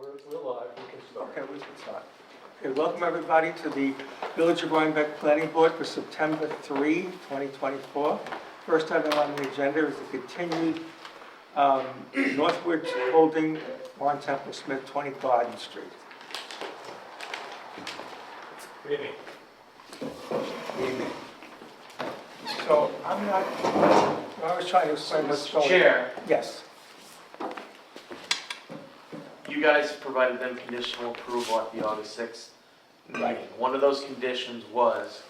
We're live, we can start. Okay, we can start. Okay, welcome everybody to the Village of Rhinebeck Planning Board for September 3, 2024. First item on the agenda is the continued Northward Holding Warren Temple Smith 20 Garden Street. Good evening. So I'm not, I was trying to explain what's going on. Chair, Yes, you guys provided them conditional approval at the August 6th meeting. Right. One of those conditions was,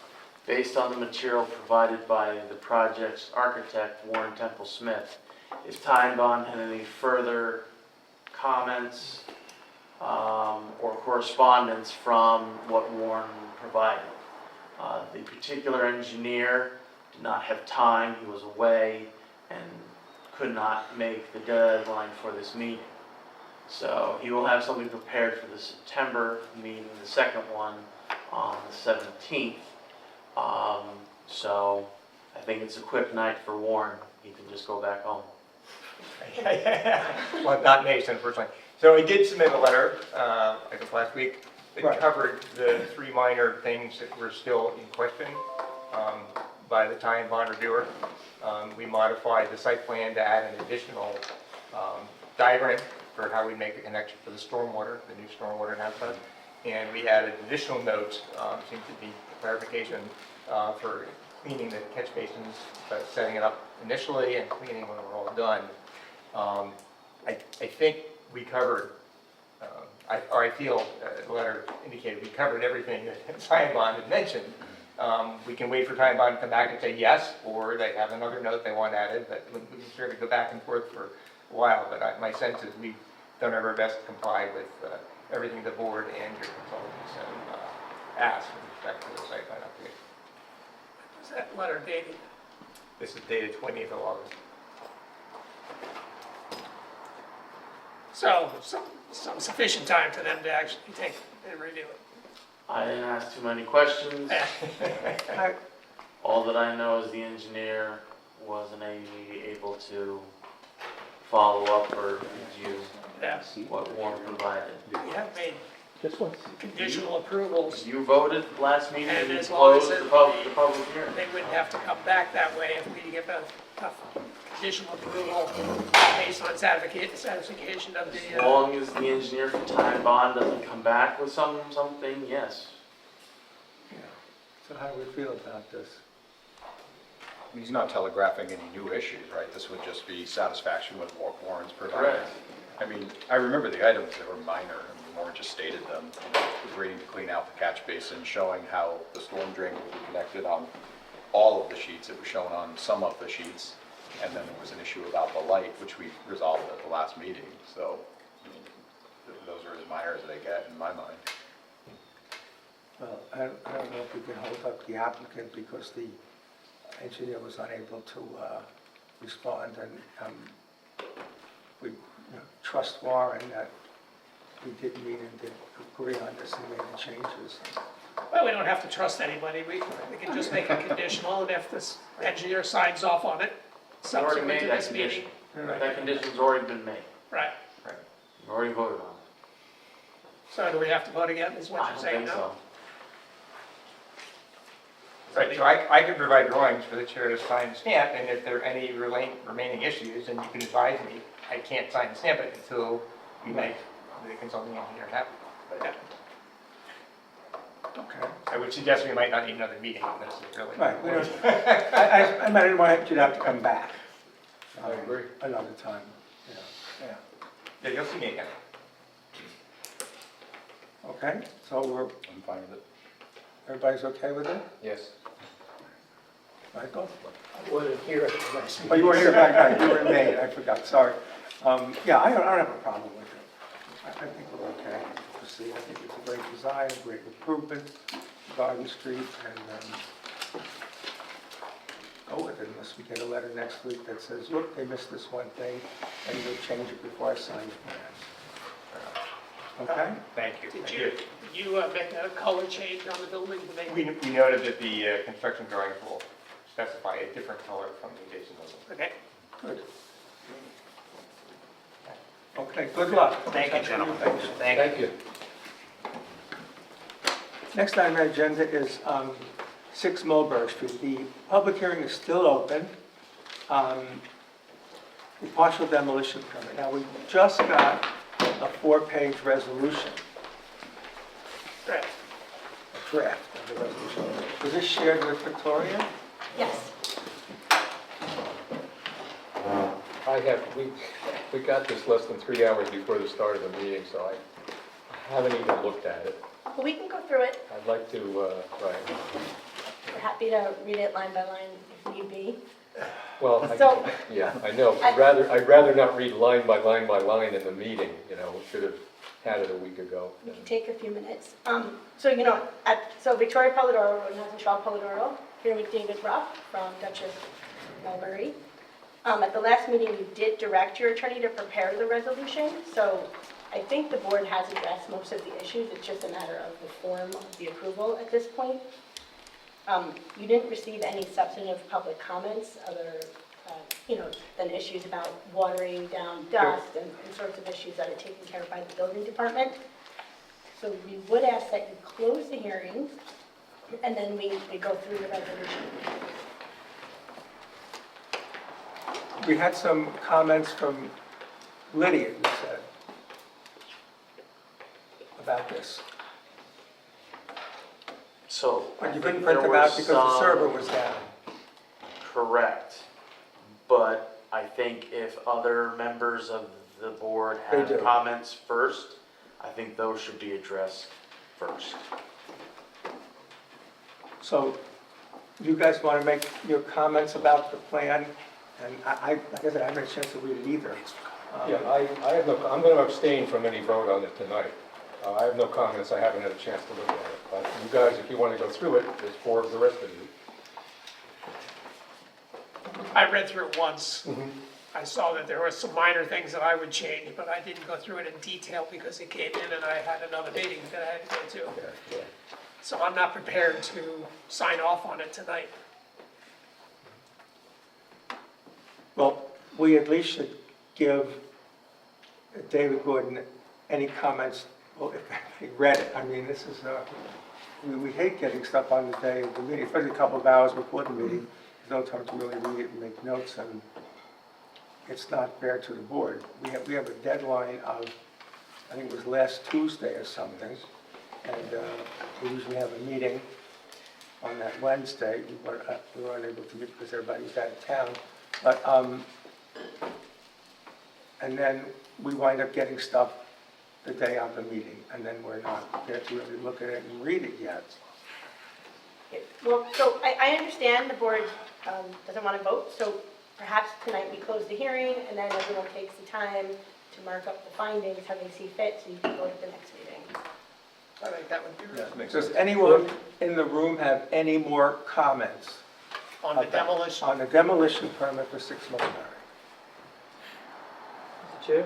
based on the material provided by the project's architect, Warren Temple Smith, if Time Bond had any further comments or correspondence from what Warren provided. The particular engineer did not have time, he was away, and could not make the deadline for this meeting. So he will have something prepared for the September meeting, the second one, on the 17th. So I think it's a quick night for Warren. He can just go back home. Well, not me, unfortunately. So I did submit a letter, I guess last week, that Right. covered the three minor things that were still in question by the Time Bond reviewer. We modified the site plan to add an additional diagram for how we make the connection for the stormwater, the new stormwater announcement. And we added additional notes, seemed to be clarification for cleaning the catch basins, setting it up initially and cleaning when we're all done. I think we covered, I feel the letter indicated we covered everything that Time Bond had mentioned. We can wait for Time Bond to come back and say yes, or they have another note they want added, but we can sort of go back and forth for a while. But my sense is we've done our best to comply with everything the board and your consultants have asked with respect to the site plan update. Is that letter dated? This is dated 20th of August. So, some sufficient time for them to actually take and review it. I didn't ask too many questions. I- All that I know is the engineer wasn't able to follow up or review Yes, what Warren provided. we have made Just one. conditional approvals. You voted last meeting And and as long as closed it- the public hearing. They wouldn't have to come back that way if we give a conditional approval based on satisfaction of As the, long as the engineer for Time Bond doesn't come back with something, yes. Yeah. So how do we feel about this? He's not telegraphing any new issues, right? This would just be satisfaction with what Warren's provided. Correct. I mean, I remember the items that were minor, and Warren just stated them. Agreeing to clean out the catch basin, showing how the storm drain would be connected on all of the sheets. It was shown on some of the sheets. And then there was an issue about the light, which we resolved at the last meeting. So, I mean, those are as minor as they get in my mind. Well, I don't know if we can hold up the applicant because the engineer was unable to respond, and we trust Warren that we did meet and did agree on this and made the changes. well, we don't have to trust anybody. We can just make it conditional, and if this engineer signs off on it, You already subsequent made to that this meeting. condition. That condition's already been made. Right. You already voted on it. So do we have to vote again, is what I you're don't saying think now? so. Right, so I can provide drawings for the chair to sign and stamp, and if there are any remaining issues, then you can advise me. I can't sign and stamp it until we make the consulting engineer happy. But Yeah. Okay. I would suggest we might not need another meeting on this, it's really. Right, we don't, I mean, I didn't want you to have to come back. I agree. Another time, you know. Yeah, you'll see me again. Okay, so I'm fine with it. everybody's okay with it? Yes. Michael? I wasn't here at the last Oh, you weren't here back then, you were in May, I forgot, sorry. Yeah, I don't have a problem with it. I think we're okay to proceed. I think it's a great design, great improvement, Garden Street, and go with it unless we get a letter next week that says, look, they missed this one thing, and we'll change it before I sign the plans. Okay? Thank you. Did you make a color change on the building to make? We noted that the construction drawings will specify a different color from the adjacent building. Okay. Good. Okay, good luck. Thank you, gentlemen. Thank you. Next item on the agenda is 6 Mulberry Street. The public hearing is still open. The partial demolition permit. Now, we just got a 4-page resolution, Right. a draft of the resolution. Was this shared with Victoria? Yes. We got this less than 3 hours before the start of the meeting, so I haven't even looked at it. Well, we can go through it. I'd like to, right, We're happy to read it line by line if need be. well, So- yeah, I know. I- I'd rather not read line by line by line in the meeting, you know, we should have had it a week ago. We can take a few minutes. So, so Victoria Polidoro, and Shaw Polidoro, here with David Ruff from Duchess Mulberry. At the last meeting, you did direct your attorney to prepare the resolution, so I think the board has addressed most of the issues. It's just a matter of the form of the approval at this point. You didn't receive any substantive public comments other, than issues about watering down dust and sorts of issues that are taken care of by the building department. So we would ask that you close the hearing, and then we go through the resolution. We had some comments from Lydia, you said, about this. So. I But you think couldn't print there them out was because the some- server was down. Correct. But I think if other members of the board They have do. comments first, I think those should be addressed first. So you guys want to make your comments about the plan? And like I said, I haven't had a chance to read it either. Yeah, I have no, I'm going to abstain from any vote on it tonight. I have no comments, I haven't had a chance to look at it. But you guys, if you want to go through it, there's 4 of the rest of you. I read through it once. I saw that there were some minor things that I would change, but I didn't go through it in detail because it came in and I had another meeting that I had to go to. Yeah. So I'm not prepared to sign off on it tonight. Well, we at least should give David Gordon any comments, well, if he read it. I mean, this is, we hate getting stuff on the day of the meeting, especially a couple of hours before the meeting. There's no time to really read it and make notes, and it's not fair to the board. We have a deadline of, I think it was last Tuesday or something, and we usually have a meeting on that Wednesday. We were unable to meet because everybody was out of town. But, and then we wind up getting stuff the day of the meeting, and then we're not prepared to really look at it and read it yet. Well, so I understand the board doesn't want to vote, so perhaps tonight we close the hearing, and then everyone takes the time to mark up the findings, how they see fit, so you can vote at the next meeting. I think that would be reasonable. Does anyone in the room have any more comments? On the demolition. On the demolition permit for 6 Mulberry? Mr. Chair?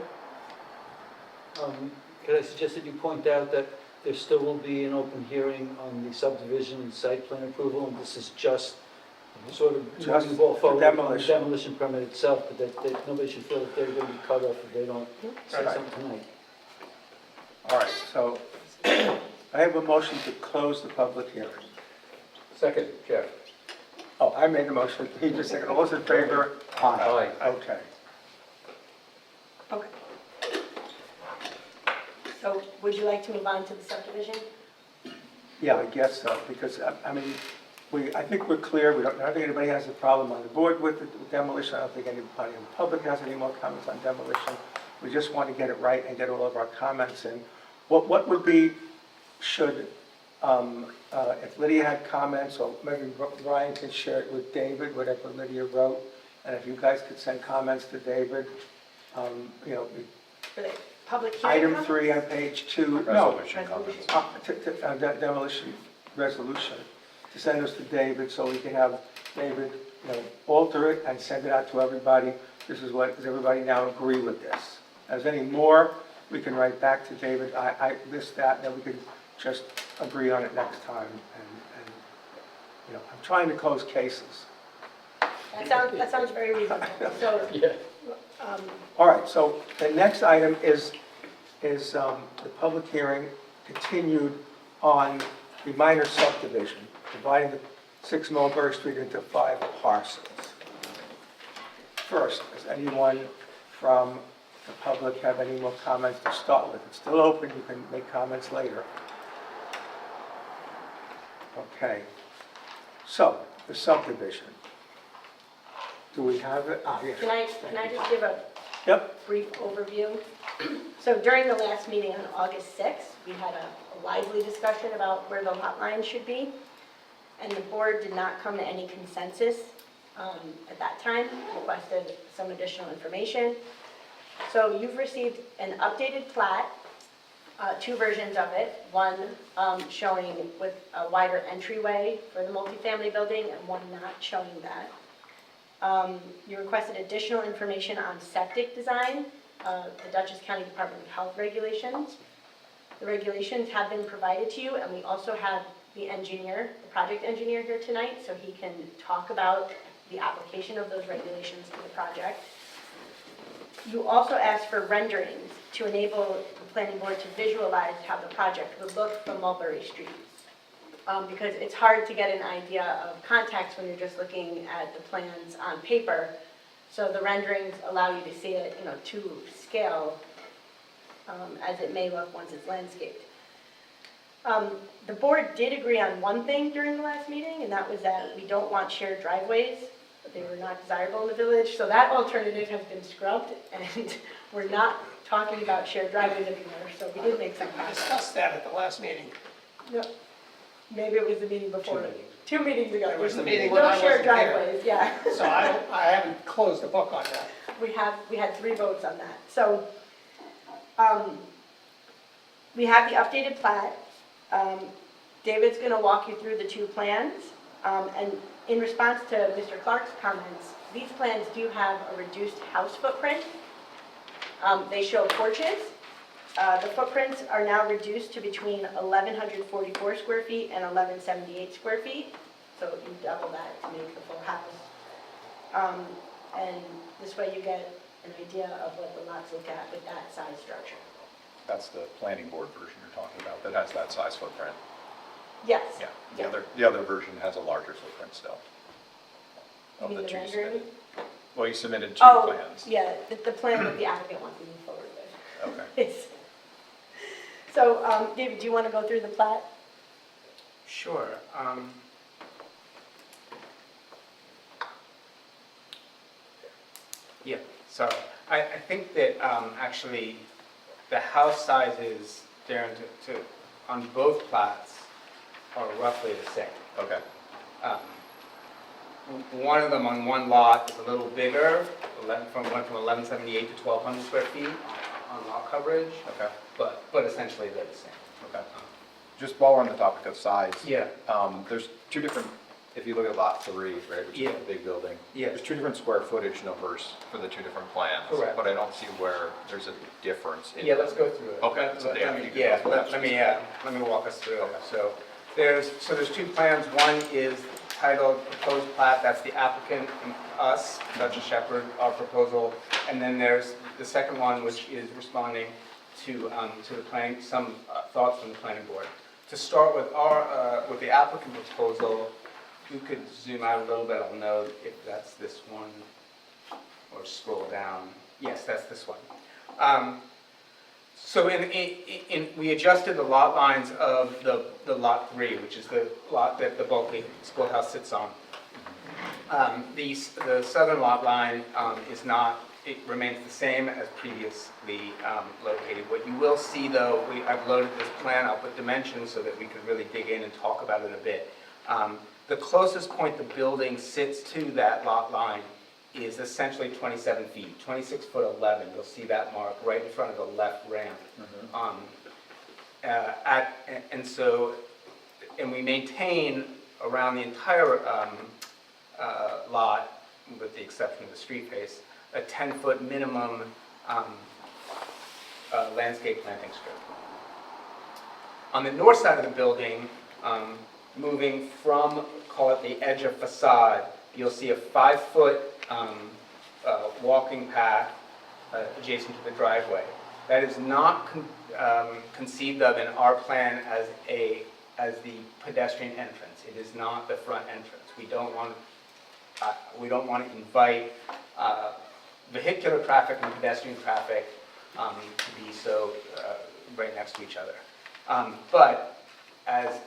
Could I suggest that you point out that there still will be an open hearing on the subdivision and site plan approval, and this is just sort of Just moving the ball the forward on the demolition. demolition permit itself, but that nobody should feel that they're going to be cut off if they don't say Right. something tonight. All right, so I have a motion to close the public hearing. Second, Jeff. Oh, I made the motion, he just said, all those in favor? Aye. Okay. Okay. So would you like to move on to the subdivision? Yeah, I guess so, because, I mean, I think we're clear, I don't think anybody has a problem on the board with the demolition, I don't think anybody in the public has any more comments on demolition. We just want to get it right and get all of our comments in. What would be, if Lydia had comments, or maybe Ryan can share it with David, whatever Lydia wrote, and if you guys could send comments to David, For the public hearing? item comments? 3 on page 2, no, Resolution comments. demolition resolution, to send us to David, so we can have David, alter it and send it out to everybody. Does everybody now agree with this? If there's any more, we can write back to David, this, that, and then we can just agree on it next time. And I'm trying to close cases. That sounds very reasonable. So Yeah. All right, so the next item is the public hearing continued on the minor subdivision, dividing the 6 Mulberry Street into 5 parcels. First, does anyone from the public have any more comments to start with? It's still open, you can make comments later. Okay, so the subdivision. Do we have it? Ah, yes. Can I just give a Yep. brief overview? So during the last meeting on August 6th, we had a lively discussion about where the lot lines should be, and the board did not come to any consensus at that time, requested some additional information. So you've received an updated plat, 2 versions of it, one showing with a wider entryway for the multifamily building and one not showing that. You requested additional information on septic design, the Dutchess County Department of Health regulations. The regulations have been provided to you, and we also have the engineer, the project engineer here tonight, so he can talk about the application of those regulations to the project. You also asked for renderings to enable the planning board to visualize how the project would look from Mulberry Street. Because it's hard to get an idea of context when you're just looking at the plans on paper. So the renderings allow you to see it, to scale as it may look once it's landscaped. The board did agree on one thing during the last meeting, and that was that we don't want shared driveways. They were not desirable in the village, so that alternative has been scrubbed, and we're not talking about shared driveways anymore, so we did make some We progress. discussed that at the last meeting. No, maybe it was the meeting before. 2 meetings ago. It was the meeting when I No shared wasn't here. driveways, yeah. So I haven't closed the book on that. We had 3 votes on that. So, we have the updated plat. David's gonna walk you through the 2 plans. And in response to Mr. Clark's comments, these plans do have a reduced house footprint. They show porches. The footprints are now reduced to between 1,144 square feet and 1,178 square feet. So you double that to make the full house. And this way you get an idea of what the lots look at with that size structure. That's the planning board version you're talking about, that has that size footprint. Yes. Yeah, Yeah. the other version has a larger footprint still. You Of mean the the 2 rendering? submitted. Well, you submitted 2 Oh, plans. yeah, the plan that the applicant wants to move forward with. Okay. It's- So, David, do you want to go through the plat? Sure. Yeah, so I think that actually the house sizes there on both plats are roughly the same. Okay, One of them on one lot is a little bigger, went from 1,178 to 1,200 square feet on lot coverage, okay, but essentially they're the same. okay. Just while we're on the topic of size. Yeah. There's 2 different, if you look at lot 3, right, which is Yeah. the big building. Yeah. There's 2 different square footage numbers for the 2 different plans. Correct. But I don't see where there's a difference in. Yeah, let's go through it. Okay, so Let Dan, me- you can yeah, go through that. let me walk us through it. Okay. So there's 2 plans. One is titled proposed plat, that's the applicant and us, Dutchess Shepherd, our proposal. And then there's the second one, which is responding to the planning, some thoughts from the planning board. To start with with the applicant proposal, you could zoom out a little bit, I'll know if that's this one, or scroll down. Yes, that's this one. So we adjusted the lot lines of the lot 3, which is the lot that the bulky schoolhouse sits on. The southern lot line is not, it remains the same as previously located. What you will see though, I've loaded this plan up with dimensions so that we can really dig in and talk about it a bit. The closest point the building sits to that lot line is essentially 27 feet, 26 foot 11. You'll see that mark right in front of the left ramp. And we maintain around the entire lot, with the exception of the street face, a 10-foot minimum landscape planting strip. On the north side of the building, moving from, call it the edge of facade, you'll see a 5-foot walking path adjacent to the driveway. That is not conceived of in our plan as the pedestrian entrance. It is not the front entrance. We don't want to invite vehicular traffic and pedestrian traffic to be so right next to each other. But as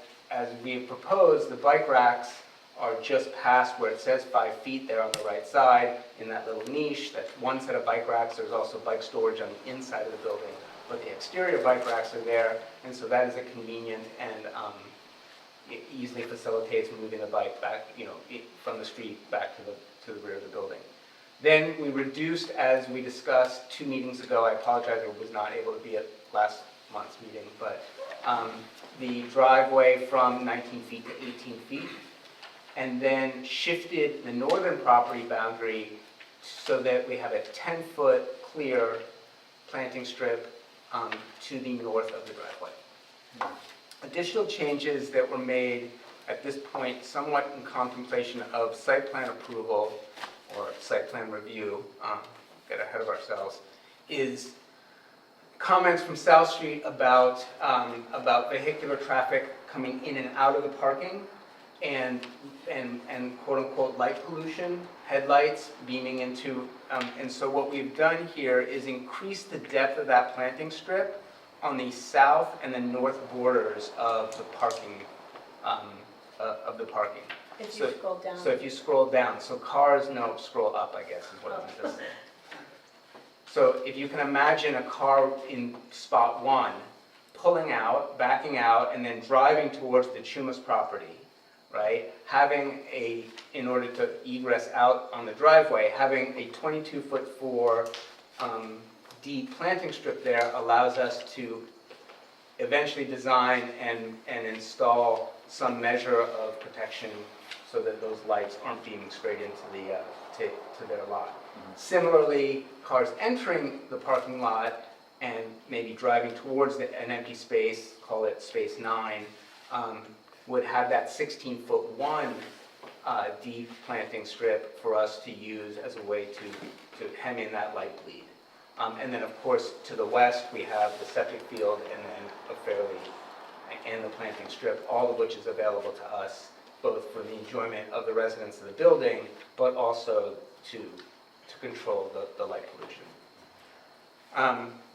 we have proposed, the bike racks are just past where it says 5 feet there on the right side in that little niche. That's one set of bike racks. There's also bike storage on the inside of the building, but the exterior bike racks are there, and so that is a convenient and it easily facilitates moving the bike back, from the street back to the rear of the building. Then we reduced, as we discussed 2 meetings ago, I apologize, I was not able to be at last month's meeting, but the driveway from 19 feet to 18 feet, and then shifted the northern property boundary so that we have a 10-foot clear planting strip to the north of the driveway. Additional changes that were made at this point, somewhat in contemplation of site plan approval or site plan review, get ahead of ourselves, is comments from South Street about vehicular traffic coming in and out of the parking and quote-unquote light pollution, headlights beaming into, and so what we've done here is increase the depth of that planting strip on the south and the north borders of the parking, If you scroll down. So if you scroll down, so cars, no, scroll up, I guess, is what I'm just saying. So if you can imagine a car in spot 1, pulling out, backing out, and then driving towards the Chumas property, right? In order to egress out on the driveway, having a 22-foot deep planting strip there allows us to eventually design and install some measure of protection so that those lights aren't beaming straight into to their lot. Similarly, cars entering the parking lot and maybe driving towards an empty space, call it space 9, would have that 16-foot deep planting strip for us to use as a way to hem in that light bleed. And then, of course, to the west, we have the septic field and then and the planting strip, all of which is available to us, both for the enjoyment of the residents of the building, but also to control the light pollution.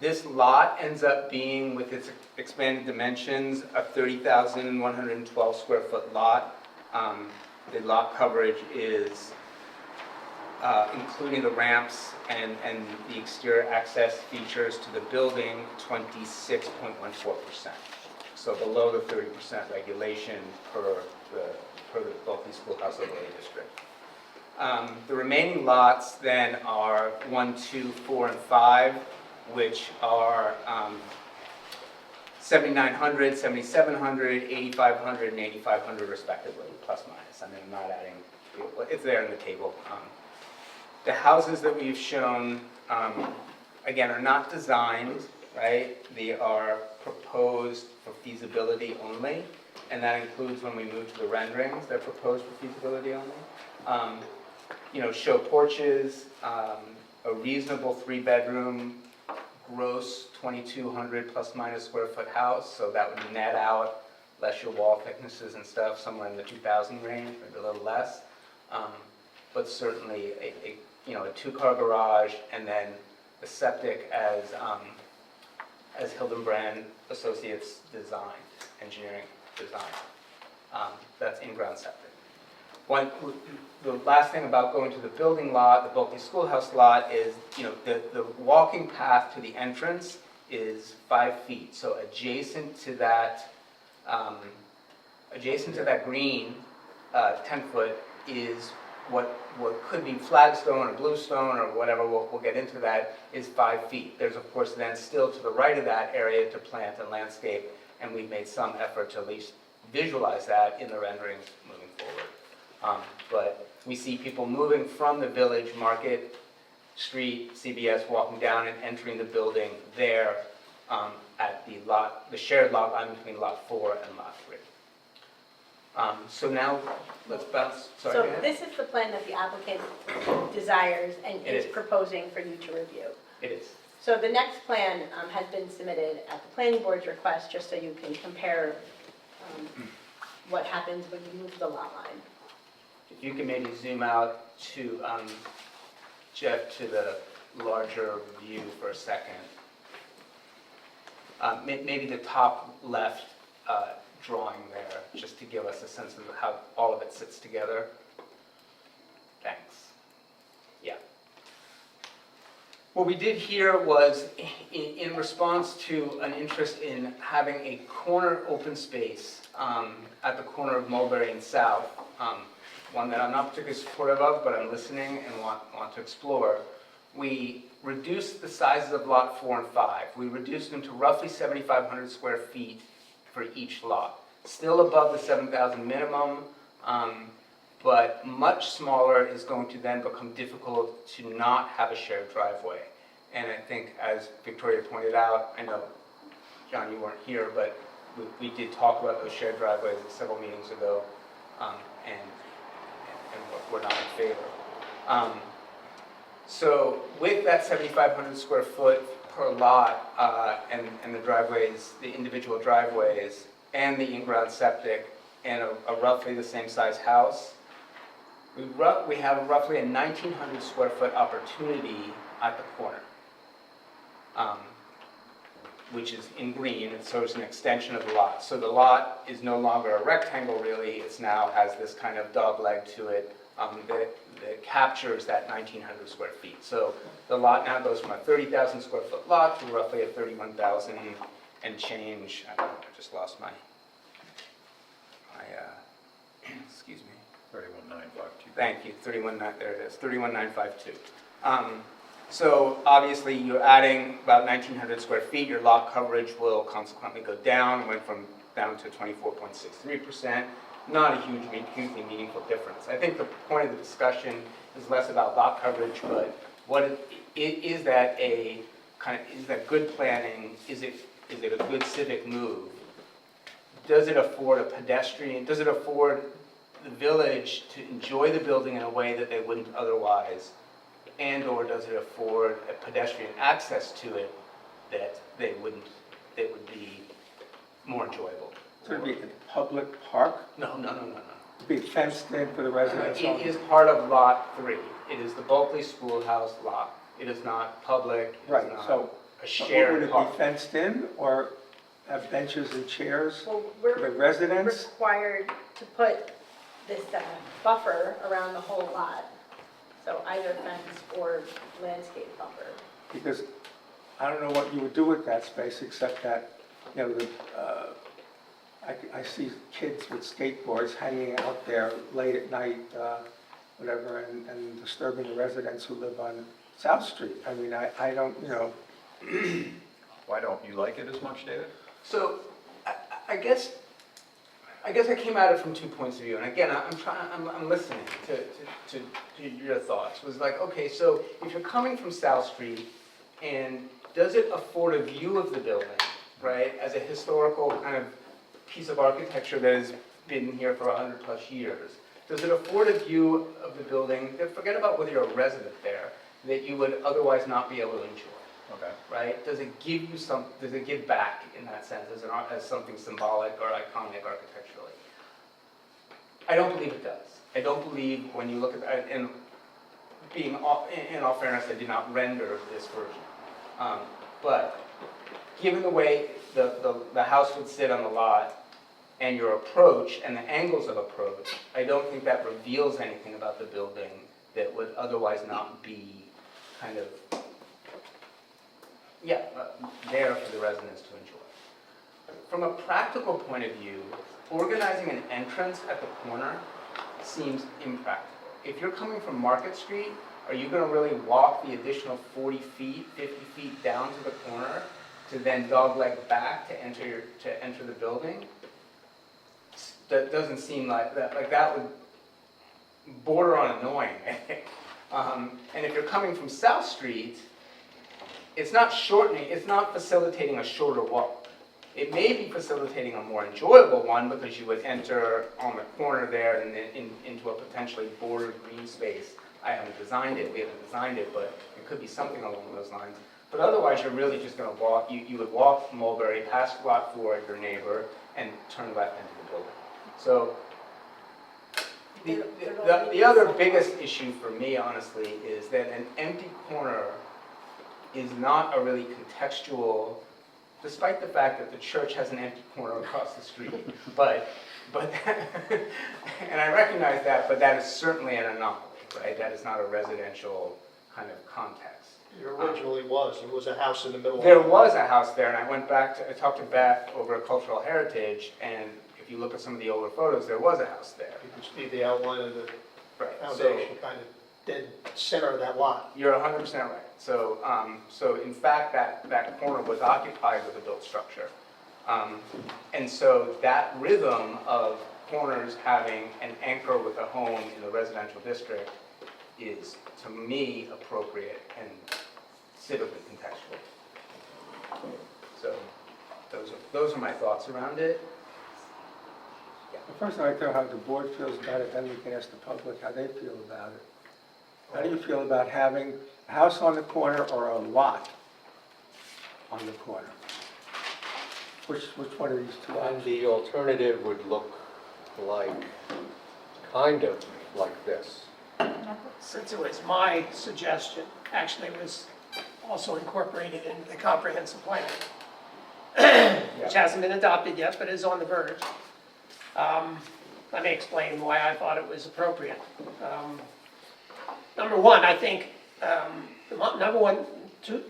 This lot ends up being, with its expanded dimensions, a 30,112 square foot lot. The lot coverage is, including the ramps and the exterior access features to the building, 26.14%. So below the 30% regulation per the Bulkley Schoolhouse Overlay District. The remaining lots then are 1, 2, 4, and 5, which are 7,900, 7,700, 8,500, and 8,500 respectively, plus minus. I mean, I'm not adding, it's there in the table. The houses that we've shown, again, are not designed, right? They are proposed for feasibility only, and that includes when we move to the renderings, they're proposed for feasibility only. Show porches, a reasonable 3-bedroom, gross 2,200 plus minus square foot house, so that would net out, less your wall thicknesses and stuff, somewhere in the 2,000 range, maybe a little less. But certainly a 2-car garage, and then the septic as Hildenbrand Associates design, engineering design. That's in-ground septic. The last thing about going to the building lot, the Bulkley Schoolhouse lot, is the walking path to the entrance is 5 feet. So adjacent to that green 10-foot is what could be flagstone or bluestone or whatever. We'll get into that. Is 5 feet. There's of course then still to the right of that area to plant and landscape, and we've made some effort to at least visualize that in the renderings moving forward. But we see people moving from the Village Market Street, CBS, walking down and entering the building there at the shared lot line between lot 4 and lot 3. So now, let's bounce, sorry. So Ann? this is the plan that the applicant desires and It is is. proposing for you to review. It is. So the next plan has been submitted at the planning board's request, just so you can compare what happens when you move the lot line. If you can maybe zoom out to, Jeff, to the larger view for a second. Maybe the top left drawing there, just to give us a sense of how all of it sits together. Thanks. Yeah. What we did here was, in response to an interest in having a corner open space at the corner of Mulberry and South, one that I'm not particularly supportive of, but I'm listening and want to explore, we reduced the sizes of lot 4 and 5. We reduced them to roughly 7,500 square feet for each lot. Still above the 7,000 minimum, but much smaller is going to then become difficult to not have a shared driveway. And I think, as Victoria pointed out, I know, John, you weren't here, but we did talk about those shared driveways several meetings ago, and we're not in favor. So with that 7,500 square foot per lot, and the driveways, the individual driveways, and the in-ground septic, and a roughly the same size house, we have roughly a 1,900 square foot opportunity at the corner, which is in green. It serves an extension of the lot. So the lot is no longer a rectangle, really. It's now has this kind of dog leg to it that captures that 1,900 square feet. So the lot now goes from a 30,000 square foot lot to roughly a 31,000 and change. I just lost my excuse me. 31,952. Thank you, 31,952. There it is, 31,952. So obviously you're adding about 1,900 square feet. Your lot coverage will consequently go down. Went from down to 24.63%. Not a hugely meaningful difference. I think the point of the discussion is less about lot coverage, but is that good planning? Is it a good civic move? Does it afford a pedestrian? Does it afford the village to enjoy the building in a way that they wouldn't otherwise? And/or does it afford a pedestrian access to it that they would be more enjoyable? So it'd be a public park, No. it'd be fenced in for the residents It only? is part of Lot 3. It is the Bulkley Schoolhouse lot. It is not public. It Right, is not so a Would shared it park. be fenced in, or have benches and chairs Well, for the we're residents? required to put this buffer around the whole lot. So either fence or landscape buffer. Because I don't know what you would do with that space, except that, I see kids with skateboards hanging out there late at night, whatever, and disturbing the residents who live on South Street. I mean, I don't, Why don't you like it as much, David? So I guess I came at it from 2 points of view. And again, I'm listening to your thoughts. Was like, okay, so if you're coming from South Street, and does it afford a view of the building, right, as a historical kind of piece of architecture that has been here for 100 plus years? Does it afford a view of the building, forget about whether you're a resident there, that you would otherwise not be able to enjoy? Okay. Right? Does it give you does it give back in that sense as something symbolic or iconic architecturally? I don't believe it does. I don't believe when you look at that, and in all fairness, I did not render this version. But given the way the house would sit on the lot and your approach and the angles of approach, I don't think that reveals anything about the building that would otherwise not be kind of there for the residents to enjoy. From a practical point of view, organizing an entrance at the corner seems impractical. If you're coming from Market Street, are you going to really walk the additional 40 feet, 50 feet down to the corner to then dogleg back to enter the building? That doesn't seem like that. Like that would border on annoying, I think. And if you're coming from South Street, it's not facilitating a shorter walk. It may be facilitating a more enjoyable one because you would enter on the corner there and then into a potentially bordered green space. I haven't designed it, we haven't designed it, but it could be something along those lines. But otherwise, you're really just gonna walk, you would walk Mulberry past Lot 4, your neighbor, and turn left into the building. So the other biggest issue for me, honestly, is that an empty corner is not a really contextual, despite the fact that the church has an empty corner across the street. But and I recognize that, but that is certainly an anomaly, right? That is not a residential kind of context. It originally was. There was a house in the middle. There was a house there, and I went back to, I talked to Beth over at Cultural Heritage, and if you look at some of the older photos, there was a house there. You can see the outline of the Right. foundation, kind of dead center of that lot. You're 100% right. So, so in fact, that corner was occupied with a built structure. And so that rhythm of corners having an anchor with a home in the residential district is, to me, appropriate and civically contextual. So those are my thoughts around it. First, I'd like to know how the board feels about it, then we can ask the public how they feel about it. How do you feel about having a house on the corner or a lot on the corner? Which one of these two And options? the alternative would look like, kind of like this. Since it was my suggestion, actually it was also incorporated into the comprehensive plan, which hasn't been adopted yet, but is on the verge. Let me explain why I thought it was appropriate. Number one, I think,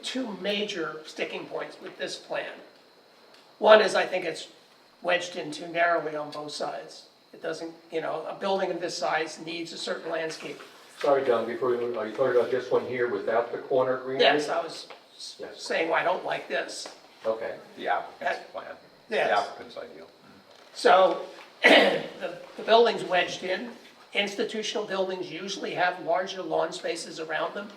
two major sticking points with this plan. One is I think it's wedged in too narrowly on both sides. It doesn't, a building of this size needs a certain landscape. Sorry, John, before we move, are you talking about this one here without the corner greenery? Yes, I was Yes. saying why I don't like this. Okay. The applicant's plan, the Yes. applicant's ideal. So the building's wedged in. Institutional buildings usually have larger lawn spaces around them.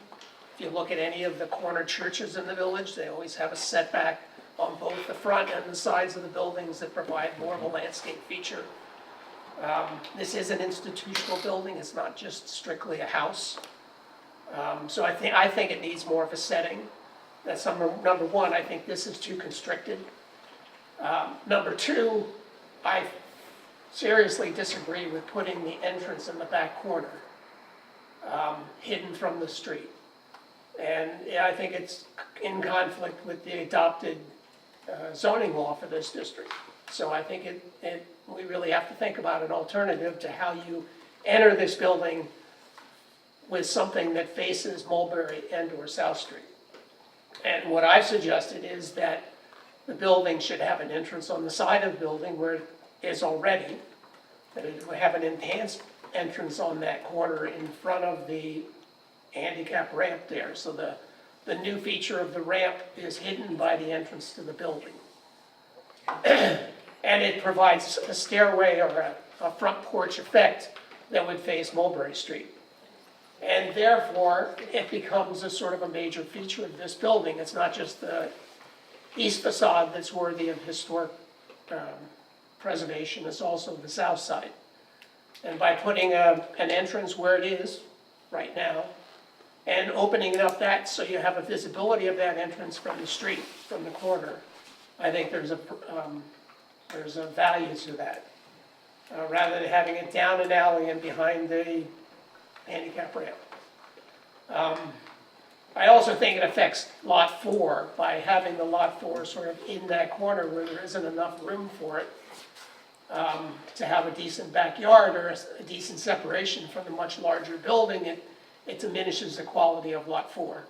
If you look at any of the corner churches in the village, they always have a setback on both the front and the sides of the buildings that provide more of a landscape feature. This is an institutional building, it's not just strictly a house. So I think it needs more of a setting. That's number one, I think this is too constricted. Number two, I seriously disagree with putting the entrance in the back corner, hidden from the street. And I think it's in conflict with the adopted zoning law for this district. So I think we really have to think about an alternative to how you enter this building with something that faces Mulberry and/or South Street. And what I've suggested is that the building should have an entrance on the side of the building where it is already, that it would have an enhanced entrance on that corner in front of the handicap ramp there. So the new feature of the ramp is hidden by the entrance to the building. And it provides a stairway or a front porch effect that would face Mulberry Street. And therefore, it becomes a sort of a major feature of this building. It's not just the east facade that's worthy of historic preservation, it's also the south side. And by putting an entrance where it is right now, and opening it up that so you have a visibility of that entrance from the street, from the corner, I think there's a value to that. Rather than having it down an alley and behind the handicap ramp. I also think it affects Lot 4 by having the Lot 4 sort of in that corner where there isn't enough room for it to have a decent backyard or a decent separation from the much larger building. It diminishes the quality of Lot 4.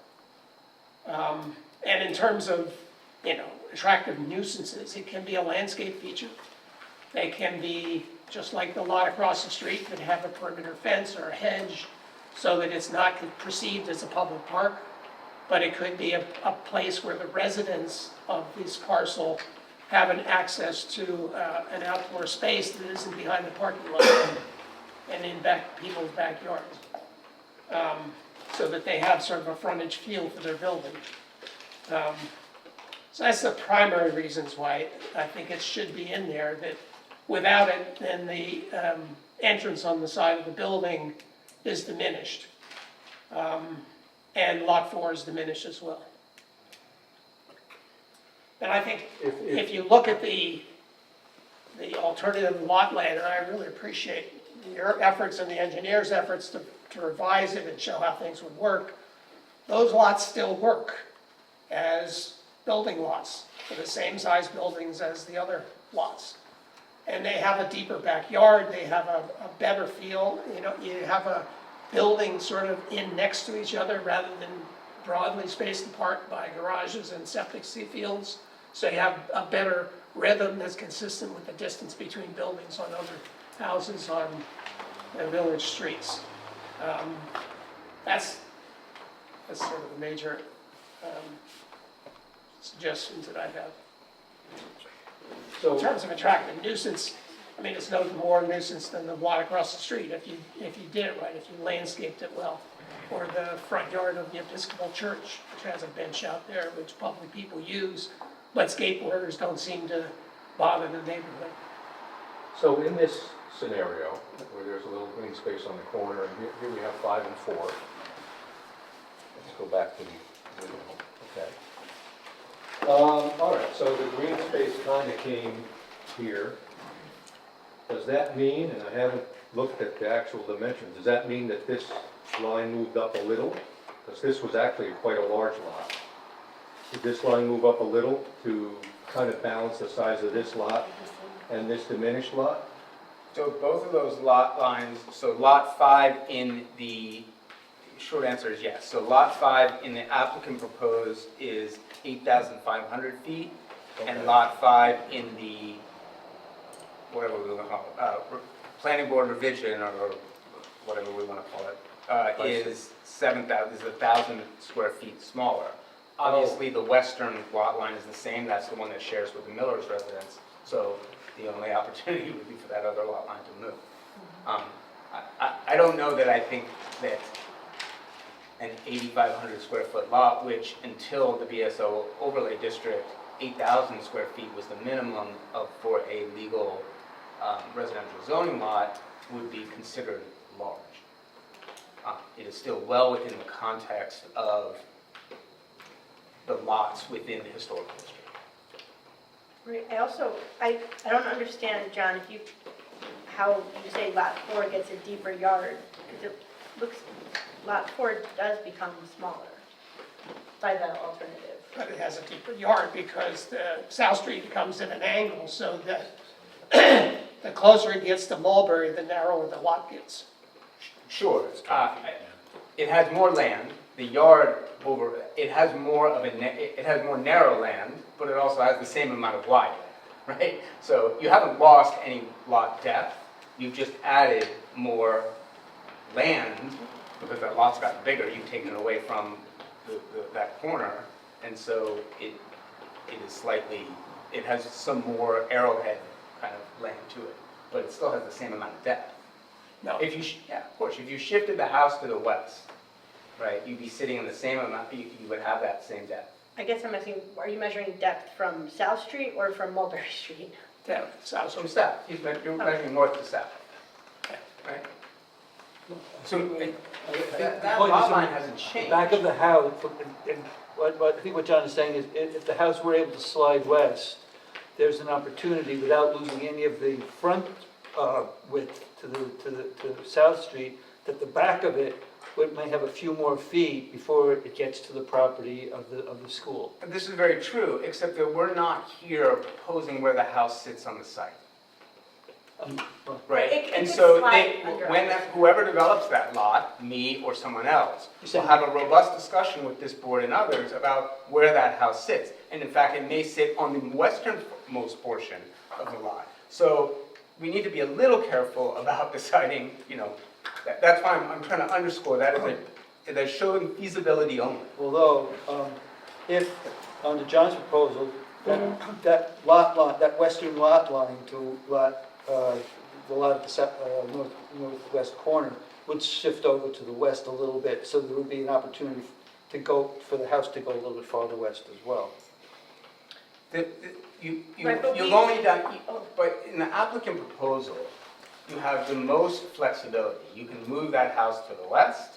And in terms of, attractive nuisances, it can be a landscape feature. They can be, just like the lot across the street, that have a perimeter fence or a hedge so that it's not perceived as a public park, but it could be a place where the residents of this parcel have an access to an outdoor space that isn't behind the parking lot and in people's backyards, so that they have sort of a frontage feel for their building. So that's the primary reasons why I think it should be in there, that without it, then the entrance on the side of the building is diminished. And lot 4 is diminished as well. And I think if you look at the alternative lot line, and I really appreciate your efforts and the engineer's efforts to revise it and show how things would work, those lots still work as building lots for the same size buildings as the other lots. And they have a deeper backyard, they have a better feel, you have a building sort of in next to each other rather than broadly spaced apart by garages and septic fields. So you have a better rhythm that's consistent with the distance between buildings on other houses on village streets. That's sort of the major suggestions that I have. In terms of attracting nuisance, I mean, it's no more nuisance than the lot across the street if you did it right, if you landscaped it well. Or the front yard of the Episcopal Church, which has a bench out there, which public people use, but skateboarders don't seem to bother the neighborhood. So in this scenario, where there's a little green space on the corner, and here we have 5 and 4. Let's go back to the video, okay. All right, so the green space kind of came here. Does that mean, and I haven't looked at the actual dimensions, does that mean that this line moved up a little? Because this was actually quite a large lot. Did this line move up a little to kind of balance the size of this lot and this diminished lot? So both of those lot lines, so lot 5 in the, short answer is yes. So lot 5 in the applicant proposed is 8,500 feet, and Okay. lot 5 in the, whatever we want to call it, planning board revision, or whatever we want to call it, is 1,000 square feet smaller. Obviously, the western lot line is the same, that's the one that shares with the Miller's residence, so the only opportunity would be for that other lot line to move. I don't know that I think that an 8,500 square foot lot, which until the BSO overlay district, 8,000 square feet was the minimum for a legal residential zoning lot, would be considered large. It is still well within the context of the lots within the historical district. Right, I don't understand, John, how you say lot 4 gets a deeper yard, because it looks, lot 4 does become smaller by the alternative. But it has a deeper yard because the South Street comes at an angle, so that the closer it gets to Mulberry, the narrower the lot gets. Sure, it has more land, the yard it has more narrow land, but it also has the same amount of wide land, right? So you haven't lost any lot depth, you've just added more land, because that lot's gotten bigger, you've taken it away from that corner, and so it has some more arrowhead kind of land to it, but it still has the same amount of depth. No, Yeah, of course, if you shifted the house to the west, right, you'd be sitting in the same amount, you would have that same depth. I guess I'm asking, are you measuring depth from South Street or from Mulberry Street? down South From Street. south, you're measuring north to south, right? So that point lot is, line hasn't changed. Back of the house, and I think what John is saying is, if the house were able to slide west, there's an opportunity without losing any of the front width to South Street, that the back of it may have a few more feet before it gets to the property of the school. And this is very true, except that we're not here proposing where the house sits on the site, Well, right? It And could so slide under us. whoever develops that lot, me or someone else, You said- will have a robust discussion with this board and others about where that house sits. And in fact, it may sit on the westernmost portion of the lot. So we need to be a little careful about deciding, that's why I'm trying to underscore that as showing feasibility only. Although, if, under John's proposal, that western lot line to the lot at the northwest corner would shift over to the west a little bit, so there would be an opportunity for the house to go a little bit farther west as well. Right, but You've we- only done, but in the applicant proposal, you have the most flexibility. You can move that house to the west,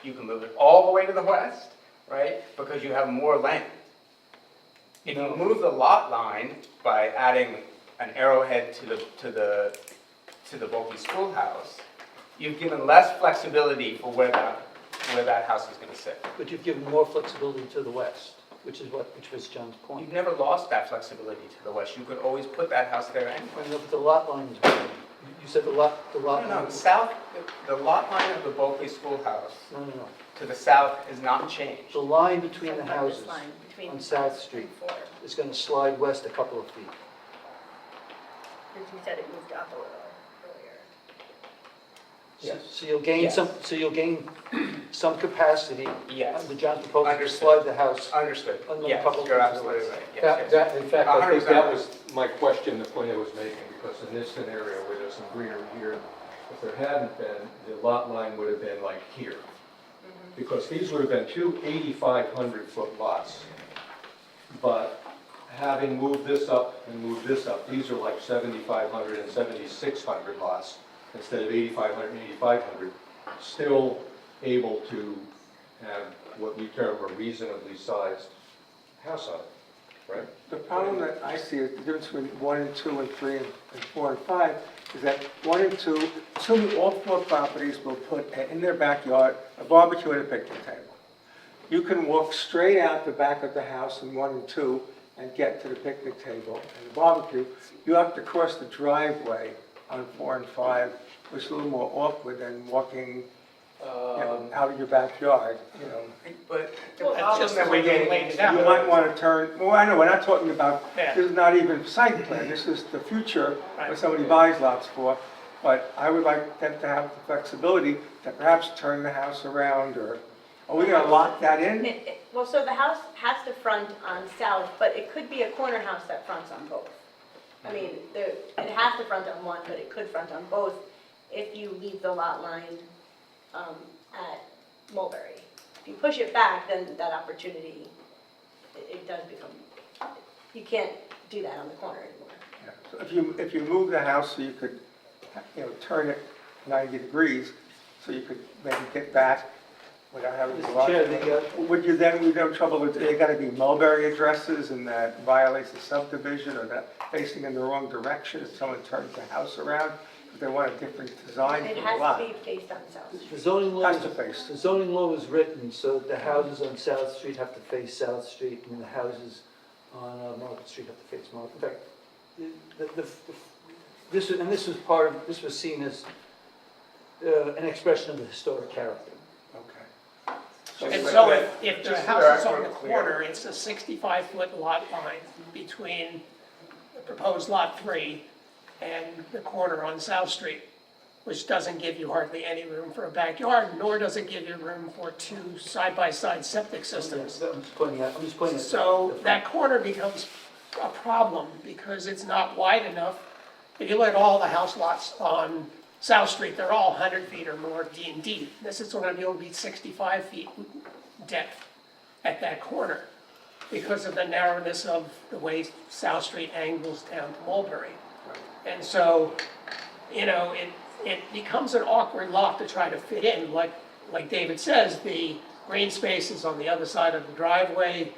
you can move it all the way to the west, right? Because you have more land. If you move the lot line by adding an arrowhead to the Bulkey Schoolhouse, you've given less flexibility for where that house is gonna sit. But you've given more flexibility to the west, which was John's point. You've never lost that flexibility to the west. You could always put that house there anyway. When you look at the lot lines, you said the lot No, line. no, the lot line of the Bulkey Schoolhouse No. to the south has not changed. The line between the This houses line between on South Street four, is going to slide west a couple of feet. because you said it moved up a little earlier. So- So you'll gain some, so you'll gain some capacity. Yes. Under John's proposal, to Understood. slide the house. Understood. Another Yes, couple you're of absolutely ways. right. Yes, yes. In fact, I think 100% that right. was my question, the point I was making, because in this scenario where there's some greenery here, if there hadn't been, the lot line would have been like here. Because these would have been two 8,500-foot lots. But having moved this up and moved this up, these are like 7,500 and 7,600 lots instead of 8,500 and 8,500, still able to have what we term a reasonably sized house on it, right? The problem that I see is the difference between 1 and 2 and 3 and 4 and 5 is that 1 and 2, all 4 properties will put in their backyard a barbecue and a picnic table. You can walk straight out the back of the house in 1 and 2 and get to the picnic table and the barbecue. You have to cross the driveway on 4 and 5, which is a little more awkward than walking out of your backyard, you know. But the Well, That's problem just the that way we're they getting laid it into. out. You might want to turn, well, I know, we're not talking about, Yeah. this is not even site plan, this is the future, Right. what somebody buys lots for. But I would like them to have the flexibility to perhaps turn the house around, or, are we gonna lock that in? Well, so the house has to front on south, but it could be a corner house that fronts on both. I mean, it has to front on one, but it could front on both if you leave the lot line at Mulberry. If you push it back, then that opportunity, it does become, you can't do that on the corner anymore. Yeah. So if you move the house so you could, turn it 90 degrees, so you could maybe get back without having to Mr. walk. Chair, Would you then, we'd have trouble with, they gotta be Mulberry addresses and that violates the subdivision, or that facing in the wrong direction if someone turns the house around, if they want a different design for It the has lot? to be faced on South Street. The zoning law, Has to face. the zoning law is written so that the houses on South Street have to face South Street, and the houses on Market Street have to face Market. In fact, this was seen as an expression of the historic character. Okay. And Just so so if the just so house that is on the we're clear. corner, it's a 65-foot lot line between the proposed lot 3 and the corner on South Street, which doesn't give you hardly any room for a backyard, nor does it give you room for 2 side-by-side septic systems. I'm just pointing out. So that corner becomes a problem because it's not wide enough. If you look at all the house lots on South Street, they're all 100 feet or more deep. This is going to be able to be 65 feet depth at that corner because of the narrowness of the way South Street angles down to Mulberry. And so, it becomes an awkward lot to try to fit in. Like David says, the green space is on the other side of the driveway.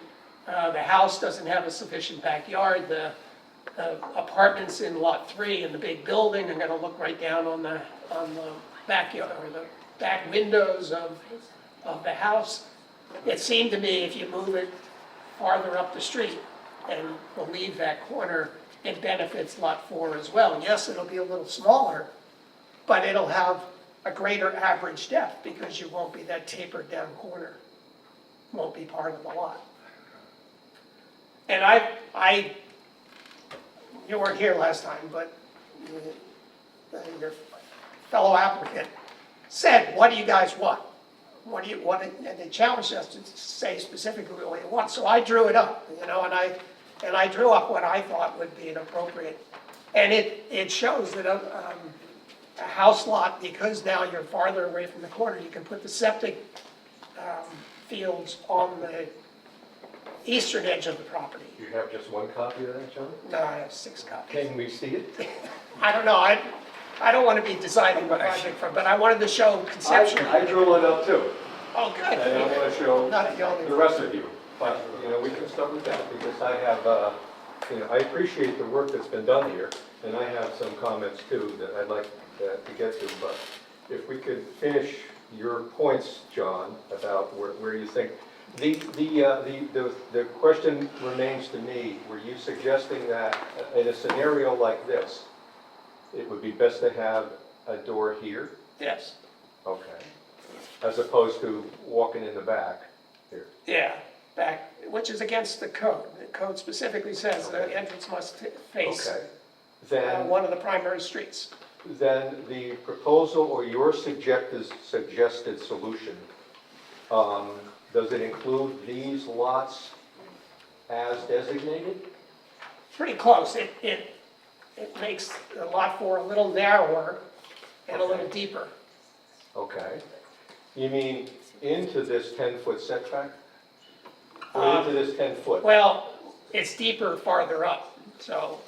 The house doesn't have a sufficient backyard. The apartments in lot 3 in the big building are gonna look right down on the backyard, or the back windows of the house. It seemed to me if you move it farther up the street and will leave that corner, it benefits lot 4 as well. Yes, it'll be a little smaller, but it'll have a greater average depth because you won't be that tapered down corner. Won't be part of the lot. And you weren't here last time, but your fellow applicant said, what do you guys want? What do you want? And they challenged us to say specifically what you want. So I drew it up, and I drew up what I thought would be an appropriate. And it shows that a house lot, because now you're farther away from the corner, you can put the septic fields eastern edge of the property. You have just one copy of that, John? No, I have 6 copies. Can we see it? I don't know, I don't want to be designing the project from, but I wanted to show conceptually. I drew it up too, Oh, good. and I want to show Not the only the rest of you. But, we can start with that, because I have, I appreciate the work that's been done here, and I have some comments too that I'd like to get to, but if we could finish your points, John, about where you think, the question remains to me, were you suggesting that in a scenario like this, it would be best to have a door here? Yes, Okay. As opposed to walking in the back here? yeah, back, which is against the code. The code specifically says the Okay. entrance must face Okay. Then, one of the primary streets. then the proposal or your suggested solution, does it include these lots as designated? Pretty close. It makes the lot 4 a little narrower and a little deeper. Okay. You mean into this 10-foot setback? Or into this 10-foot? Well, it's deeper farther up, so,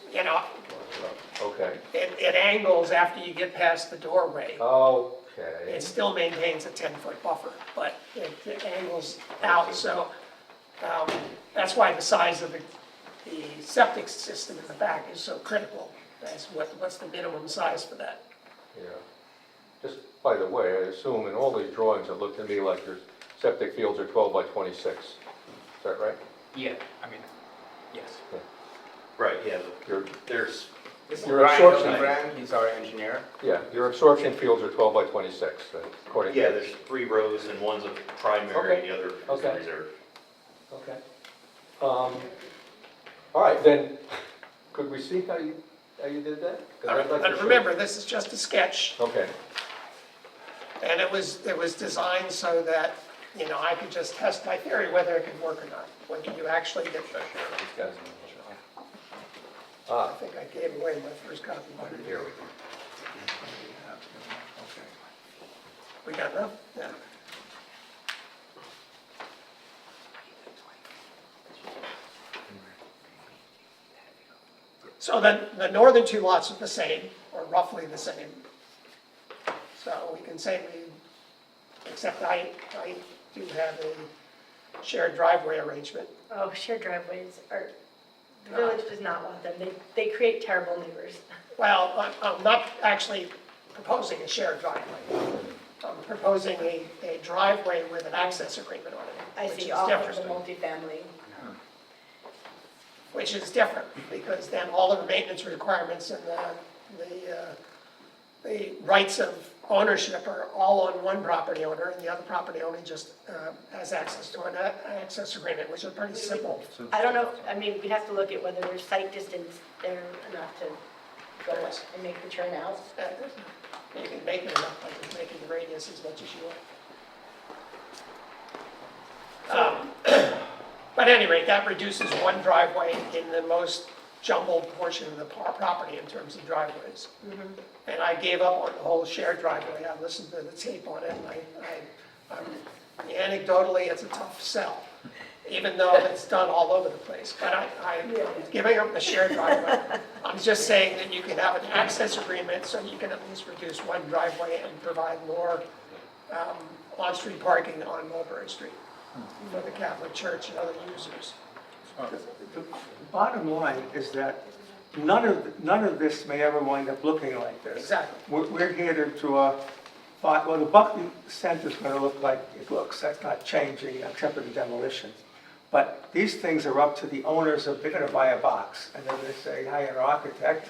Okay. it angles after you get past the doorway. Okay. It still maintains a 10-foot buffer, but it angles out, so that's why the size of the septic system in the back is so critical. That's what's the minimum size for that? Yeah. Just by the way, I assume in all these drawings, it looked to me like your septic fields are 12 by 26. Is that right? Yeah, I mean, yes. Right, yeah, Your, there's, This is Your Brian absorption- Hildenbrand, he's our engineer. yeah, your absorption fields are 12 by 26, according to... yeah, there's 3 rows and one's a primary, and the other is Okay. a reserve. Okay. All right, then, could we see how you did that? 'Cause I'd like to But show- remember, this is just a sketch, Okay, and it was designed so that, I could just test my theory whether it could work or not. When you actually get, Should I share these guys? I think I gave away my first copy. Here we go. We got enough? Yeah. So then, the northern 2 lots are the same, or roughly the same. So we can say except I do have a shared driveway arrangement. Oh, shared driveways are, the village does not want them. They create terrible neighbors. Well, I'm not actually proposing a shared driveway. I'm proposing a driveway with an access agreement on it, I which see is all of the different. multifamily. Which is different, because then all of the maintenance requirements and the rights of ownership are all on one property owner, and the other property owner just has access to an access agreement, which is pretty simple. I don't know, we'd have to look at whether there's site distance there enough to go and make the turn out. You can make it enough by just making the radius as much as you want. But at any rate, that reduces one driveway in the most jumbled portion of the property in terms of driveways. And I gave up on the whole shared driveway. I listened to the tape on it, and anecdotally, it's a tough sell, even though it's done all over the place. But I'm giving up the shared driveway. I'm just saying that you can have an access agreement so you can at least reduce one driveway and provide more on-street parking on Mulberry Street for the Catholic Church and other users. The bottom line is that none of this may ever wind up looking like this. Exactly. We're here to draw, well, the Buckley Center's going to look like it looks. That's not changing except for the demolition. But these things are up to the owners of, they're going to buy a box, and they're going to say, hire an architect,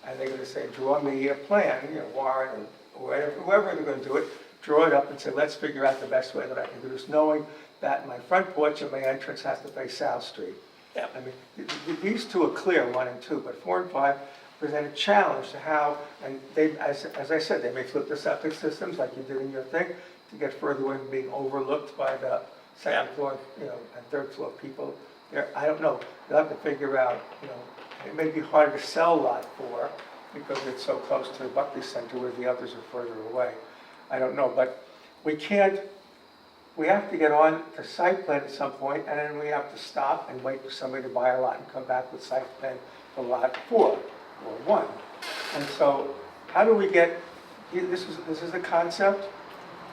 and they're going to say, draw me a plan, Warren, or whoever they're going to do it, draw it up and say, let's figure out the best way that I can do this, knowing that my front porch and my entrance has to face South Street. Yeah. These 2 are clear, 1 and 2, but 4 and 5 present a challenge to how, and they, as I said, they may flip the septic systems like you did in your thing to get further away from being overlooked by the second floor, and 3rd floor people. I don't know. They'll have to figure out, it may be hard to sell lot 4 because it's so close to the Buckley Center where the others are further away. I don't know, but we're we have to get on to site plan at some point, and then we have to stop and wait for somebody to buy a lot and come back with site plan for lot 4 or 1. And so, how do we get, this is a concept,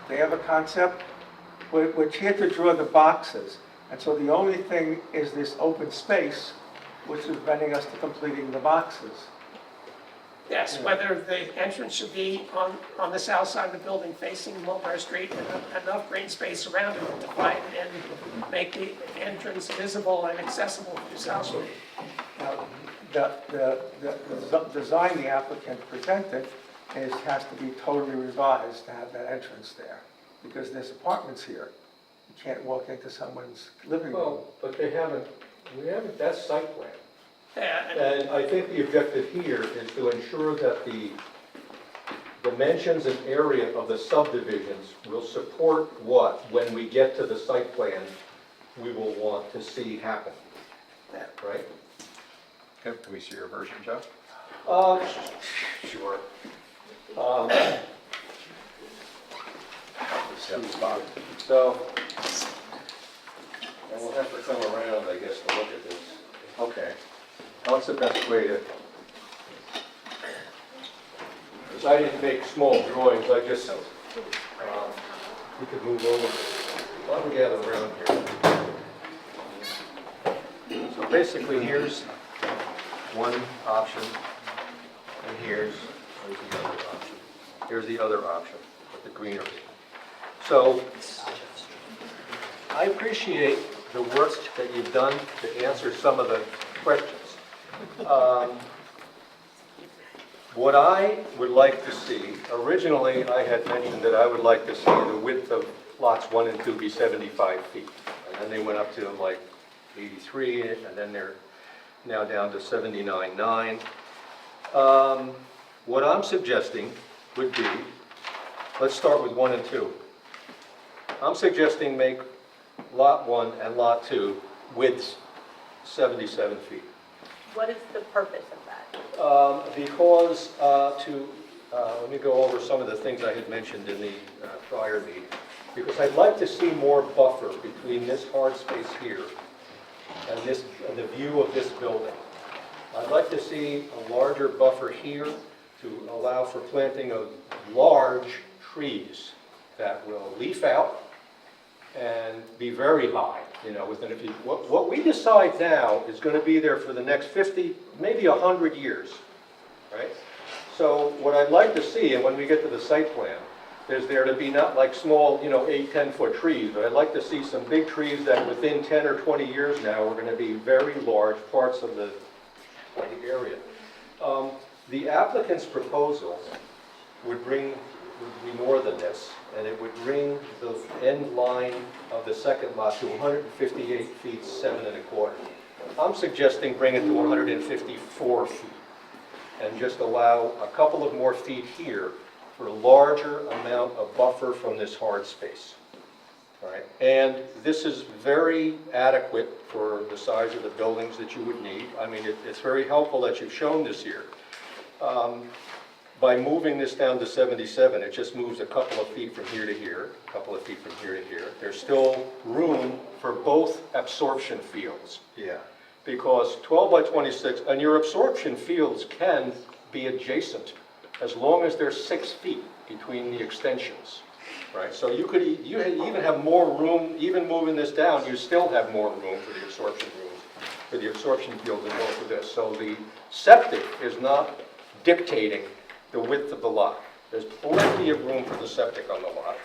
they have a concept, we're here to draw the boxes, and so the only thing is this open space, which is preventing us to completing the boxes. Yes, whether the entrance should be on the south side of the building facing Mulberry Street and enough green space around it to divide and make the entrance visible and accessible to South Street. Now, the design the applicant presented has to be totally revised to have that entrance there, because there's apartments here. You can't walk into someone's living room. Well, but we haven't, that's site plan. Yeah, And I think the objective here is to ensure that the dimensions and area of the subdivisions will support what, when we get to the site plan, we will want to see happen, right? Okay, can we see your version, Joe? Sure. So, and we'll have to come around, I guess, to look at this. Okay. What's the best way to, Because I didn't make small drawings, I just, we could move over. Why don't we gather around here? so basically, here's one option, and here's the other option. Here's the other option with the greenery. So, I appreciate the work that you've done to answer some of the questions. What I would like to see, originally I had mentioned that I would like to see the width of lots 1 and 2 be 75 feet. And then they went up to like 83, and then they're now down to 79.9. What I'm suggesting would be, let's start with 1 and 2. I'm suggesting make lot 1 and lot 2 widths 77 feet. What is the purpose of that? Because let me go over some of the things I had mentioned in the prior meeting. Because I'd like to see more buffer between this hard space here and the view of this building. I'd like to see a larger buffer here to allow for planting of large trees that will leaf out and be very high, within a few. What we decide now is going to be there for the next 50, maybe 100 years, right? So what I'd like to see, and when we get to the site plan, is there to be not like small, 8, 10-foot trees, but I'd like to see some big trees that within 10 or 20 years now are going to be very large parts of the area. The applicant's proposal would be more than this, and it would bring the end line of the second lot to 158 feet, 7 1/4. I'm suggesting bring it to 154 feet, and just allow a couple of more feet here for a larger amount of buffer from this hard space. All right, and this is very adequate for the size of the buildings that you would need. I mean, it's very helpful that you've shown this here. By moving this down to 77, it just moves a couple of feet from here to here, a couple of feet from here to here. There's still room for both absorption fields. Yeah. Because 12 by 26, and your absorption fields can be adjacent as long as there's 6 feet between the extensions, right? So you even have more room, even moving this down, you still have more room for the absorption field than both of this. So the septic is not dictating the width of the lot. There's plenty of room for the septic on the lot.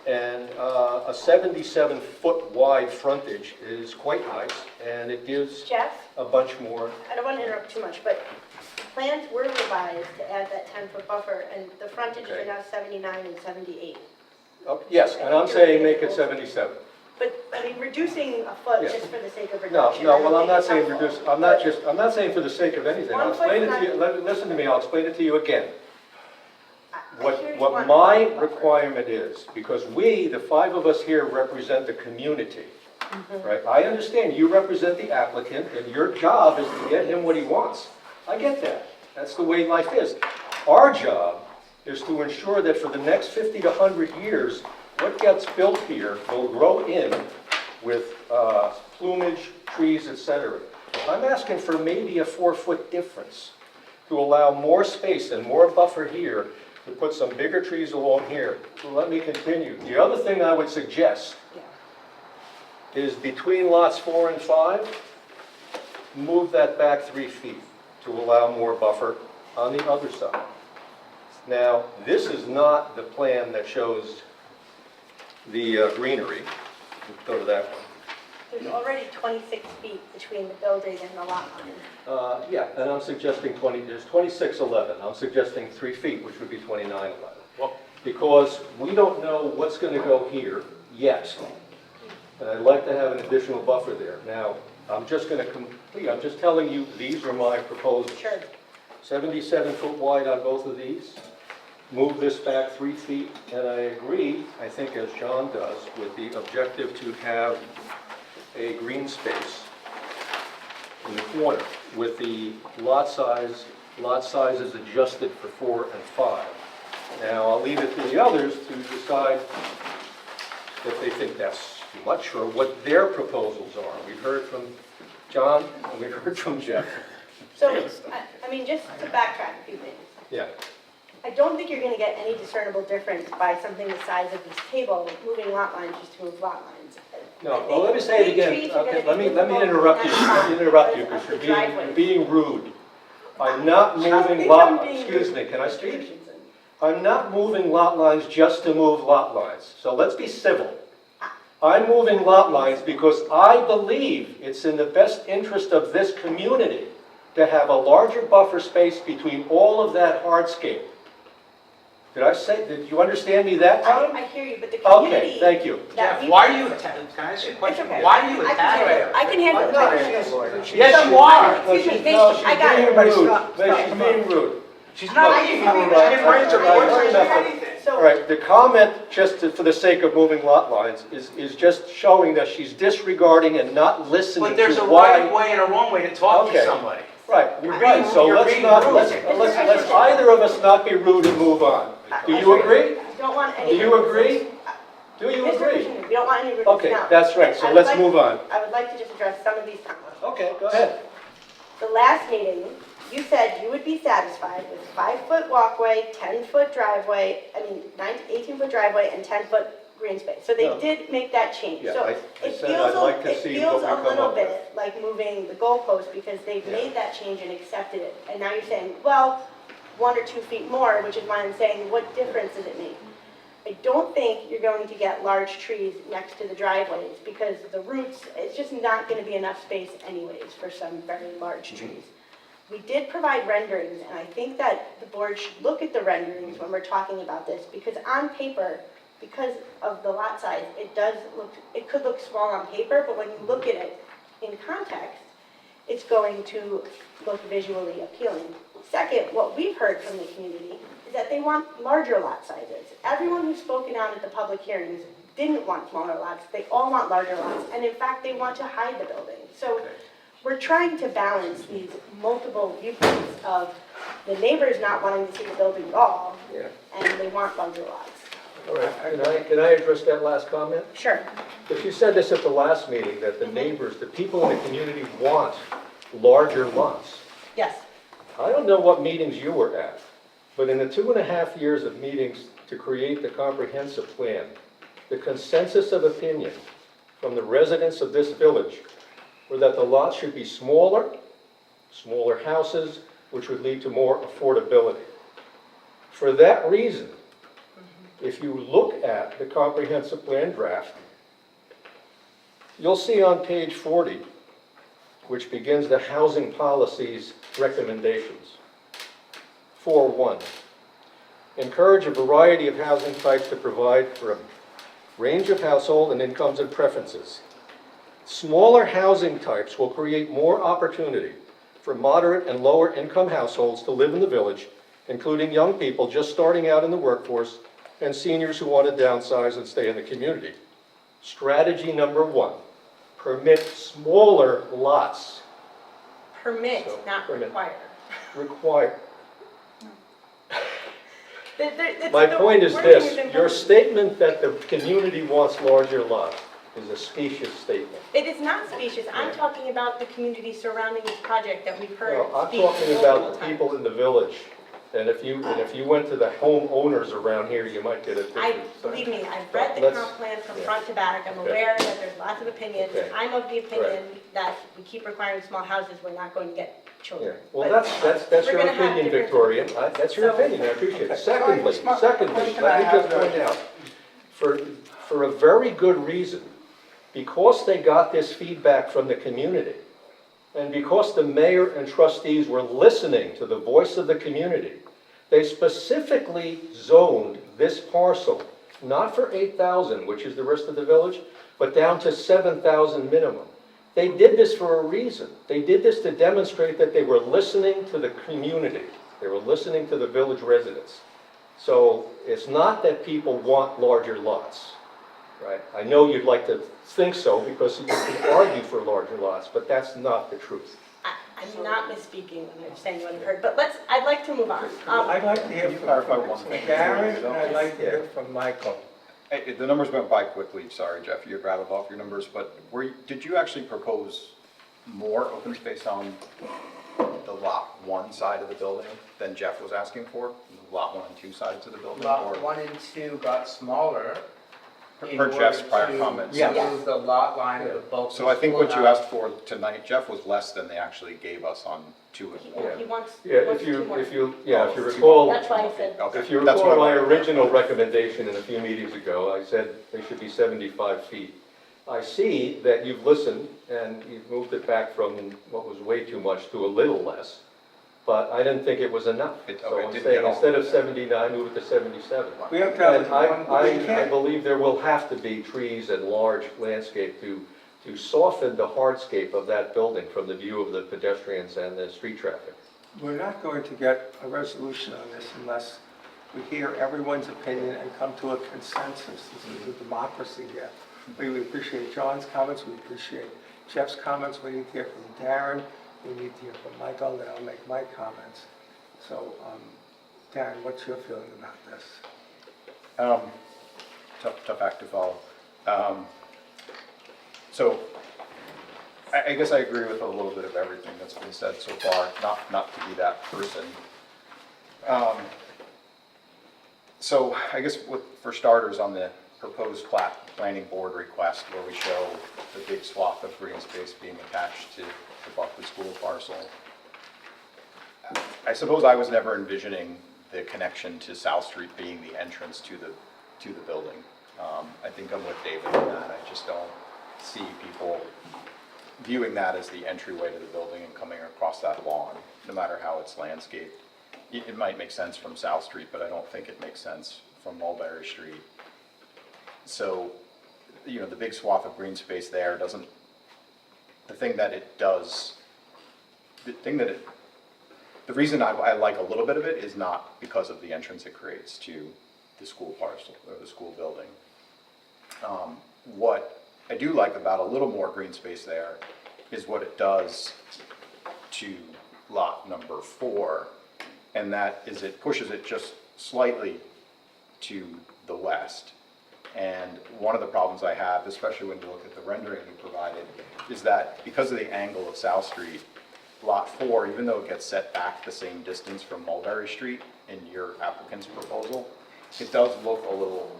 And a 77-foot wide frontage is quite nice, and it gives Jeff, a bunch more. I don't want to interrupt too much, but plans were revised to add that 10-foot buffer, and the frontages Okay. are now 79 and 78. Oh, yes, and I'm saying make it 77. But, I mean, reducing a foot Yeah. just for the sake of No, reduction. no, I don't well, I'm think not is saying helpful. reduce, I'm not saying for the sake of anything. I'll One explain it foot's to you, listen to me, I'll explain it to you again. I hear you What want my a buffer. requirement is, because we, the 5 of us here, represent the community, right? I understand you represent the applicant, and your job is to get him what he wants. I get that. That's the way life is. Our job is to ensure that for the next 50 to 100 years, what gets built here will grow in with plumage, trees, etc. I'm asking for maybe a 4-foot difference to allow more space and more buffer here, to put some bigger trees along here. So let me continue. The other thing I would suggest is between lots 4 and 5, move that back 3 feet to allow more buffer on the other side. Now, this is not the plan that shows the greenery. Go to that one. There's already 26 feet between the building and the lot line. Yeah, and I'm suggesting there's 2611. I'm suggesting 3 feet, which would be 2911. Well- Because we don't know what's going to go here yet. And I'd like to have an additional buffer there. Now, I'm just going to complete, I'm just telling you, these are my proposals. Sure. 77 foot wide on both of these. Move this back 3 feet, and I agree, I think as John does, with the objective to have a green space in the corner with the lot sizes adjusted for 4 and 5. Now, I'll leave it to the others to decide if they think that's too much or what their proposals are. We've heard from John and we've heard from Jeff. So, I mean, just to backtrack a few things. Yeah. I don't think you're going to get any discernible difference by something the size of this table, moving lot lines just to move lot lines. No, well, let me say it again. Okay, let me interrupt you. Let me interrupt you because you're being rude. I'm not moving lot, excuse me, can I speak? I'm not moving lot lines just to move lot lines. So let's be civil. I'm moving lot lines because I believe it's in the best interest of this community to have a larger buffer space between all of that hardscape. Did you understand me that time? I hear you, but the community. Okay, thank you. that we- Why are you attacking, can I ask you a It's question? okay. Why are you I can attacking? handle it. I can handle it. Yes, you are. Excuse me, No, she's I got being it. rude. Stop, No, she's being rude. She's not being rude, she didn't raise her voice or anything. So- All right, the comment, for the sake of moving lot lines, is just showing that she's disregarding and not listening But there's to a why. right way and a wrong way to talk to Okay. somebody. Right, You're right, being- so you're let's being not, rude. let's either of us not be rude and move on. Do you agree? I don't want Do any. you agree? Do you Mr. agree? Commissioner, we don't want any. Okay, now, that's right, so I would let's like- move on. I would like to just address some of these comments. Okay, go ahead. The last meeting, you said you would be satisfied with 5-foot walkway, 10-foot driveway, 18-foot driveway, and 10-foot green space. So they No. did make that change. Yeah, So I it said feels I'd like to it see feels what we a come little up with. bit like moving the goalpost because they've Yeah. made that change and accepted it. And now you're saying, well, 1 or 2 feet more, which is why I'm saying, what difference does it make? I don't think you're going to get large trees next to the driveways because the roots, it's just not going to be enough space anyways for some very large trees. We did provide renderings, and I think that the board should look at the renderings when we're talking about this, because on paper, because of the lot size, it could look small on paper, but when you look at it in context, it's going to look visually appealing. Second, what we've heard from the community is that they want larger lot sizes. Everyone who's spoken out at the public hearings didn't want smaller lots, they all want larger lots, and in fact, they want to hide the building. So we're trying to balance these multiple viewpoints of the neighbors not wanting to see the building at all, Yeah. and they want larger lots. All right, can I address that last comment? Sure. If you said this at the last meeting, that the neighbors, the people in the community want larger lots. Yes. I don't know what meetings you were at, but in the 2.5 years of meetings to create the comprehensive plan, the consensus of opinion from the residents of this village were that the lots should be smaller houses, which would lead to more affordability. For that reason, if you look at the comprehensive plan draft, you'll see on page 40, which begins the housing policies recommendations. 4.1, encourage a variety of housing types to provide for a range of household and incomes and preferences. Smaller housing types will create more opportunity for moderate and lower income households to live in the village, including young people just starting out in the workforce and seniors who want to downsize and stay in the community. Strategy number 1, permit smaller lots. Permit, So, not permit. require. Require. My point is this, your statement that the community wants larger lots is a specious statement. It is not specious. I'm talking about the community surrounding this project that we've heard Well, I'm speak talking multiple about the times. people in the village, and if you went to the homeowners around here, you might get a different. Believe me, I've read the Let's- comp plan from yeah. front to back. I'm Okay. aware that there's lots of opinions. Okay. I'm of the opinion that we keep requiring small houses, we're not going to get Yeah, children. well, But that's we're your gonna have opinion, different- Victoria. That's your So- opinion, I appreciate it. Okay. Secondly, Sorry, secondly, question let I me have, just point out, for a very good reason, because they got this feedback from the community, and because the mayor and trustees were listening to the voice of the community, they specifically zoned this parcel, not for 8,000, which is the rest of the village, but down to 7,000 minimum. They did this for a reason. They did this to demonstrate that they were listening to the community. They were listening to the village residents. So it's not that people want larger lots, right? I know you'd like to think so because you can argue for larger lots, but that's not the truth. I'm not misspeaking when I'm saying what I've heard, but I'd like to move on. I'd like to hear Can you clarify from one thing? Darren, and I'd like to hear from Michael. Hey, the numbers went by quickly, sorry, Jeff, you rattled off your numbers, but did you actually propose more open space on the lot 1 side of the building than Jeff was asking for? The lot 1 and 2 sides of the building? Lot or- 1 and 2 got smaller. in Per Jeff's order prior to comments. Move the lot line of the bulk. So I think what you asked for tonight, Jeff, was less than they actually gave us on 2 and 1. He wants Yeah, two more. if you recall, That's why I said, Okay, if you that's what recall I my wanted. original recommendation in a few meetings ago, I said they should be 75 feet. I see that you've listened and you've moved it back from what was way too much to a little less, but I didn't think it was enough. It So I'm didn't saying get all instead of of that. 79, move it to 77. We have to have And I we can't- believe there will have to be trees and large landscape to soften the hardscape of that building from the view of the pedestrians and the street traffic. We're not going to get a resolution on this unless we hear everyone's opinion and come to a consensus. This is a democracy here. We appreciate John's comments, we appreciate Jeff's comments, we need to hear from Darren, we need to hear from Michael, then I'll make my comments. So, Darren, what's your feeling about this? Tough act to follow. So I guess I agree with a little bit of everything that's been said so far, not to be that person. So I guess for starters, on the proposed planning board request where we show the big swath of green space being attached to the Buckley School parcel, I suppose I was never envisioning the connection to South Street being the entrance to the building. I think I'm with David on that. I just don't see people viewing that as the entryway to the building and coming across that lawn, no matter how it's landscaped. It might make sense from South Street, but I don't think it makes sense from Mulberry Street. So, the big swath of green space there doesn't, the reason I like a little bit of it is not because of the entrance it creates to the school parcel or the school building. What I do like about a little more green space there is what it does to lot number 4, and that is it pushes it just slightly to the west. And one of the problems I have, especially when you look at the rendering you provided, is that because of the angle of South Street, lot 4, even though it gets set back the same distance from Mulberry Street in your applicant's proposal, it does look a little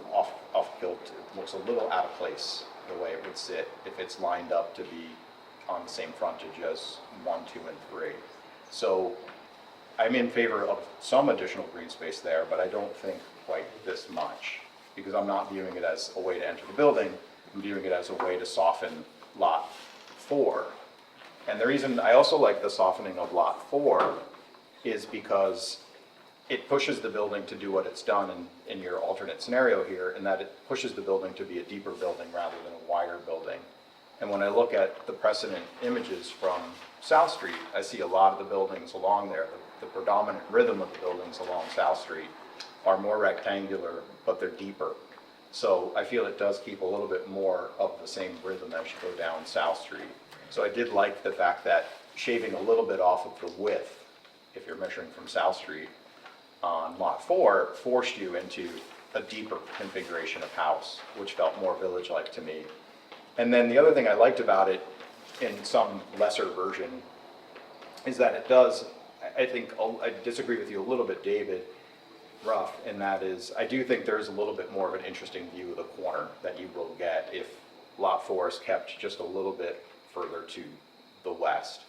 off-kilter. It looks a little out of place the way it would sit if it's lined up to be on the same frontage as 1, 2, and 3. So I'm in favor of some additional green space there, but I don't think quite this much, because I'm not viewing it as a way to enter the building. I'm viewing it as a way to soften lot 4. And the reason I also like the softening of lot 4 is because it pushes the building to do what it's done in your alternate scenario here, in that it pushes the building to be a deeper building rather than a wider building. And when I look at the precedent images from South Street, I see a lot of the buildings along there, the predominant rhythm of the buildings along South Street are more rectangular, but they're deeper. So I feel it does keep a little bit more of the same rhythm as you go down South Street. So I did like the fact that shaving a little bit off of the width, if you're measuring from South Street, on Lot 4 forced you into a deeper configuration of house, which felt more village-like to me. And then the other thing I liked about it, in some lesser version, is that it does, I think, I disagree with you a little bit, David Ruff, and that is, I do think there's a little bit more of an interesting view of the corner that you will get if Lot 4 is kept just a little bit further to the west.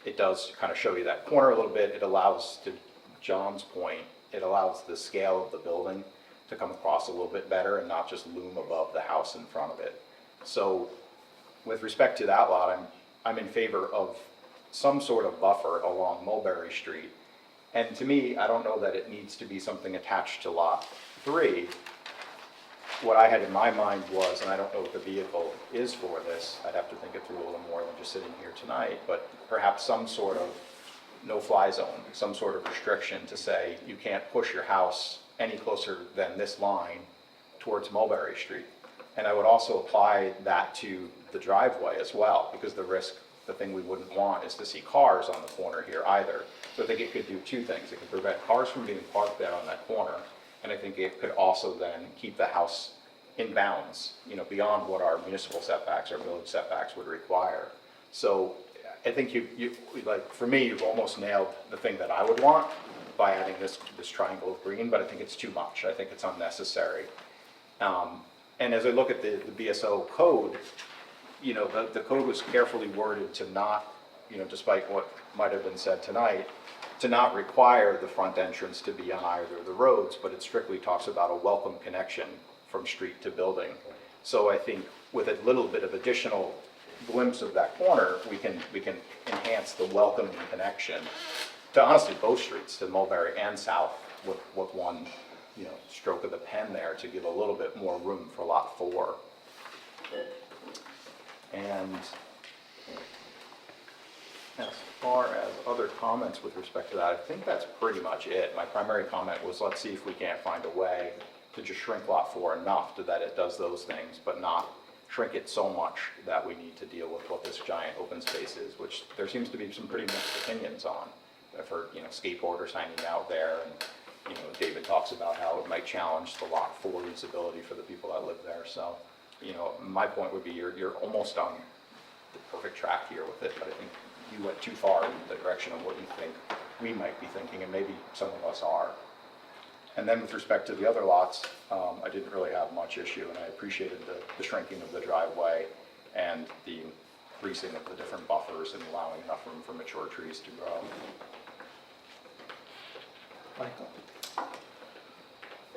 It does kind of show you that corner a little bit. It allows, to John's point, it allows the scale of the building to come across a little bit better and not just loom above the house in front of it. So with respect to that lot, I'm in favor of some sort of buffer along Mulberry Street. And to me, I don't know that it needs to be something attached to Lot 3. What I had in my mind was, and I don't know what the vehicle is for this, I'd have to think it through a little more than just sitting here tonight, but perhaps some sort of no-fly zone, some sort of restriction to say you can't push your house any closer than this line towards Mulberry Street. And I would also apply that to the driveway as well, because the thing we wouldn't want is to see cars on the corner here either. So I think it could do two things. It could prevent cars from being parked there on that corner, and I think it could also then keep the house in bounds, beyond what our municipal setbacks or village setbacks would require. So I think you like, for me, you've almost nailed the thing that I would want by adding this triangle of green, but I think it's too much. I think it's unnecessary. And as I look at the BSO code, the code was carefully worded to not, despite what might have been said tonight, to not require the front entrance to be on either of the roads, but it strictly talks about a welcome connection from street to building. So I think with a little bit of additional glimpse of that corner, we can enhance the welcoming connection to honestly both streets, to Mulberry and South, with one stroke of the pen there to give a little bit more room for Lot 4. And as far as other comments with respect to that, I think that's pretty much it. My primary comment was, let's see if we can't find a way to just shrink Lot 4 enough so that it does those things, but not shrink it so much that we need to deal with what this giant open space is, which there seems to be some pretty mixed opinions on. I've heard, skateboarders hanging out there, and, David talks about how it might challenge the Lot 4 usability for the people that live there. So, my point would be you're almost on the perfect track here with it, but I think you went too far in the direction of what you think we might be thinking, and maybe some of us are. And then with respect to the other lots, I didn't really have much issue, and I appreciated the shrinking of the driveway and the increasing of the different buffers and allowing enough room for mature trees to grow. Michael?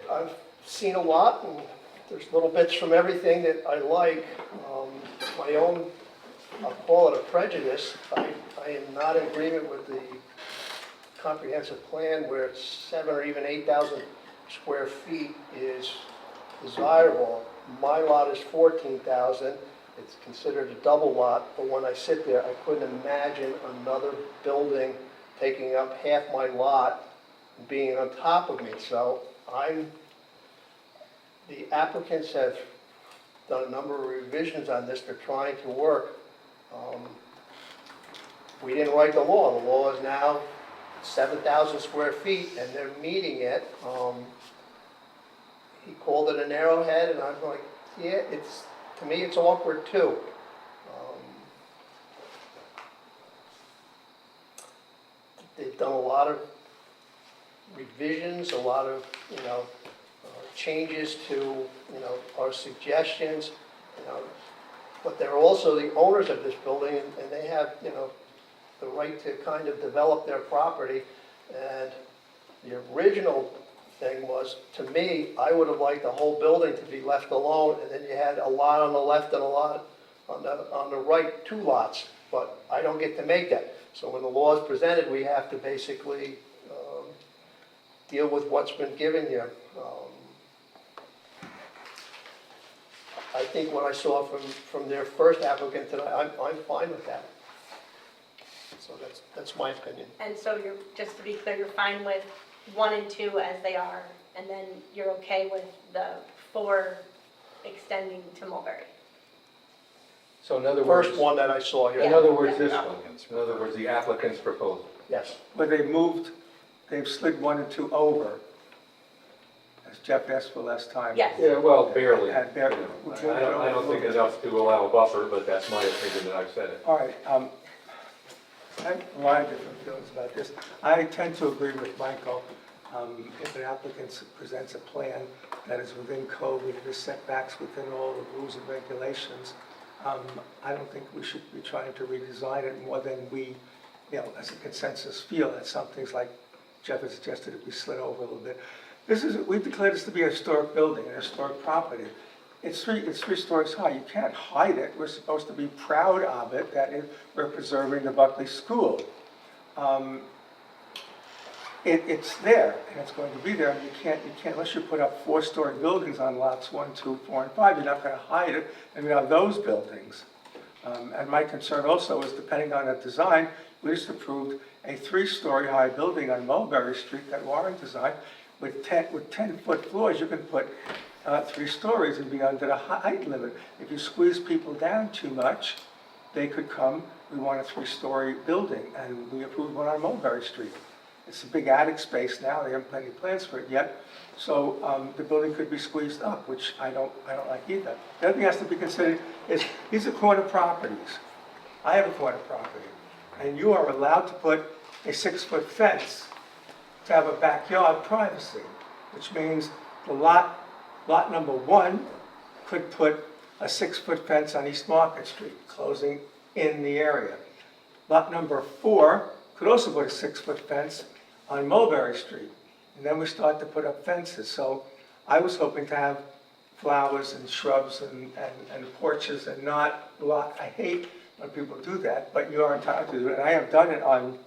I've seen a lot, and there's little bits from everything that I like. My own, I'll call it a prejudice. I am not in agreement with the comprehensive plan where it's 7,000 or even 8,000 square feet is desirable. My lot is 14,000. It's considered a double lot, but when I sit there, I couldn't imagine another building taking up half my lot and being on top of me. So the applicants have done a number of revisions on this. They're trying to work. We didn't write the law. The law is now 7,000 square feet, and they're meeting it. He called it an arrowhead, and I'm like, yeah, to me, it's awkward too. They've done a lot of revisions, a lot of, changes to, our suggestions, but they're also the owners of this building, and they have, the right to kind of develop their property. And the original thing was, to me, I would have liked the whole building to be left alone, and then you had a lot on the left and a lot on the right, 2 lots, but I don't get to make that. So when the law is presented, we have to basically deal with what's been given here. I think what I saw from their first applicant tonight, I'm fine with that. So that's my opinion. And so just to be clear, you're fine with 1 and 2 as they are, and then you're okay with the 4 extending to Mulberry? So in other words, First one that I saw here. in other words, this one, Applicants. in other words, the applicant's proposal. Yes. But they moved they've slid 1 and 2 over, as Jeff asked for last time. Yes. Yeah, well, barely. And barely. I don't think enough to allow a buffer, but that's my opinion and I've said it. All right, I have a lot of different feelings about this. I tend to agree with Michael. If an applicant presents a plan that is within code, within the setbacks, within all the rules and regulations, I don't think we should be trying to redesign it more than we, as a consensus feel that some things like Jeff has suggested it be slid over a little bit. We've declared this to be a historic building, an historic property. It's three stories high. You can't hide it. We're supposed to be proud of it, we're preserving the Buckley School. It's there, and it's going to be there, and you can't, unless you put up 4-story buildings on lots 1, 2, 4, and 5, you're not gonna hide it, and you have those buildings. And my concern also is, depending on the design, we just approved a 3-story high building on Mulberry Street that Warren designed, with 10-foot floors. You can put 3 stories and be under the height limit. If you squeeze people down too much, they could come, we want a 3-story building, and we approved one on Mulberry Street. It's a big attic space now, they haven't plenty of plans for it yet, so the building could be squeezed up, which I don't like either. The other thing has to be considered is, these are corner properties. I have a corner property, and you are allowed to put a 6-foot fence to have a backyard privacy, which means the lot number 1 could put a 6-foot fence on East Market Street, closing in the area. Lot number 4 could also put a 6-foot fence on Mulberry Street. And then we start to put up fences. So I was hoping to have flowers and shrubs and porches and not block. I hate when people do that, but you are entitled to do it. And I have done it on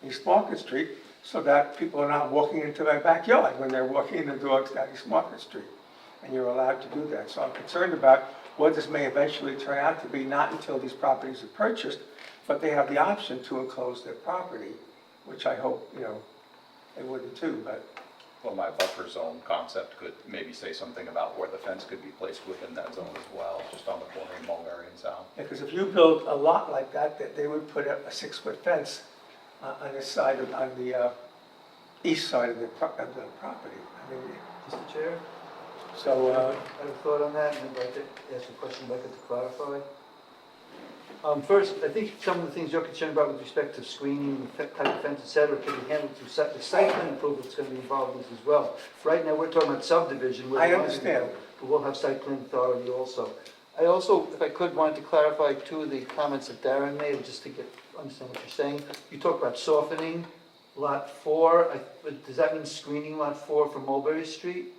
East Market Street so that people are not walking into my backyard when they're walking the dogs down East Market Street. And you're allowed to do that. So I'm concerned about what this may eventually turn out to be, not until these properties are purchased, but they have the option to enclose their property, which I hope, they wouldn't too, but. Well, my buffer zone concept could maybe say something about where the fence could be placed within that zone as well, just on the corner of Mulberry and South. Because if you build a lot like that they would put a 6-foot fence on this side, on the east side of the property. I mean, Mr. Chair, so, I have a thought on that, and I'd like to ask a question, I'd like it to clarify. First, I think some of the things you're concerned about with respect to screening, type of fence, et cetera, can be handled through the site plan approval that's going to be involved in this as well. Right now, we're talking about subdivision. I understand. But we'll have site plan authority also. I also, if I could, wanted to clarify 2 of the comments that Darren made, just to understand what you're saying. You talked about softening lot 4. Does that mean screening lot 4 from Mulberry Street?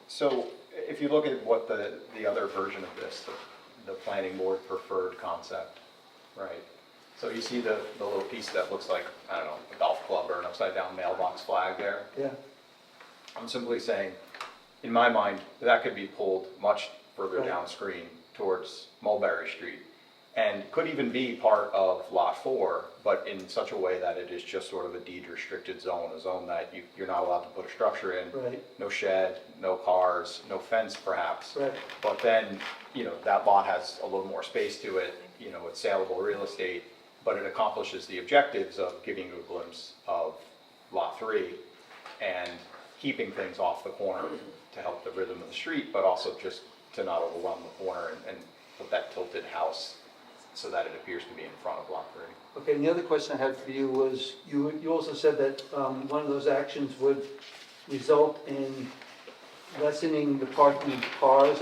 So if you look at what the other version of this, the planning board preferred concept, right? So you see the little piece that looks like, I don't know, a golf club or an upside down mailbox flag there? Yeah. I'm simply saying, in my mind, that could be pulled much further Right. downstream towards Mulberry Street, and could even be part of Lot 4, but in such a way that it is just sort of a deed restricted zone, a zone that you're not allowed to put a structure in. Right. No shed, no cars, no fence perhaps. Right. But then, that lot has a little more space to it, it's saleable real estate, but it accomplishes the objectives of giving you a glimpse of Lot 3 and keeping things off the corner to help the rhythm of the street, but also just to not overwhelm the corner and put that tilted house so that it appears to be in front of Lot 3. Okay, and the other question I had for you was, you also said that one of those actions would result in lessening the parking of cars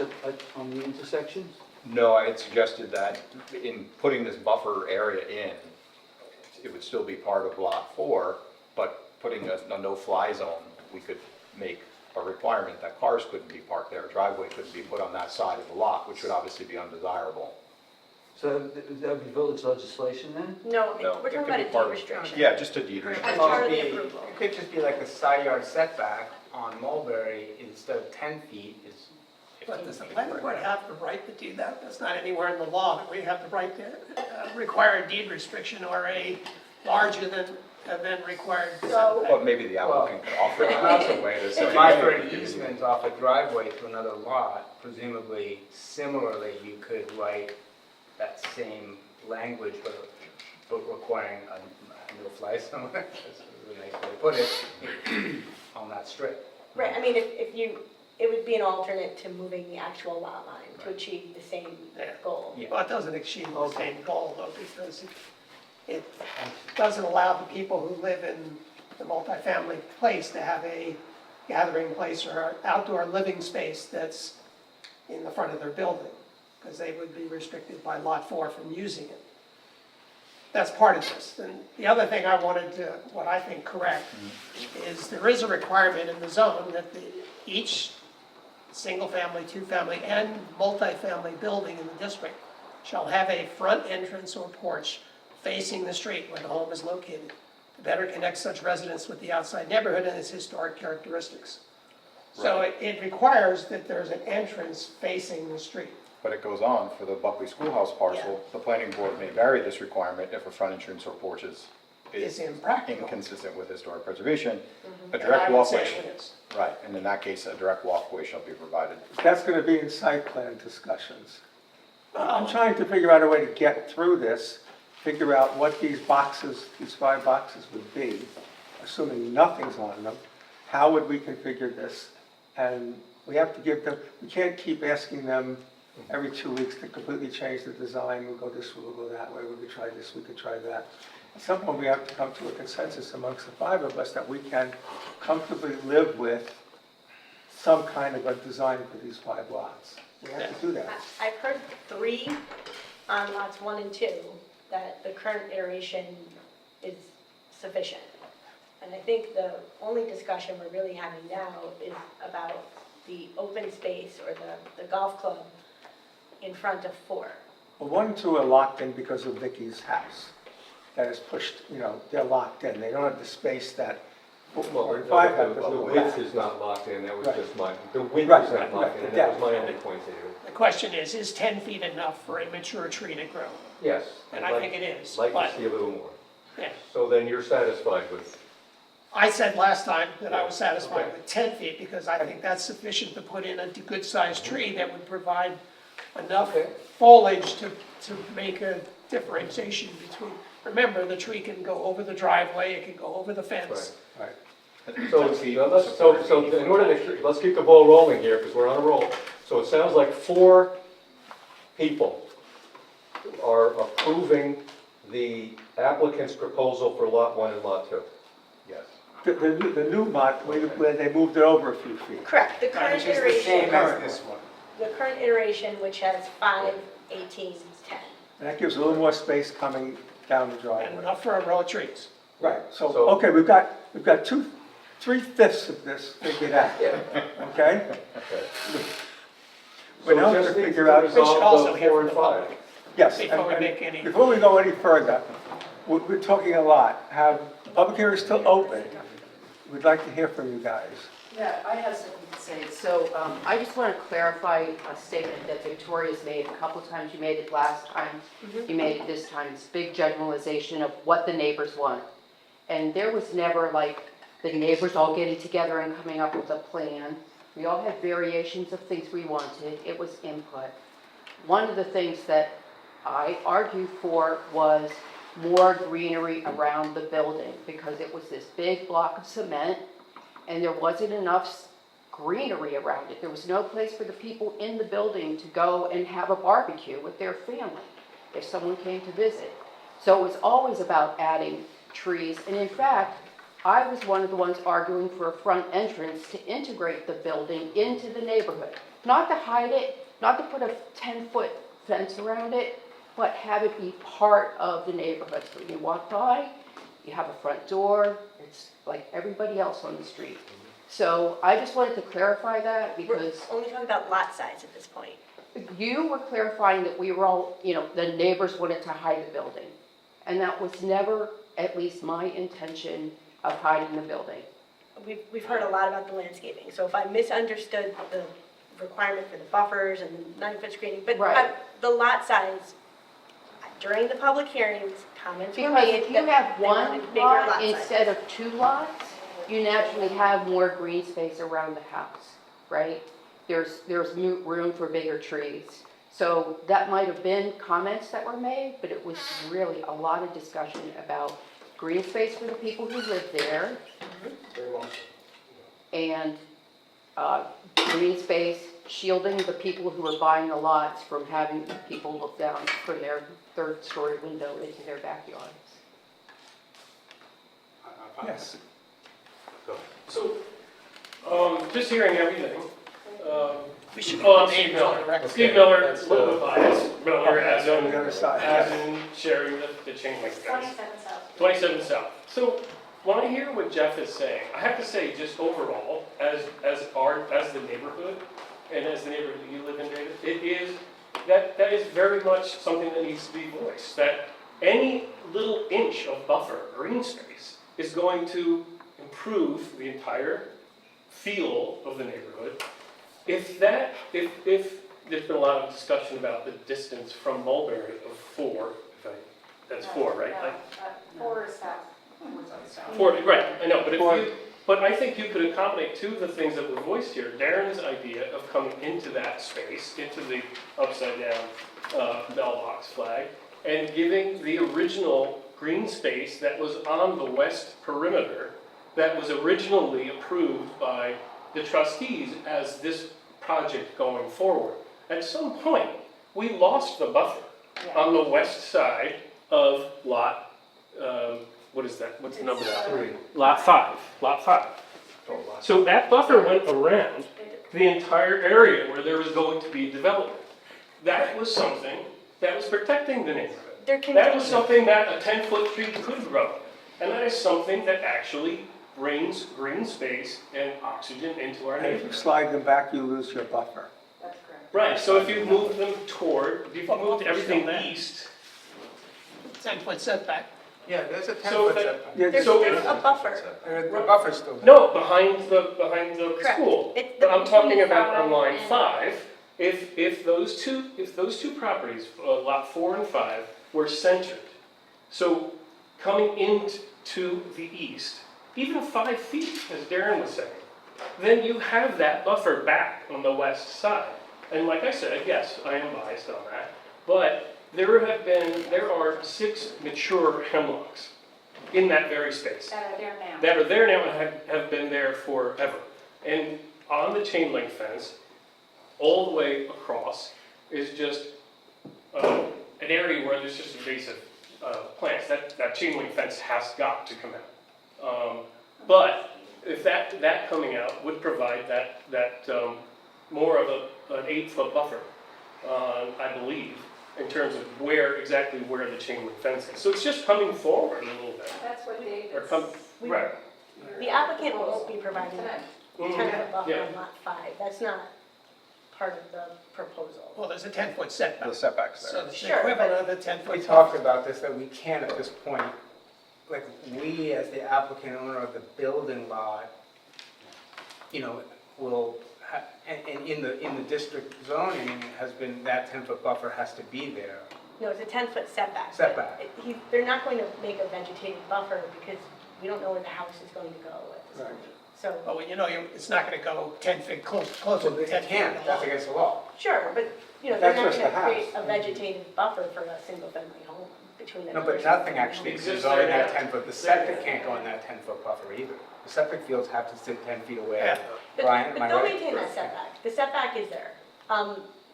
on the intersections? No, I had suggested that in putting this buffer area in, it would still be part of Lot 4, but putting a no-fly zone, we could make a requirement that cars couldn't be parked there, a driveway couldn't be put on that side of the lot, which would obviously be undesirable. So that would be village legislation then? No, No, we're it talking could about be a deed part of- restriction. Yeah, just a deed Right. restriction. Part of the It approval. could just be like a side yard setback on Mulberry, instead of 10 feet, is 15 But does the feet. planning board have the right to do that? That's not anywhere in the law that we have the right to require a deed restriction or a larger than required So- But maybe the applicant could offer that as a way to say. Apply for an easement off a driveway to another lot, presumably, similarly, you could write that same language, but requiring a no-fly zone. a nice way to put it, on that strip. Right, I mean, if you, it would be an alternate to moving the actual lot line to achieve the same Yeah. goal. Yeah. Well, it doesn't achieve the same goal though, because it doesn't allow the people who live in the multifamily place to have a gathering place or outdoor living space that's in the front of their building, because they would be restricted by Lot 4 from using it. That's part of this. And the other thing I wanted to, what I think correct, is there is a requirement in the zone that each single-family, two-family, and multifamily building in the district shall have a front entrance or porch facing the street where the home is located, to better connect such residents with the outside neighborhood and its historic characteristics. So it requires that there's an entrance facing the street. But it goes on, for the Buckley Schoolhouse parcel, the planning board may vary this requirement if a front entrance or porch is It's impractical. inconsistent with historic preservation. A And direct I would say walkway, it is. right, and in that case, a direct walkway shall be provided. That's gonna be in site plan discussions. I'm trying to figure out a way to get through this, figure out what these boxes, these 5 boxes would be, assuming nothing's on them. How would we configure this? And we have to give them, we can't keep asking them every 2 weeks to completely change the design. We'll go this way, we'll go that way, we could try this, we could try that. At some point, we have to come to a consensus amongst the 5 of us that we can comfortably live with some kind of a design for these 5 lots. We have to do that. I've heard 3 on lots 1 and 2, that the current iteration is sufficient. And I think the only discussion we're really having now is about the open space or the golf club in front of 4. Well, 1 and 2 are locked in because of Vicky's house. That is pushed, you know, they're locked in. They don't have the space that 4 and 5 have. because The of width that. is not locked in, that was Right. just the width Right, is not right, locked right, in, the that was depth. my only point there. The question is 10 feet enough for a mature tree to grow? Yes. And I'd I think it is, like but, to see a little more. yeah. So then you're satisfied with, I said last time that I was satisfied Okay. with 10 feet, because I think that's sufficient to put in a good-sized tree that would provide enough Okay. foliage to make a differentiation between, remember, the tree can go over the driveway, it can go over the fence. Right. so, in order to, let's keep the ball rolling here, because we're on a roll. So it sounds like 4 people are approving the applicant's proposal for lot 1 and lot 2. Yes. The new lot, where they moved it over a few feet. Correct, the current Which is the same iteration, as this one. the current iteration, which has 5, 18, 10. And that gives a little more space coming down the And driveway. enough for a row of trees. Right, so, So- okay, we've got 3/5 of this figured out, okay? We now have to figure out, We should also Resolve hear 4 from and the 5. public. yes. Before we and make any- Before we go any further, we're talking a lot. Have, the public hearing is still open. We'd like to hear from you guys. Yeah, I have something to say. So I just want to clarify a statement that Victoria's made a couple times. You made it last time, you made it this time. It's big generalization of what the neighbors want. And there was never like the neighbors all getting together and coming up with a plan. We all had variations of things we wanted. It was input. One of the things that I argued for was more greenery around the building, because it was this big block of cement and there wasn't enough greenery around it. There was no place for the people in the building to go and have a barbecue with their family if someone came to visit. So it was always about adding trees. And in fact, I was one of the ones arguing for a front entrance to integrate the building into the neighborhood. Not to hide it, not to put a 10-foot fence around it, but have it be part of the neighborhood. So when you walk by, you have a front door, it's like everybody else on the street. So I just wanted to clarify that, We're because only talking about lot size at this point. you were clarifying that we were all, the neighbors wanted to hide the building. And that was never, at least my intention of hiding the building. We've heard a lot about the landscaping, so if I misunderstood the requirement for the buffers and 9-foot screening, but Right. the lot size, during the public hearings, comments were Because made if you that have they one wanted bigger lot lot sizes. instead of 2 lots, you naturally have more green space around the house, right? There's room for bigger trees. So that might have been comments that were made, but it was really a lot of discussion about green space for the people who live there, and green space shielding the people who are buying the lots from having people look down from their third-story window into their backyards. Yes. So, just hearing everything, We should oh, I'm put Steve names on the Miller. record. Steve Miller, a little bit biased, Miller as On the other side, in sharing the chain link fence. 27 South. 27 South. So, when I hear what Jeff is saying, I have to say, just overall, as the neighborhood, and as the neighborhood that you live in, David, that is very much something that needs to be voiced, that any little inch of buffer, green space, is going to improve the entire feel of the neighborhood. If there's been a lot of discussion about the distance from Mulberry of 4, that's 4, right? Like, 4 is south. 4, right, I know, but I think you could accommodate two of the things that were voiced here. Darren's idea of coming into that space, into the upside down mailbox flag, and giving the original green space that was on the west perimeter, that was originally approved by the trustees as this project going forward. At some point, we lost the buffer on the west side of lot, what is that? What's the number now? Lot 5. So that buffer went around the entire area where there was going to be development. That was something that was protecting the neighborhood. That was something that a 10-foot tree could grow. And that is something that actually brings green space and oxygen into our And if you neighborhood. slide them back, you lose your buffer. That's correct. Right, so if you move them toward, if you Well, moved everything still there. east, 10-foot setback. Yeah, there's a So 10-foot that- setback. Yeah, There's So still if- a buffer. The buffer's still there. no, behind the Correct. school. It's But I'm talking between about on 5 line and- 5, if those two properties, lot 4 and 5, were centered, so coming into the east, even 5 feet, as Darren was saying, then you have that buffer back on the west side. And like I said, yes, I am biased on that, but there are 6 mature hemlocks in that very space That are there now. that are there now and have been there forever. And on the chain link fence, all the way across, is just an area where there's just invasive plants. That chain link fence has got to come out. But if that coming out would provide that more of an 8-foot buffer, I believe, in terms of exactly where the chain link fence is. So it's just coming forward a little bit. That's what Or come, right. The applicant won't be providing a 10-foot buffer Yeah. on lot 5. That's not part of the proposal. Well, there's a 10-foot setback. The setbacks So there. it's Sure, equivalent of the 10-foot. We talked about this, that we can't at this point, like, we as the applicant owner of the building lot, will, and in the district zoning has been, that 10-foot buffer has to be there. No, it's a 10-foot setback. Setback. But they're not going to make a vegetated buffer because we don't know where the house is going to go at this Right. point. So, Well, it's not going to go 10 feet closer Well, than they 10 feet. can't, that's against the law. sure, but, they're That's not just going the to create house. a vegetated buffer for a single-family home between the. No, but nothing actually Exists can go in there that now. 10-foot, the septic can't go in that 10-foot buffer either. The septic fields have to sit 10 feet away. Yeah. Brian, am But I they'll right? maintain that setback. The setback is there.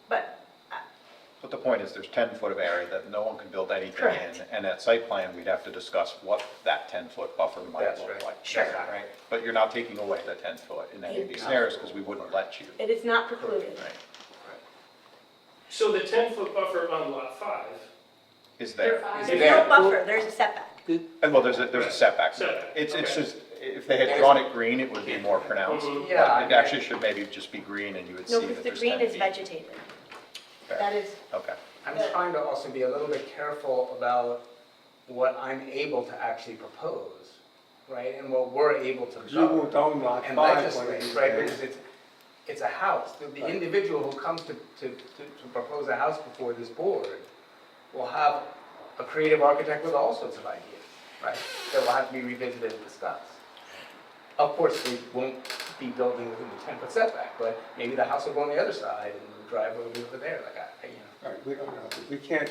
But But the point is, there's 10-foot of area that no one can build anything Correct. in. And at site plan, we'd have to discuss what that 10-foot buffer might That's look right. like. Sure. That's right. But you're not taking away the 10-foot in any of these scenarios, because we wouldn't let you. it is not precluded. Right. So the 10-foot buffer on lot 5, Is there. There's there. no buffer, there's a setback. And well, there's a setback. Setback, It's okay. just, if they had drawn it green, it would be more pronounced. Mhm. Yeah, But it actually should maybe just be green, and you would No, see because that the there's green 10 is feet. vegetated. Fair. That is, Okay. I'm trying to also be a little bit careful about what I'm able to actually propose, right? And what we're able to You will vote own lot and 5 one of legislate, these right? days. Because it's a house. The Right. individual who comes to propose a house before this board will have a creative architect with all sorts of ideas, right? That will have to be revisited and discussed. Of course, they won't be building within the 10-foot setback, but maybe the house will go on the other side and the driveway will be over there, like, Right, we don't know. We can't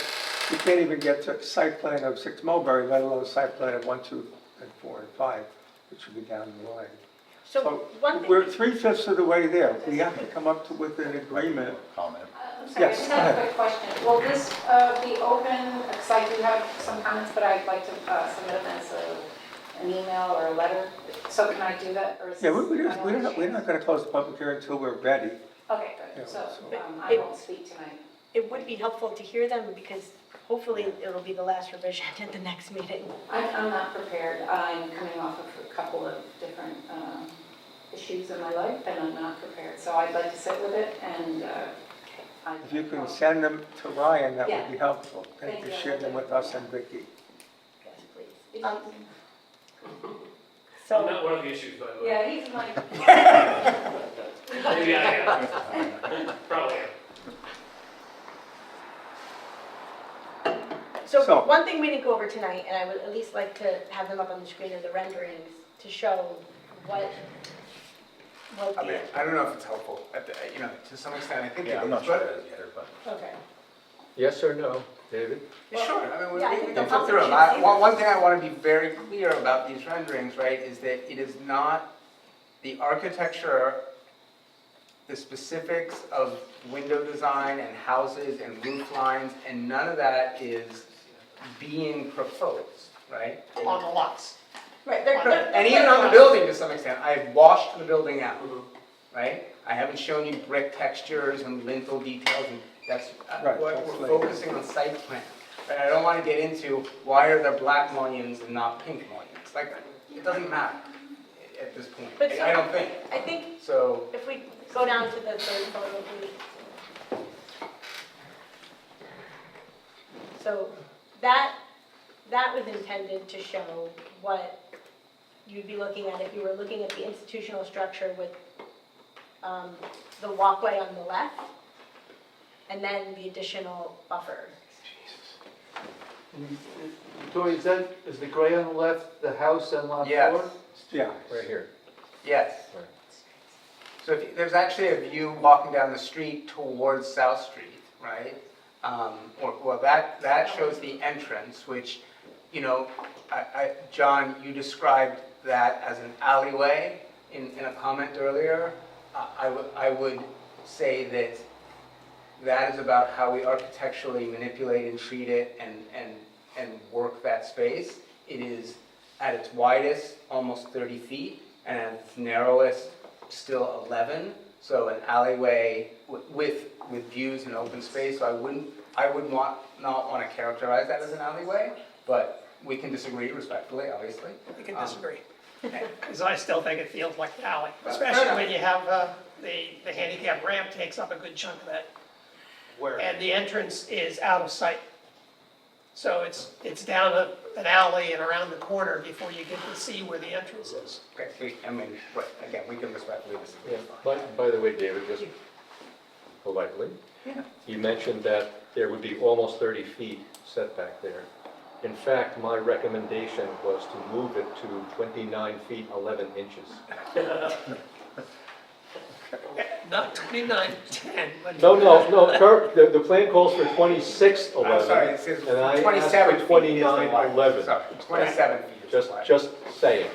You can't even get to site plan of 6 Mulberry, let alone site plan of 1, 2, and 4, and 5, which would be down the line. So one thing. We're 3/5 of the way there. We have to come up with an agreement. Comment. I'm sorry, I Yes, just go have a ahead. quick question. Will this be open, because I do have some comments, but I'd like to submit them as an email or a letter? So can I do that, or is this? Yeah, I don't we're not understand. going to close the public hearing until we're ready. Okay, Yeah, good, so so- I won't speak tonight. It would be helpful to hear them because hopefully it'll be the last revision at the next meeting. I'm not prepared. I'm coming off of a couple of different issues in my life, and I'm not prepared. So I'd like to sit with it, and If you can send them to Ryan, that would Yeah. be helpful. And Thank you you. share them with us and Vicky. Yes, please. I'm So, not one of the issues, by the way. Yeah, he's like, Maybe I am. Probably am. So- so one thing we didn't go over tonight, and I would at least like to have them up on the screen, are the renderings to show what I mean, the, I don't know if it's helpful, to some extent, I think it is. Yeah, I'm not sure but- it is either, but. okay. Yes or no, David? Sure, I mean, Yeah, I we think can the flip public through them. should see One thing I want to be very clear about these renderings, right, is that it is not the architecture, the specifics of window design and houses and roof lines, and none of that is being proposed, right? On the lots. Right, And even on the building to some extent, I've washed the building out, right? I haven't shown you brick textures and lintel details, and that's Right, what that's we're later. focusing on site plan. But I don't want to get into why are there black mullions and not pink mullions? Like, it doesn't matter at this point, But so- I don't think. I think So, if we go down to the third photo, please. So that was intended to show what you'd be looking at if you were looking at the institutional structure with the walkway on the left, and then the additional buffer. Tori, is the gray on the left the house on lot Yes. 4? Yeah. Right here. yes. Right. So there's actually a view walking down the street towards South Street, right? That shows the entrance, which, John, you described that as an alleyway in a comment earlier. I would say that that is about how we architecturally manipulate and treat it and work that space. It is at its widest, almost 30 feet, and at its narrowest, still 11. So an alleyway with views and open space. So I would not want to characterize that as an alleyway, but we can disagree respectfully, obviously. We can disagree, because I still think it feels like an alley, Fair especially enough. when you have the handicap ramp takes up a good chunk of that. Where? And the entrance is out of sight. So it's down an alley and around the corner before you get to see where the entrance is. Okay, again, we can respectfully disagree. Yeah, by the way, David, just politely, Yeah. you mentioned that there would be almost 30 feet setback there. In fact, my recommendation was to move it to 29 feet 11 inches. Not 29, 10, but. No, the plan calls for 26 I'm sorry, 11, it says and I asked 27 for feet. 29 11. Sorry, 27 feet is Just, wide. just saying.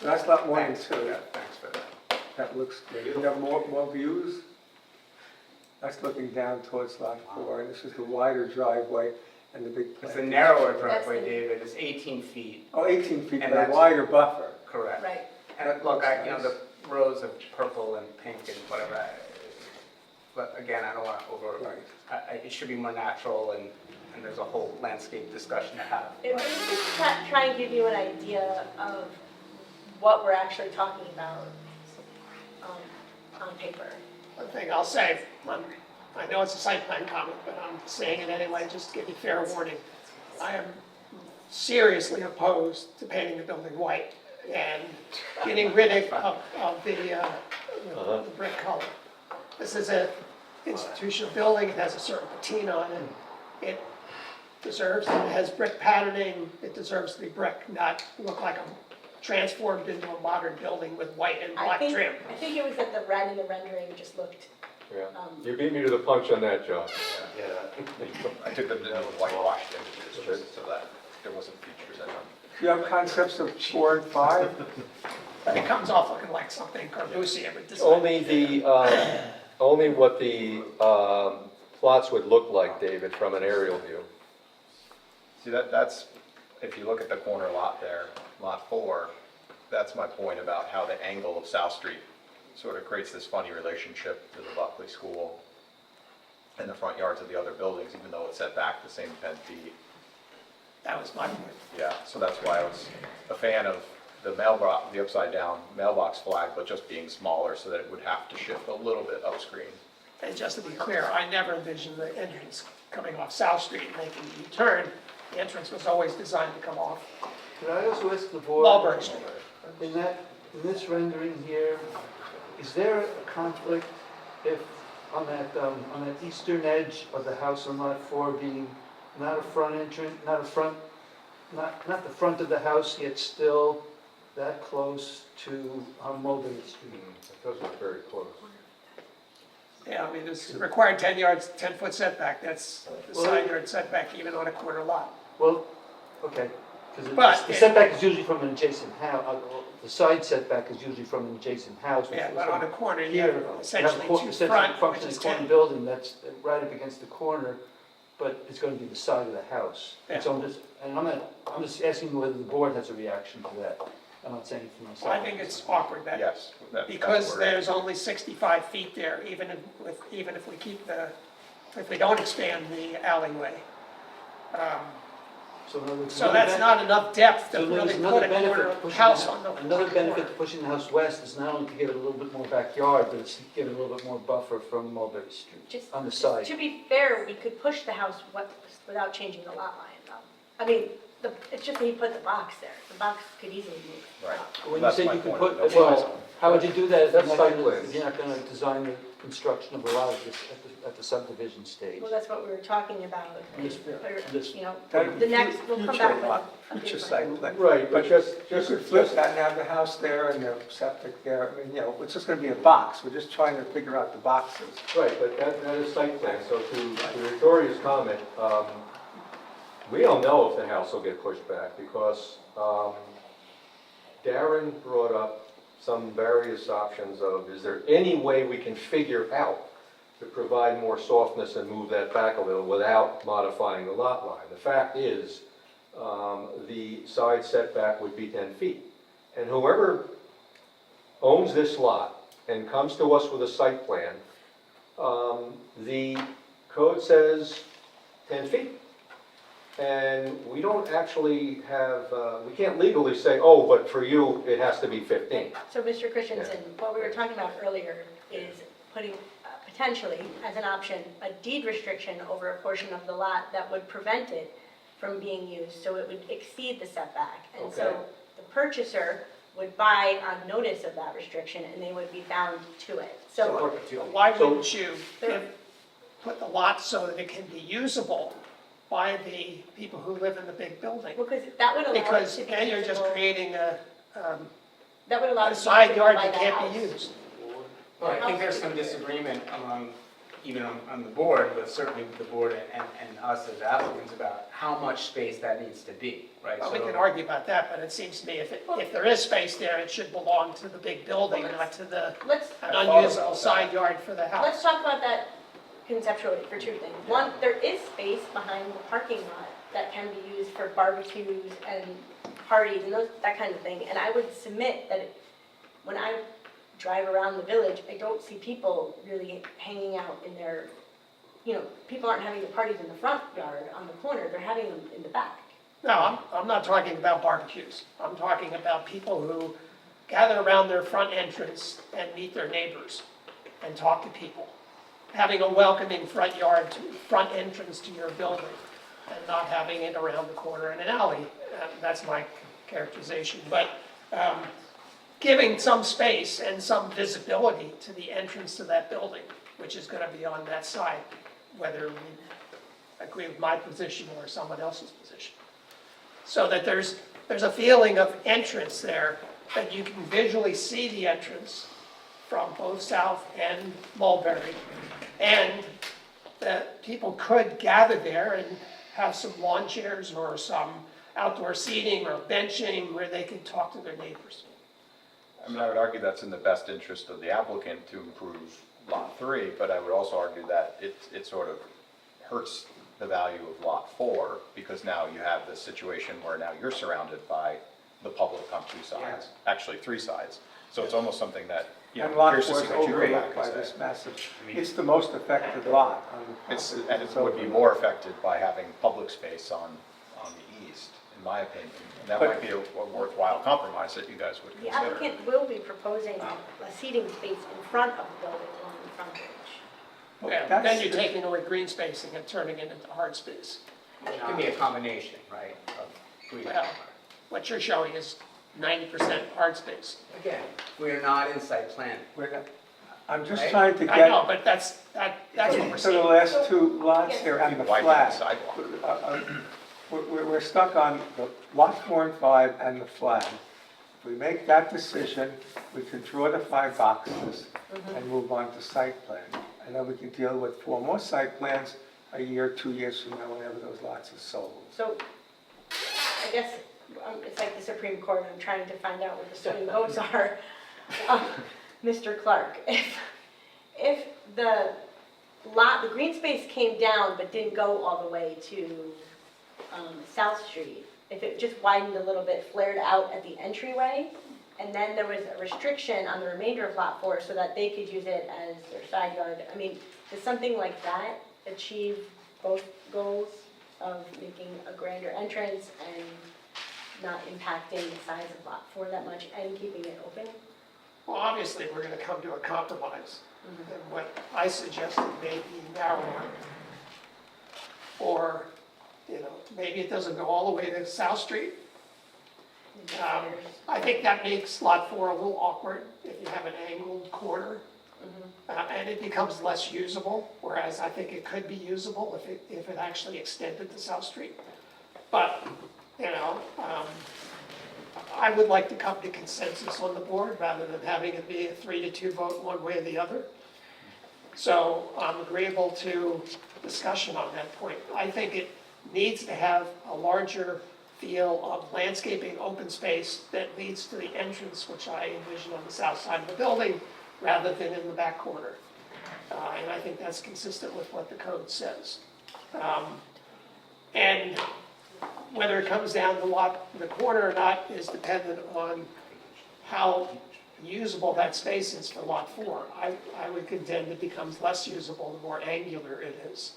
So that's lot 1 and Thanks 2. for that, thanks for that. That looks good. You have more views? That's looking down towards lot 4, and this is the wider driveway and the big It's a plant. narrower That's driveway, the- David, it's 18 feet, Oh, 18 feet, And but a that's- wider buffer. correct. Right. And look, the rows of purple and pink and whatever, but again, I don't want to Right. it should be more natural and there's a whole landscape discussion to have. It was just try and give you an idea of what we're actually talking about on paper. One thing I'll say, I know it's a site plan comment, but I'm saying it anyway, just to give you fair warning. I am seriously opposed to painting the building white and getting rid of the brick color. This is an institutional building, it has a certain patina on it. It deserves, it has brick patterning, it deserves to be brick, not look like a transformed into a modern building with white and black trim. I think it was that the red in the rendering just looked Yeah. You beat me to the punch on that, John. I took them to the whitewashed images, just so that there wasn't features in them. Do you have concepts of 4 and 5? It comes off looking like something Corbusier would design. Only what the plots would look like, David, from an aerial view. See, that's, if you look at the corner lot there, lot 4, that's my point about how the angle of South Street sort of creates this funny relationship to the Buckley School and the front yards of the other buildings, even though it's set back the same 10 feet. That was my point. Yeah, so that's why I was a fan of the mailbox, the upside down mailbox flag, but just being smaller so that it would have to shift a little bit upscreen. And just to be clear, I never envisioned the entrance coming off South Street and making a U-turn. The entrance was always designed to come off Could I also ask the board? Mulberry Street. In this rendering here, is there a conflict if on that eastern edge of the house on lot 4 being not a front entrance, not the front of the house, yet still that close to Mulberry Street? It does look very close. Yeah, I mean, this required 10 yards, 10-foot setback. That's the Well, side yard setback even on a corner lot. Well, okay, because But- the setback is usually from an adjacent house, the side setback is usually from an adjacent house. which Yeah, is but on a corner, you Here, have you have essentially a two essentially front, which functioning is corner 10. building that's right up against the corner, but it's going to be the side of the house. Yeah. So I'm just asking whether the board has a reaction to that. I'm not saying for myself. So I think it's awkward that, Yes. because there's only 65 feet there, even if we keep if we don't expand the alleyway. So in other words, So another that's ben- not enough depth so to in other words, really another put a benefit corner of pushing house the- on the Another benefit corner. to pushing the house west is not only to give it a little bit more backyard, but it's to give it a little bit more buffer from Mulberry Street Just, on the side. to be fair, we could push the house without changing the lot line, though. I mean, it's just that he put the box there. The box could easily move. Right. When you That's say my you can point put, of the no-fly well, zone. how would you do that if That's you're not site gonna, plans. if you're not gonna design the construction of the lot at the subdivision stage? Well, that's what we were talking about. Just- Or, just- you know, That- the next, we'll come back with. Future site plan. Right, but just You could flip that and have the house there and the septic there. I mean, it's just gonna be a box. We're just trying to figure out the boxes. Right, but that is site plan, so to Victoria's comment, we don't know if the house will get pushed back, because Darren brought up some various options of, is there any way we can figure out to provide more softness and move that back a little without modifying the lot line? The fact is, the side setback would be 10 feet. And whoever owns this lot and comes to us with a site plan, the code says 10 feet. And we don't actually have, we can't legally say, oh, but for you, it has to be 15. So, Mr. Christensen, what we were talking about earlier is putting, potentially, as an option, a deed restriction over a portion of the lot that would prevent it from being used, so it would exceed the setback. And so Okay. the purchaser would buy on notice of that restriction, and they would be bound to it. So, Why wouldn't you put the lot so that it can be usable by the people who live in the big building? because that would allow it Because to be then you're just usable- creating that would allow it a to be side usable yard by that the can't be house. used. Well, I think there's some disagreement among, even on the board, but certainly with the board and us as applicants about how much space that needs to be, right? Well, we So- can argue about that, but it seems to me if there is space there, it should belong to the big building, not to the Let's, an I thought unusable about side yard for the let's house. talk about that conceptually for two things. One, there is space behind the parking lot that can be used for barbecues and parties and that kind of thing. And I would submit that when I drive around the village, I don't see people really hanging out in their, people aren't having the parties in the front yard on the corner, they're having them in the back. No, I'm not talking about barbecues. I'm talking about people who gather around their front entrance and meet their neighbors and talk to people. Having a welcoming front yard, front entrance to your building, and not having it around the corner in an alley. That's my characterization. But giving some space and some visibility to the entrance to that building, which is going to be on that side, whether we agree with my position or someone else's position. So that there's a feeling of entrance there, that you can visually see the entrance from both South and Mulberry. And that people could gather there and have some lawn chairs or some outdoor seating or benching where they can talk to their neighbors. I mean, I would argue that's in the best interest of the applicant to improve Lot 3, but I would also argue that it sort of hurts the value of Lot 4, because now you have this situation where now you're surrounded by the public on two sides, actually three sides. So it's almost something that, you know, And lot curious to 4 see is what you come back overlooked by and say. this massive, it's the most affected lot on the It's, property. and it would be more affected by having public space on the east, in my opinion. And that But- might be a worthwhile compromise that you guys would The consider. applicant will be proposing a seating space in front of the building along the frontage. Yeah, That's then you're the- taking away green spacing and turning it into hard space. It can be a combination, right, of green and Well, yellow. what you're showing is 90% hard space. Again, we are not in site plan. We're not- I'm just Right? trying to I get know, but that's what we're to the seeing. last two lots here and the Widen the flag. sidewalk. We're stuck on the lot 4 and 5 and the flag. If we make that decision, we can draw the 5 boxes and move on to site plan. And then we can deal with 4 more site plans a year, 2 years from now, whenever those lots are sold. So I guess it's like the Supreme Court, I'm trying to find out what the swing votes are. Mr. Clark, if the lot, the green space came down but didn't go all the way to South Street, if it just widened a little bit, flared out at the entryway, and then there was a restriction on the remainder of Lot 4 so that they could use it as their side yard, I mean, does something like that achieve both goals of making a grander entrance and not impacting the size of Lot 4 that much and keeping it open? Well, obviously, we're gonna come to a compromise. And what I suggested may be narrower. Or, you know, maybe it doesn't go all the way to South Street. I think that makes Lot 4 a little awkward if you have an angled corner. And it becomes less usable, whereas I think it could be usable if it actually extended to South Street. But, you know, I would like to come to consensus on the board rather than having it be a 3-2 vote one way or the other. So I'm agreeable to discussion on that point. I think it needs to have a larger feel of landscaping, open space that leads to the entrance, which I envision on the south side of the building, rather than in the back corner. And I think that's consistent with what the code says. And whether it comes down to the corner or not is dependent on how usable that space is for Lot 4. I would contend it becomes less usable the more angular it is.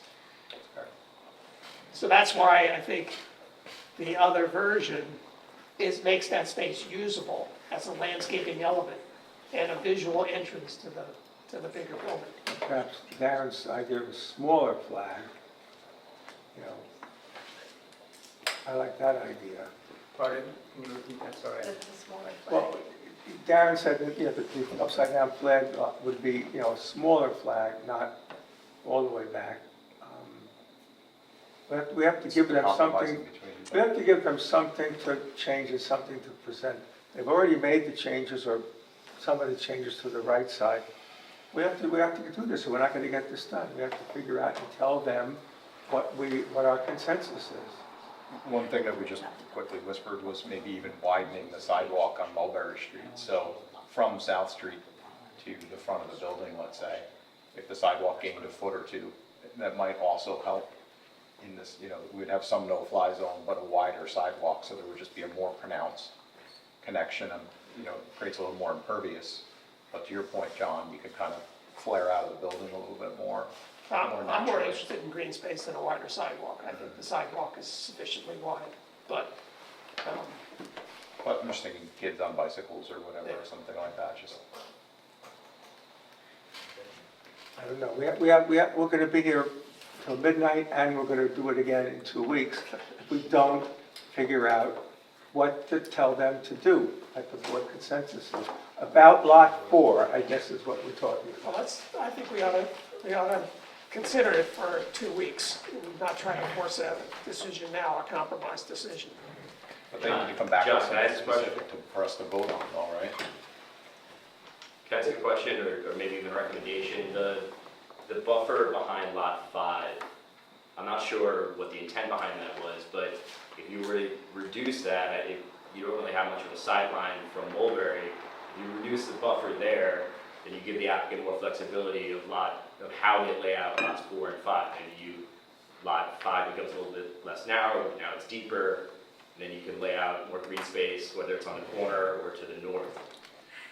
So that's why I think the other version makes that space usable as a landscaping element and a visual entrance to the bigger building. Perhaps Darren's idea of a smaller flag, you know, I like that idea. Pardon? Can you repeat that? Sorry. That's a smaller flag. Well, Darren said that, you know, the upside down flag would be, you know, a smaller flag, not all the way back. But we have to give them Compromising something, between. we have to give them something to change and something to present. They've already made the changes, or some of the changes to the right side. We have to do this, or we're not gonna get this done. We have to figure out and tell them what our consensus is. One thing that we just quickly whispered was maybe even widening the sidewalk on Mulberry Street. So from South Street to the front of the building, let's say, if the sidewalk gained a foot or two, that might also help in this, you know, we'd have some no-fly zone, but a wider sidewalk, so there would just be a more pronounced connection and, you know, creates a little more impervious. But to your point, John, you could kind of flare out of the building a little bit more. I'm more naturally. interested in green space than a wider sidewalk. I think the sidewalk is sufficiently wide, but, But I'm just thinking kids on bicycles or whatever, or something like that, just. I don't know, we're gonna be here till midnight, and we're gonna do it again in 2 weeks. If we don't figure out what to tell them to do, like the board consensus is. About Lot 4, I guess is what we're talking about. well, I think we ought to consider it for 2 weeks, and not try to force a decision now, a compromise decision. But they need to come back John, with can I something ask a question? specific for us to vote on, all right? Can Can I ask a question or maybe even a recommendation? The buffer behind lot 5, I'm not sure what the intent behind that was, but if you were to reduce that, you don't really have much of a sideline from Mulberry. If you reduce the buffer there, then you give the applicant more flexibility of how they lay out lots 4 and 5. Maybe lot 5 becomes a little bit less narrow, now it's deeper, and then you can lay out more green space, whether it's on the corner or to the north.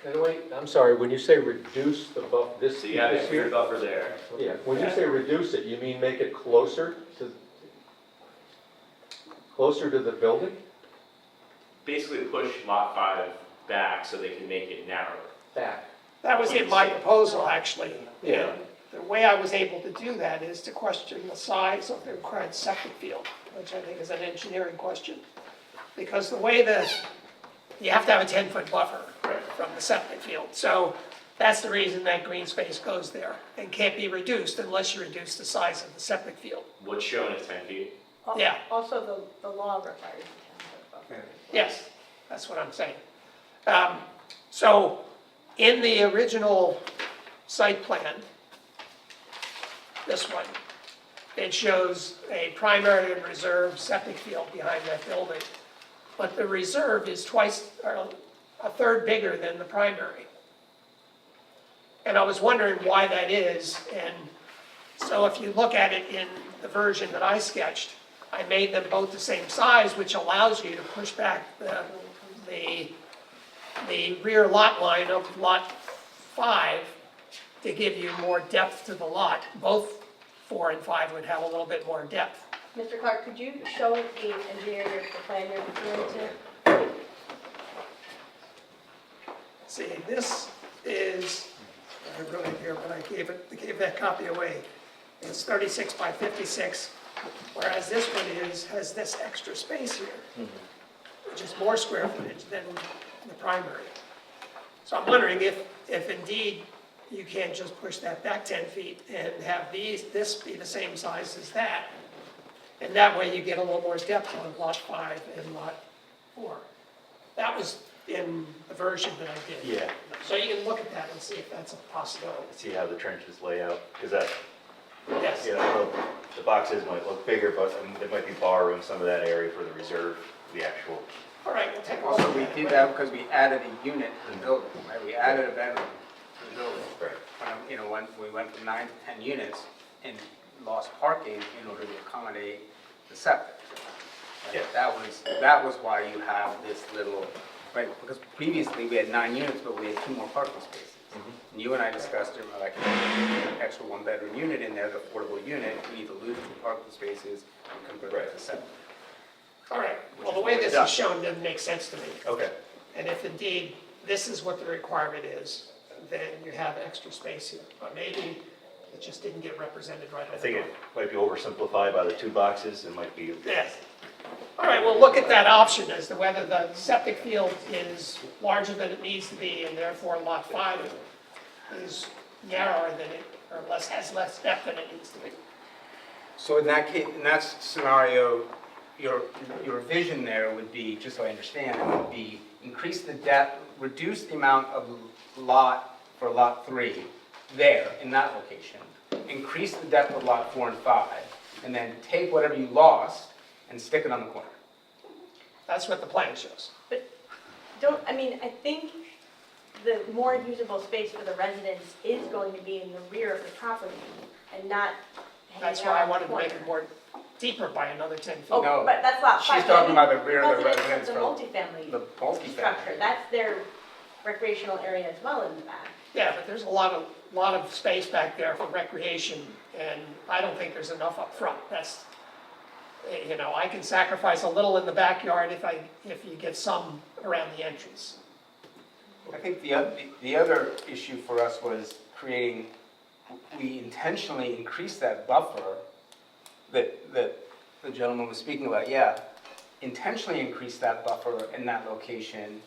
And wait, I'm sorry, when you say reduce the this. So you have a this clear here? buffer there. Yeah, when you say reduce it, you mean make it closer to the building? Basically push lot 5 back so they can make it narrower. Back. That was in my proposal, actually. Yeah. And the way I was able to do that is to question the size of the required septic field, which I think is an engineering question. Because the way you have to have a 10-foot buffer from the septic field. So that's the reason that green space goes there and can't be reduced unless you reduce the size of the septic field. What's shown is 10 feet. Yeah. Also, the law requires a 10-foot buffer. Yes, that's what I'm saying. So in the original site plan, this one, it shows a primary and reserve septic field behind that building. But the reserve is a third bigger than the primary. And I was wondering why that is. And so if you look at it in the version that I sketched, I made them both the same size, which allows you to push back the rear lot line of lot 5 to give you more depth to the lot. Both 4 and 5 would have a little bit more depth. Mr. Clark, could you show the engineer the plan you're referring to? See, this is, I wrote it here, but I gave that copy away. It's 36 by 56, whereas this one has this extra space here, which is more square footage than the primary. So I'm wondering if indeed you can't just push that back 10 feet and have this be the same size as that. And that way you get a little more depth on lot 5 and lot 4. That was in the version that I did. Yeah, So you can look at that and see if that's a possibility. see how the trenches lay out, because that, Yes. you know, the boxes might look bigger, but it might be borrowing some of that area for the reserve, the actual. All right, we'll take a look Also, at we it. did that because we added a unit to the building, right? We added a bedroom to the building. Right. When we went from 9 to 10 units and lost parking in order to accommodate the septic. Right? Yeah. That was why you have this little, right? Because previously we had 9 units, but we had 2 more parking spaces. And you and I discussed it, like an extra 1-bedroom unit in there, the affordable unit, we need to lose 2 parking spaces and convert it to septic. All right, well, the way this is shown doesn't make sense to me. Okay. And if indeed this is what the requirement is, then you have extra space here. But maybe it just didn't get represented right. I think it might be oversimplified by the 2 boxes, it might be. Yes. All right, we'll look at that option as to whether the septic field is larger than it needs to be, and therefore lot 5 is narrower than it, or has less depth than it needs to be. So in that case, in that scenario, your vision there would be, just so I understand, it would be increase the depth, reduce the amount of lot for lot 3 there, in that location, increase the depth of lot 4 and 5, and then take whatever you lost and stick it on the corner. That's what the plan shows. I think the more usable space for the residents is going to be in the rear of the property and not That's hanging why I out in wanted the to make corner. it more deeper by another 10 feet. Oh, No, but that's lot 5. she's talking about the rear of the Residents residence of the from multifamily the multifamily. structure, that's their recreational area as well in the back. Yeah, but there's a lot of space back there for recreation, and I don't think there's enough up front. That's, I can sacrifice a little in the backyard if you get some around the entrance. I think the other issue for us was we intentionally increased that buffer that the gentleman was speaking about, intentionally increased that buffer in that location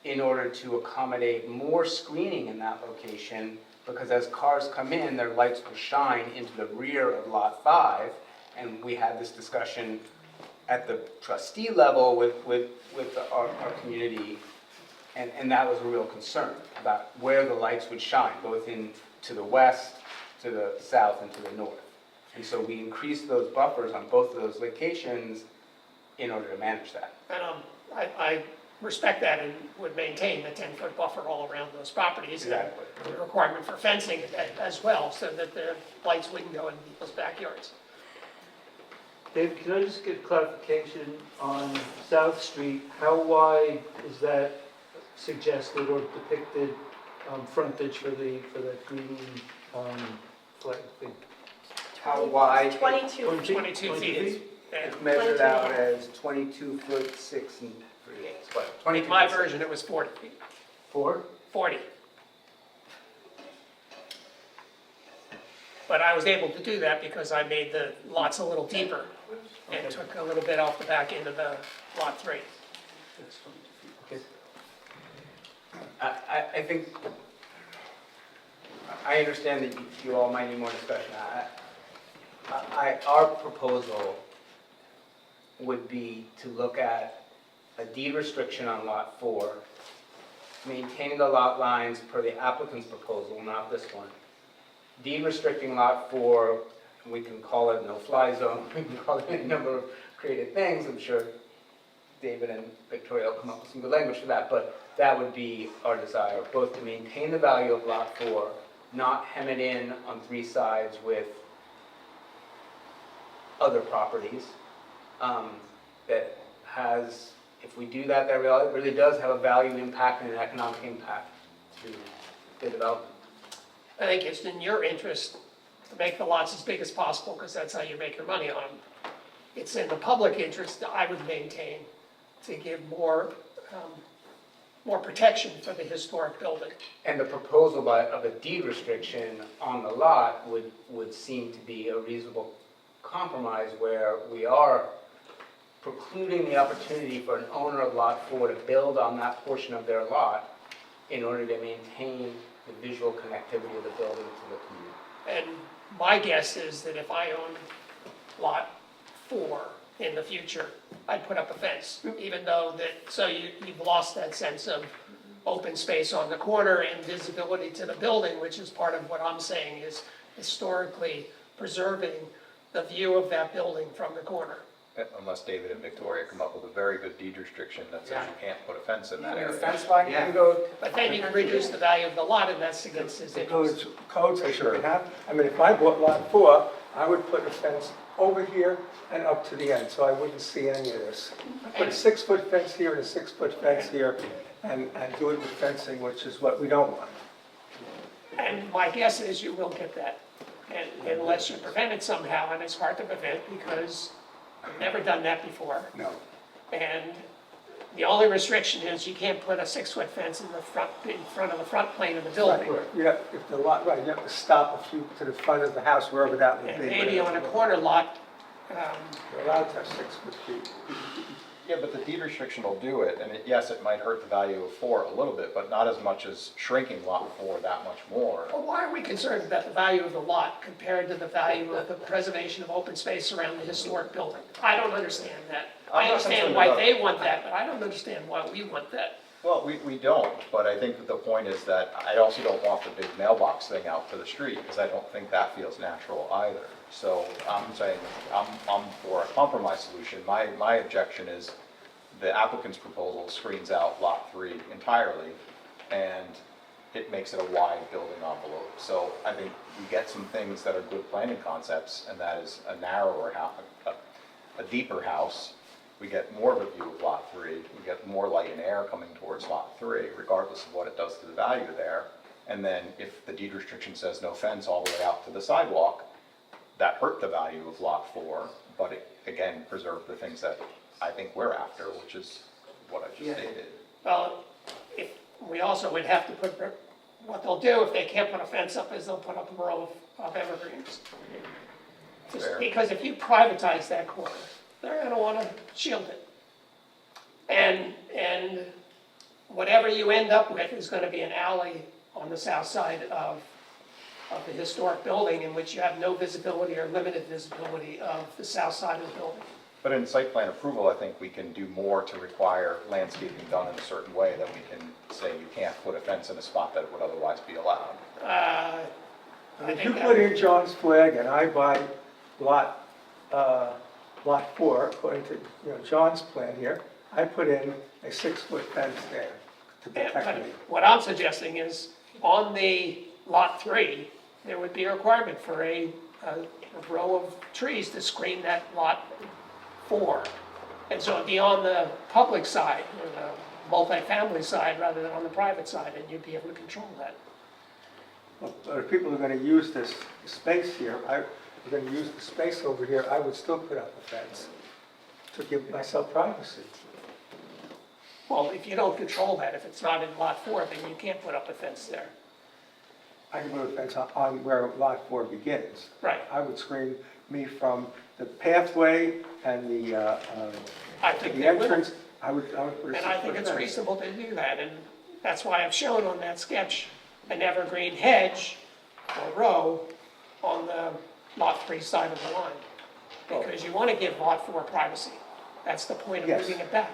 in order to accommodate more screening in that location, because as cars come in, their lights will shine into the rear of lot 5, and we had this discussion at the trustee level with our community And that was a real concern about where the lights would shine, both to the west, to the south, and to the north. And so we increased those buffers on both of those locations in order to manage that. And I respect that and would maintain the 10-foot buffer all around those properties. and Exactly. The requirement for fencing as well, so that the lights wouldn't go in people's backyards. David, can I just get clarification on South Street? How wide is that suggested or depicted frontage for the green flag thing? How wide? 22. 22 feet. And It's measured out as 22 foot 6 and 3/8, but 22 in my foot version, it was 40 feet. 4? 40. But I was able to do that because I made the lots a little deeper and took a little bit off the back end of the lot 3. I think, I understand that you all might need more discussion. Our proposal would be to look at a deed restriction on lot 4, maintaining the lot lines per the applicant's proposal, not this one. Deed restricting lot 4, we can call it no-fly zone, we can call it any number of creative things. I'm sure David and Victoria will come up with some good language for that, but that would be our desire, both to maintain the value of lot 4, not hem it in on 3 sides with other properties. That has, if we do that, that really does have a value impact and an economic impact to the development. I think it's in your interest to make the lots as big as possible because that's how you make your money on them. It's in the public interest that I would maintain to give more protection for the historic building. And the proposal of a deed restriction on the lot would seem to be a reasonable compromise where we are precluding the opportunity for an owner of lot 4 to build on that portion of their lot in order to maintain the visual connectivity of the building to the community. And my guess is that if I owned lot 4 in the future, I'd put up a fence, even though that, so you've lost that sense of open space on the corner and visibility to the building, which is part of what I'm saying is historically preserving the view of that building from the corner. Unless David and Victoria come up with a very good deed restriction that says you can't put a fence in that The area. fence line can go, But then you can reduce the value of the lot, and that's against his The interest. codes I should have, I mean, if I bought lot 4, I would put a fence over here and up to the end, so I wouldn't see any of this. Put a 6-foot fence here and a 6-foot fence here, and do it with fencing, which is what we don't want. And my guess is you will get that, and unless you prevent it somehow, and it's hard to prevent because I've never done that before. No. And the only restriction is you can't put a 6-foot fence in front of the front plane of the building. Right, you have, if the lot, right, you have to stop a few to the front of the house, wherever that would And be. maybe on a corner lot, You're allowed to have 6 feet. Yeah, but the deed restriction will do it, and yes, it might hurt the value of 4 a little bit, but not as much as shrinking lot 4 that much more. well, why are we concerned about the value of the lot compared to the value of the preservation of open space around the historic building? I don't understand that. I I'm not understand concerned why about- they want that, but I don't understand why we want that. Well, we don't, but I think that the point is that I also don't want the big mailbox thing out to the street, because I don't think that feels natural either. So I'm saying, I'm for a compromise solution. My objection is the applicant's proposal screens out lot 3 entirely, and it makes it a wide building envelope. So I think we get some things that are good planning concepts, and that is a narrower house, a deeper house. We get more of a view of lot 3, we get more light and air coming towards lot 3, regardless of what it does to the value there. And then if the deed restriction says no fence all the way out to the sidewalk, that hurt the value of lot 4, but it, again, preserved the things that I think we're after, which is what I just stated. Well, we also would have to put, what they'll do if they can't put a fence up is they'll put up a row of evergreens. Just Fair. because if you privatize that corner, they're gonna wanna shield it. And whatever you end up with is gonna be an alley on the south side of the historic building in which you have no visibility or limited visibility of the south side of the building. But in site plan approval, I think we can do more to require landscaping done in a certain way that we can say you can't put a fence in a spot that would otherwise be allowed. I If you think put that, in John's flag and I buy lot 4, according to, John's plan here, I put in a 6-foot fence there to yeah, protect but me. what I'm suggesting is, on the lot 3, there would be a requirement for a row of trees to screen that lot 4. And so it'd be on the public side, or the multifamily side, rather than on the private side, and you'd be able to control that. But if people are gonna use this space here, are gonna use the space over here, I would still put up a fence to give myself privacy. Well, if you don't control that, if it's not in lot 4, then you can't put up a fence there. I can put a fence on where lot 4 begins. Right. I would screen me from the pathway and I think the they will. entrance. I would put a 6-foot And I think it's fence. reasonable to do that, and that's why I've shown on that sketch an evergreen hedge or row on the lot 3 side of the line. Because you want to give lot 4 privacy. That's the point of Yes. moving it back.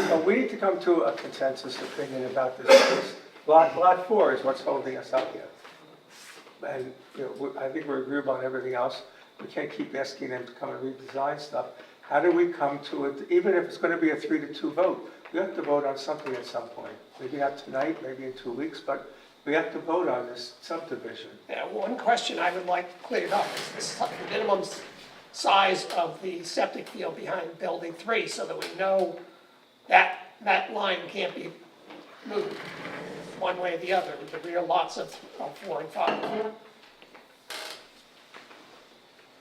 So we need to come to a consensus opinion about this. Lot 4 is what's holding us up here. And, I think we're agreeable on everything else. We can't keep asking them to come and redesign stuff. How do we come to it, even if it's gonna be a 3-2 vote? We have to vote on something at some point. Maybe not tonight, maybe in 2 weeks, but we have to vote on this subdivision. Yeah, one question I would like cleared up is the minimum size of the septic field behind building 3, so that we know that that line can't be moved one way or the other, with the rear lots of 4 and 5.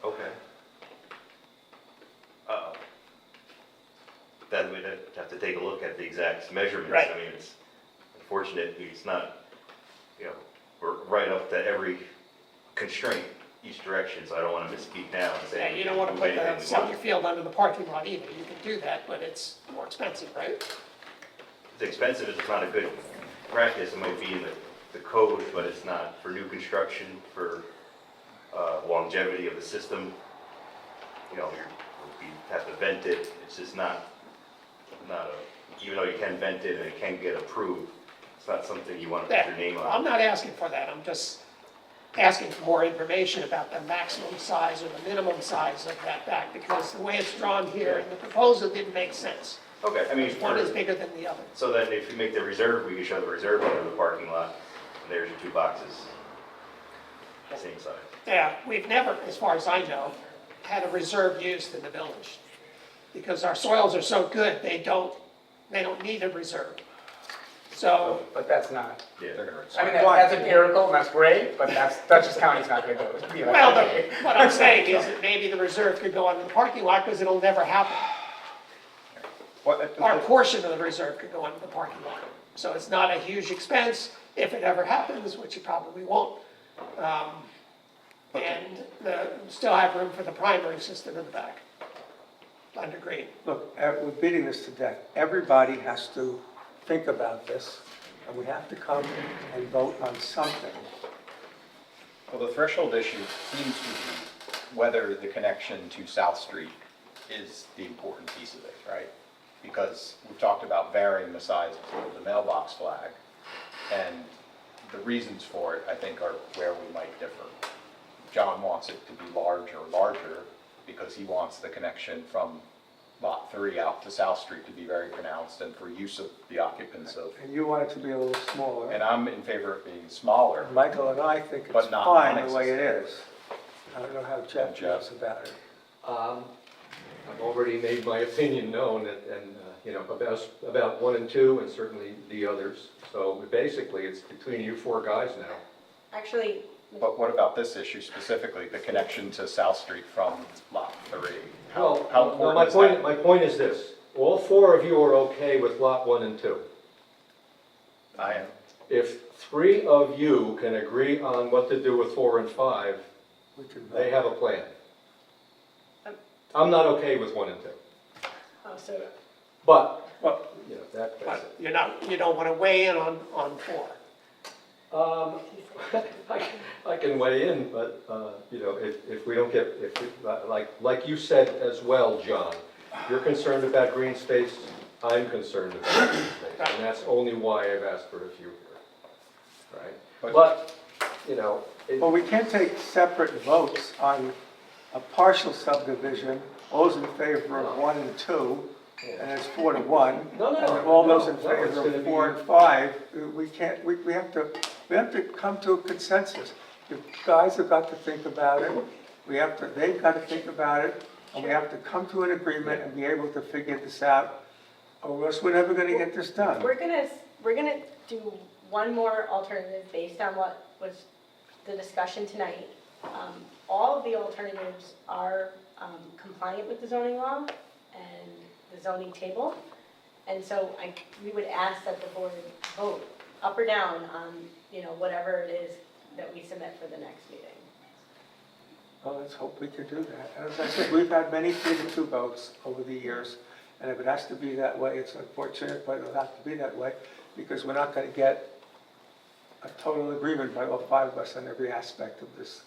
Okay. Then we'd have to take a look at the exact measurements. Right. I mean, it's unfortunate, it's not, we're right up to every constraint each direction, so I don't want to misspeak now and say. Yeah, you don't want to move put anything the we septic want. field under the parking lot either. You can do that, but it's more expensive, right? It's expensive, it's not a good practice, it might be in the code, but it's not for new construction, for longevity of the system. You have to vent it, it's just not even though you can vent it and it can get approved, it's not something you want to put your name I'm on. not asking for that. I'm just asking for more information about the maximum size or the minimum size of that back, because the way it's drawn here in the proposal didn't make sense. Okay, I mean, One is bigger than the other. so then if you make the reserve, we can show the reserve under the parking lot, and there's your 2 boxes, same size. Yeah, we've never, as far as I know, had a reserve used in the village, because our soils are so good, they don't need a reserve. So, But that's not, Yeah. They're gonna I mean, that's empirical, and that's great, but Dutchess County's not gonna go. well, what I'm saying is that maybe the reserve could go under the parking lot, because it'll never happen. Or a portion of the reserve could go under the parking lot. So it's not a huge expense if it ever happens, which it probably won't. And still have room for the primary system in the back, under green. Look, we're beating this to death. Everybody has to think about this, and we have to come and vote on something. Well, the threshold issue seems to be whether the connection to South Street is the important piece of it, right? Because we've talked about varying the size of the mailbox flag, and the reasons for it, I think, are where we might differ. John wants it to be larger, because he wants the connection from Lot 3 out to South Street to be very pronounced and for use of the occupants of, And you want it to be a little smaller. and I'm in favor of being smaller. Michael and I think it's But not fine the way it non-existent. is. I don't know how Jeff feels about it. I've already made my opinion known, about 1 and 2, and certainly the others. So basically, it's between you 4 guys now. Actually, But what about this issue specifically, the connection to South Street from Lot 3? Well, How no, important is that? my point is this. All 4 of you are okay with Lot 1 and 2. I am. If 3 of you can agree on what to do with 4 and 5, We can vote. they have a plan. I'm not okay with 1 and 2. so But, Well, that's But it. you don't want to weigh in on 4. I can weigh in, but, if we don't get, like you said as well, John, You're concerned about green space, I'm concerned about green space, and that's only why I've asked for a few here, right? But, you know, Well, we can't take separate votes on a partial subdivision, those in favor of 1 and 2, and it's 4 to 1. No, no, And then all those in no, it's favor gonna of 4 be- and 5, we can't, we have to come to a consensus. The guys have got to think about it, they've got to think about it, and we have to come to an agreement and be able to figure this out, or else we're never gonna get this done. We're gonna do one more alternative based on what was the discussion tonight. All of the alternatives are compliant with the zoning law and the zoning table. And so we would ask that the board vote up or down on, whatever it is that we submit for the next meeting. Well, let's hope we can do that. And as I said, we've had many 3-2 votes over the years, and if it has to be that way, it's unfortunate, but it'll have to be that way, because we're not going to get a total agreement by all 5 of us on every aspect of this.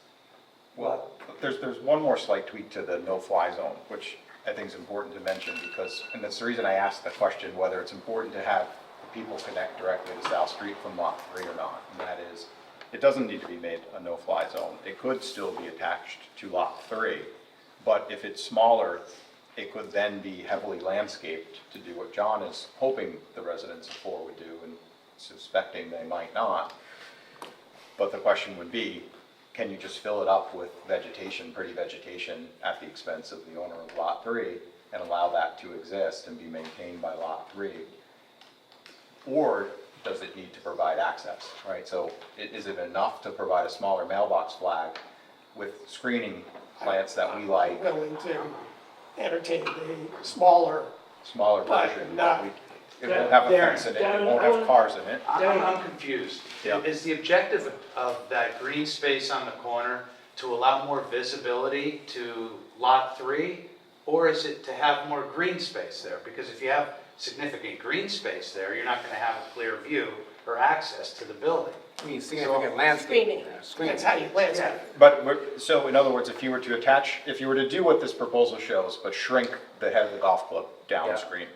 Well, there's one more slight tweak to the no-fly zone, which I think is important to mention because, and that's the reason I asked the question whether it's important to have people connect directly to South Street from Lot 3 or not. And that is, it doesn't need to be made a no-fly zone. It could still be attached to Lot 3, but if it's smaller, it could then be heavily landscaped to do what John is hoping the residents of 4 would do and suspecting they might not. But the question would be, can you just fill it up with vegetation, pretty vegetation, at the expense of the owner of Lot 3 and allow that to exist and be maintained by Lot 3? Or does it need to provide access, right? So is it enough to provide a smaller mailbox flag with screening plants that we like, Willing to entertain the smaller, smaller But version? not- It won't have a Darren, fence in it, it Darren, won't I have wanna- cars in it. I'm confused. Yeah. Is the objective of that green space on the corner to allow more visibility to Lot 3? Or is it to have more green space there? Because if you have significant green space there, you're not going to have a clear view or access to the building. I mean, significant landscape. Screening. that's how you landscape. So in other words, if you were to do what this proposal shows, but shrink the head of the golf club downstream,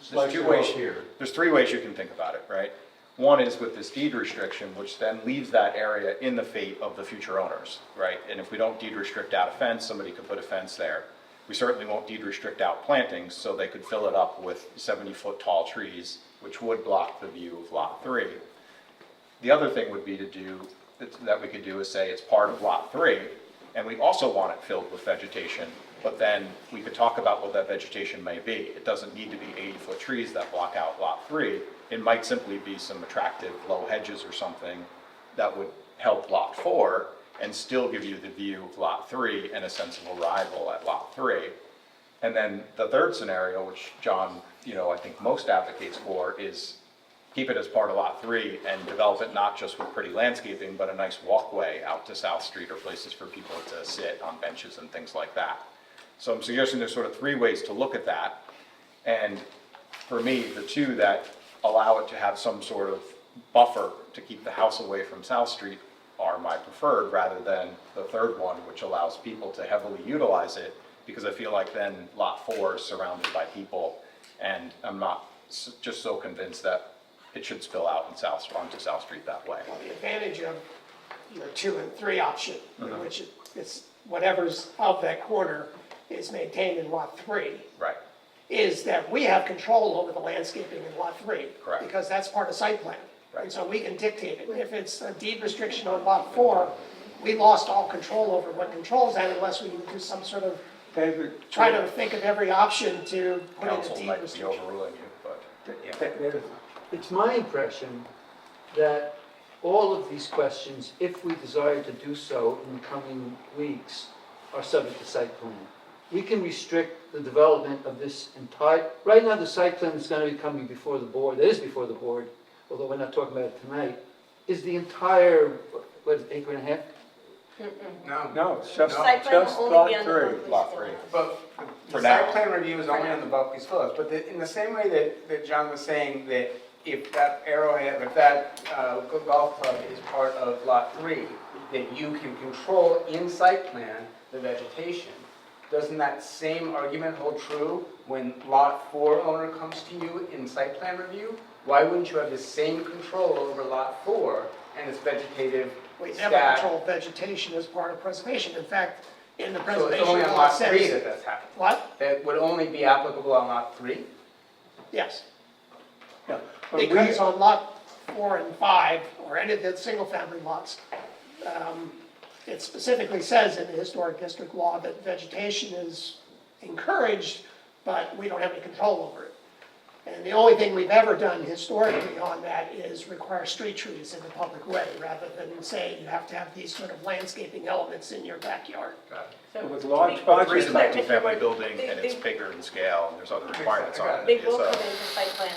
Slice two it ways off here. there's 3 ways you can think about it, right? One is with this deed restriction, which then leaves that area in the fate of the future owners, right? And if we don't deed restrict out a fence, somebody could put a fence there. We certainly won't deed restrict out plantings, so they could fill it up with 70-foot tall trees, which would block the view of Lot 3. The other thing would be that we could do is say it's part of Lot 3, and we also want it filled with vegetation, but then we could talk about what that vegetation may be. It doesn't need to be 80-foot trees that block out Lot 3. It might simply be some attractive low hedges or something that would help Lot 4 and still give you the view of Lot 3 and a sense of arrival at Lot 3. And then the third scenario, which John, I think most advocates for, is keep it as part of Lot 3 and develop it not just with pretty landscaping, but a nice walkway out to South Street or places for people to sit on benches and things like that. So I'm suggesting there's sort of 3 ways to look at that. And for me, the 2 that allow it to have some sort of buffer to keep the house away from South Street are my preferred, rather than the third one, which allows people to heavily utilize it, because I feel like then Lot 4 is surrounded by people, and I'm not just so convinced that it should spill out onto South Street that way. The advantage of your 2 and 3 option, which is whatever's of that corner is maintained in Lot 3, Right. is that we have control over the landscaping in Lot 3. Correct. Because that's part of site plan. Right. And so we can dictate it. If it's a deed restriction on Lot 4, we lost all control over what controls that unless we do some sort of, David, try to think of every option to put in a Council deed might be restriction. overruling you, but. David, It's my impression that all of these questions, if we desire to do so in the coming weeks, are subject to site plan. We can restrict the development of this entire, right now the site plan is going to be coming before the board, that is before the board, although we're not talking about it tonight, is the entire, what, acre and a half? no, it's just Site plan will just only Lot be on the 3. Berkeley Lot School. 3. But For the now. site plan review is only For on the Buckley's Villas, but in the same way that John was saying that if that arrowhead, if that golf club is part of Lot 3, that you can control in site plan the vegetation, doesn't that same argument hold true when Lot 4 owner comes to you in site plan review? Why wouldn't you have the same control over Lot 4 and its vegetative We never stack? control vegetation as part of preservation. In fact, in the So it's preservation only on law Lot 3 says. that that's happening? What? That would only be applicable on Lot 3? Yes. Yeah, but we- Because on lot 4 and 5, or any of the single-family lots, it specifically says in the historic district law that vegetation is encouraged, but we don't have any control over it. And the only thing we've ever done historically on that is require street trees in the public way, rather than say you have to have these sort of landscaping elements in your backyard. So, With large Three's projects, a But Mr. multifamily Ward, building they- and it's they- bigger in scale and there's other requirements on it. They will So- come into site plan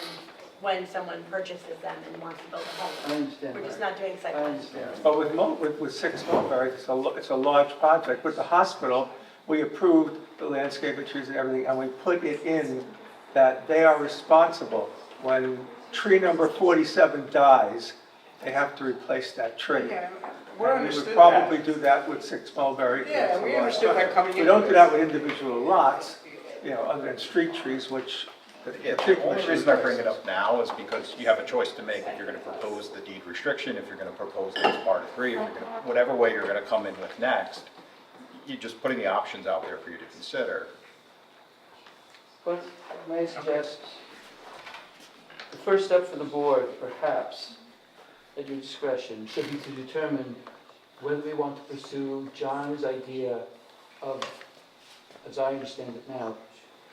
when someone purchases them and wants to build a I home. understand. We're just not doing site I plan. understand. but with 6 Mulberry, it's a large project. With the hospital, we approved the landscape trees and everything, and we put it in that they are responsible. When tree number 47 dies, they have to replace that tree. Yeah, And we we understood would that. probably do that with 6 Mulberry. Yeah, we understood that coming We into don't do this. that with individual lots, other than street trees, which the Yeah, tree the only commission reason I bring it replaces. up now is because you have a choice to make if you're gonna propose the deed restriction, if you're gonna propose it as part of 3, if you're gonna, whatever way you're gonna come in with next, you're just putting the options out there for you to consider. But may I suggest, the first step for the board, perhaps, at your discretion, should be to determine whether we want to pursue John's idea of, as I understand it now,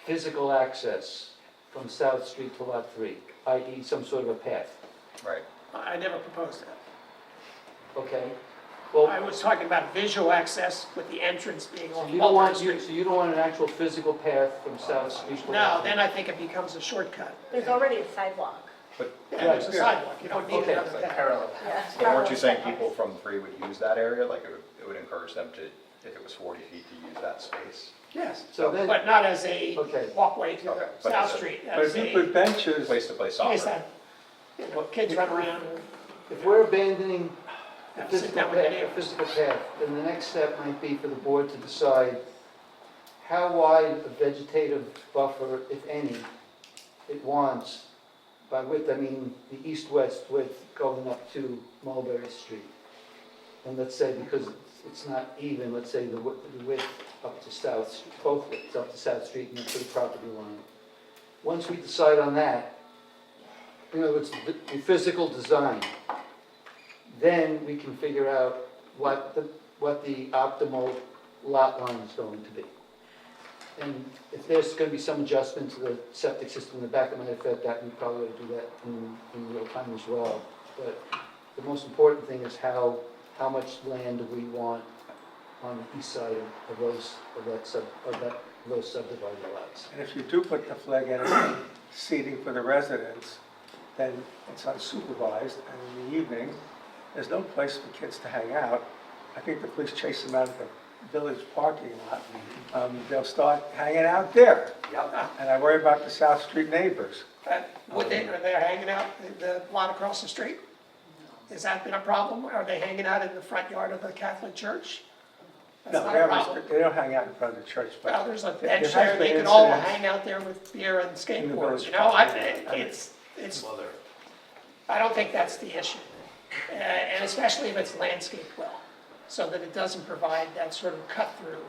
physical access from South Street to Lot 3, i.e. some sort of a path, Right. I never proposed that. okay? Well, I was talking about visual access with the entrance being so on you don't Mulberry want, Street. so you don't want an actual physical path from South Street to No, Lot 3? then I think it becomes a shortcut. There's already a sidewalk. Yeah, there's a sidewalk, you don't need Okay. another path. Parallel. Yeah. But weren't you saying people from 3 would use that area? Like it would encourage them to, if it was 40 feet, to use that space? Yes, So then, but not as a Okay. walkway to Okay, but South as a- Street, But as if you a put benches, Place-to-place place soccer. that, kids run around and if we're abandoning a sit physical down with the path, a neighbors. physical path, then the next step might be for the board to decide how wide a vegetative buffer, if any, it wants. By width, I mean the east-west width going up to Mulberry Street. And let's say, because it's not even, let's say the width up to South, both widths up to South Street and to the property line. Once we decide on that, in other words, the physical design, then we can figure out what the optimal lot line is going to be. And if there's going to be some adjustment to the septic system in the back that might affect that, we probably ought to do that in real time as well. But the most important thing is how much land do we want on the east side of those subdivided lots. and if you do put the flag in seating for the residents, then it's unsupervised, and in the evening, there's no place for kids to hang out. I think the police chase them out of the village parking lot. They'll start hanging out there. And I worry about the South Street neighbors. are they hanging out in the lot across the street? Has that been a problem? Are they hanging out in the front yard of the Catholic church? That's No, not a problem. they don't hang out in front of the church, but. Well, there's a there bench has there, they been can all incidents. hang out there with beer and In the skateboards, village you know? park. It's, I don't think that's the issue. And especially if it's landscaped well, so that it doesn't provide that sort of cut-through,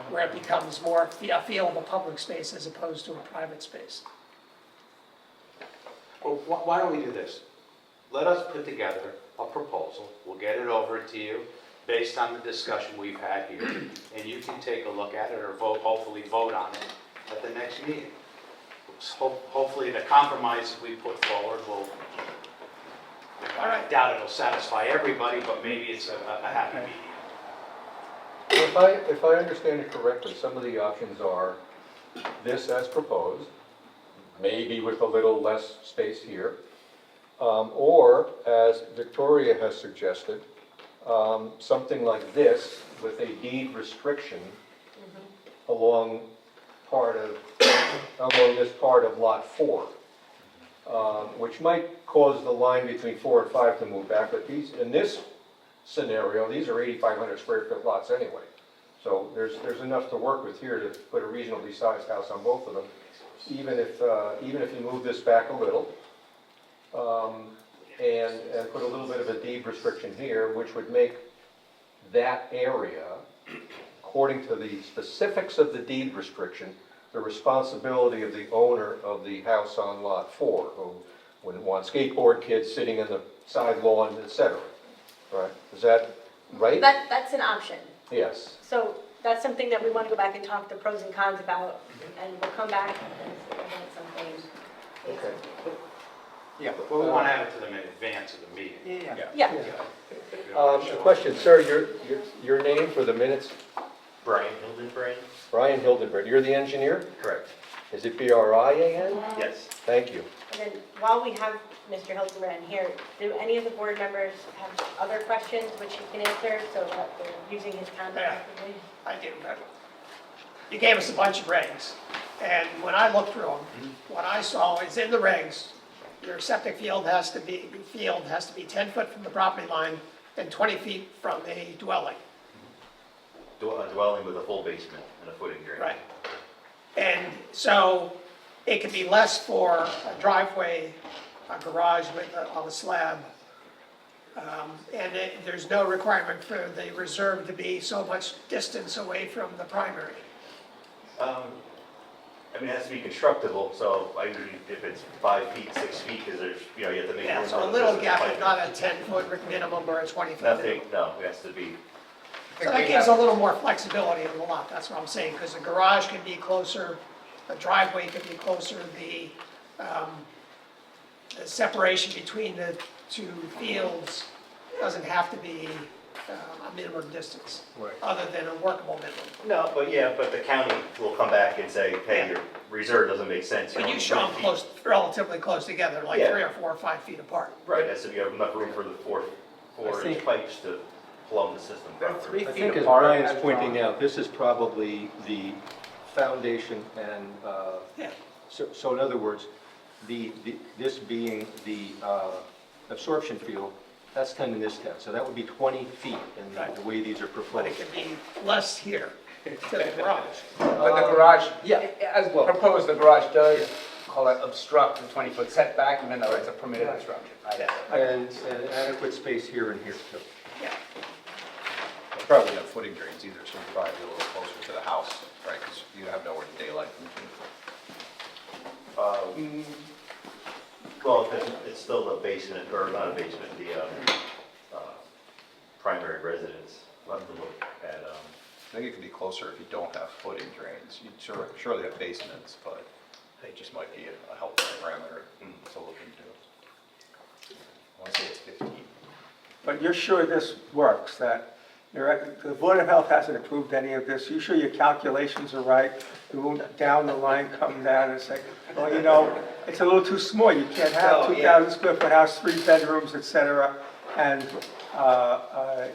where it becomes more a feel of a public space as opposed to a private space. Well, why don't we do this? Let us put together a proposal, we'll get it over to you based on the discussion we've had here, and you can take a look at it or hopefully vote on it at the next meeting. Hopefully the compromise we put forward will, I doubt it'll satisfy everybody, but maybe it's a happy medium. If I understand it correctly, some of the options are this as proposed, maybe with a little less space here, or as Victoria has suggested, something like this with a deed restriction along this part of Lot 4, which might cause the line between 4 and 5 to move back, but in this scenario, these are 8,500 square foot lots anyway. So there's enough to work with here to put a reasonably sized house on both of them, even if you move this back a little, and put a little bit of a deed restriction here, which would make that area, according to the specifics of the deed restriction, the responsibility of the owner of the house on Lot 4, who wouldn't want skateboard kids sitting in the side lawn, et cetera. Right? Is that right? That's an option. Yes. So that's something that we want to go back and talk the pros and cons about, and we'll come back and present something. Okay. Yeah, but we want to have it to them in advance of the meeting. Yeah. A question, sir, your name for the minutes? Brian Hildenbrand? Brian Hildenbrand. You're the engineer? Correct. Is it B-R-I-A-N? Yes. Thank you. And then while we have Mr. Hildebrand here, do any of the board members have other questions which he can answer so that they're using his time Yeah. effectively? I do, but you gave us a bunch of regs, and when I looked through them, what I saw is in the regs, your septic field has to be 10 foot from the property line and 20 feet from a dwelling. A dwelling with a full basement and a footing drain. Right. And so it can be less for a driveway, a garage on a slab. And there's no requirement for the reserve to be so much distance away from the primary. I mean, it has to be constructible, so I usually, if it's 5 feet, 6 feet, because there's, you have to make. Yeah, room so for a the little physical gap, pipe. but not a 10-foot minimum or a 20-foot Nothing, minimum. no, it has to be, So that gives a little more flexibility on the lot, that's what I'm saying, because the garage can be closer, the driveway can be closer, the separation between the two fields doesn't have to be a minimum distance, Right. other than a workable minimum. no, but the county will come back and say, hey, your reserve doesn't make sense. But you only show them 3 feet. close, relatively close together, like Yeah. 3 or 4 or 5 feet apart. Right, that's if you have enough room for the four I inch think- pipes to plumb the system properly. I think as Brian's pointing out, this is probably the foundation and, Yeah. so in other words, this being the absorption field, that's 10 and this 10, so that would be 20 feet in Right. the way these are But proposed. it can be less here to the garage. But the garage, as proposed, the garage does, call it obstruct the 20-foot setback, even though it's a permitted obstruction. And adequate space here and here, too. Yeah. You probably have footing drains either, so you'd probably be a little closer to the house, right? Because you have nowhere to daylight. Well, it's still the basement, or not a basement, the primary residence. We'll have to look at, I think it could be closer if you don't have footing drains. You surely have basements, but they just might be a helpful parameter to look into. I want to say it's 15. But you're sure this works, that the Board of Health hasn't approved any of this? You sure your calculations are right? You won't down the line come down and say, well, you know, it's a little too small, you can't have 2,000 square foot house, 3 bedrooms, et cetera, and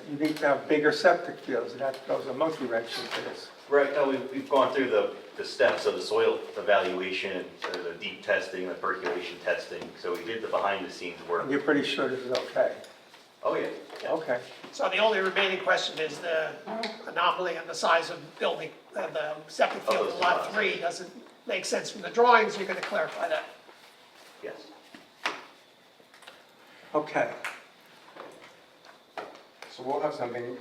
you need to have bigger septic fields, and that throws a monkey wrench into this. right, no, we've gone through the steps of the soil evaluation, the deep testing, the percolation testing, so we did the behind the scenes work. And you're pretty sure this is okay? Oh, yeah. Okay. So the only remaining question is the anomaly on the size of building, the septic field in lot 3 doesn't make sense from the drawings, you're going to clarify that. Yes. Okay. So we'll have something,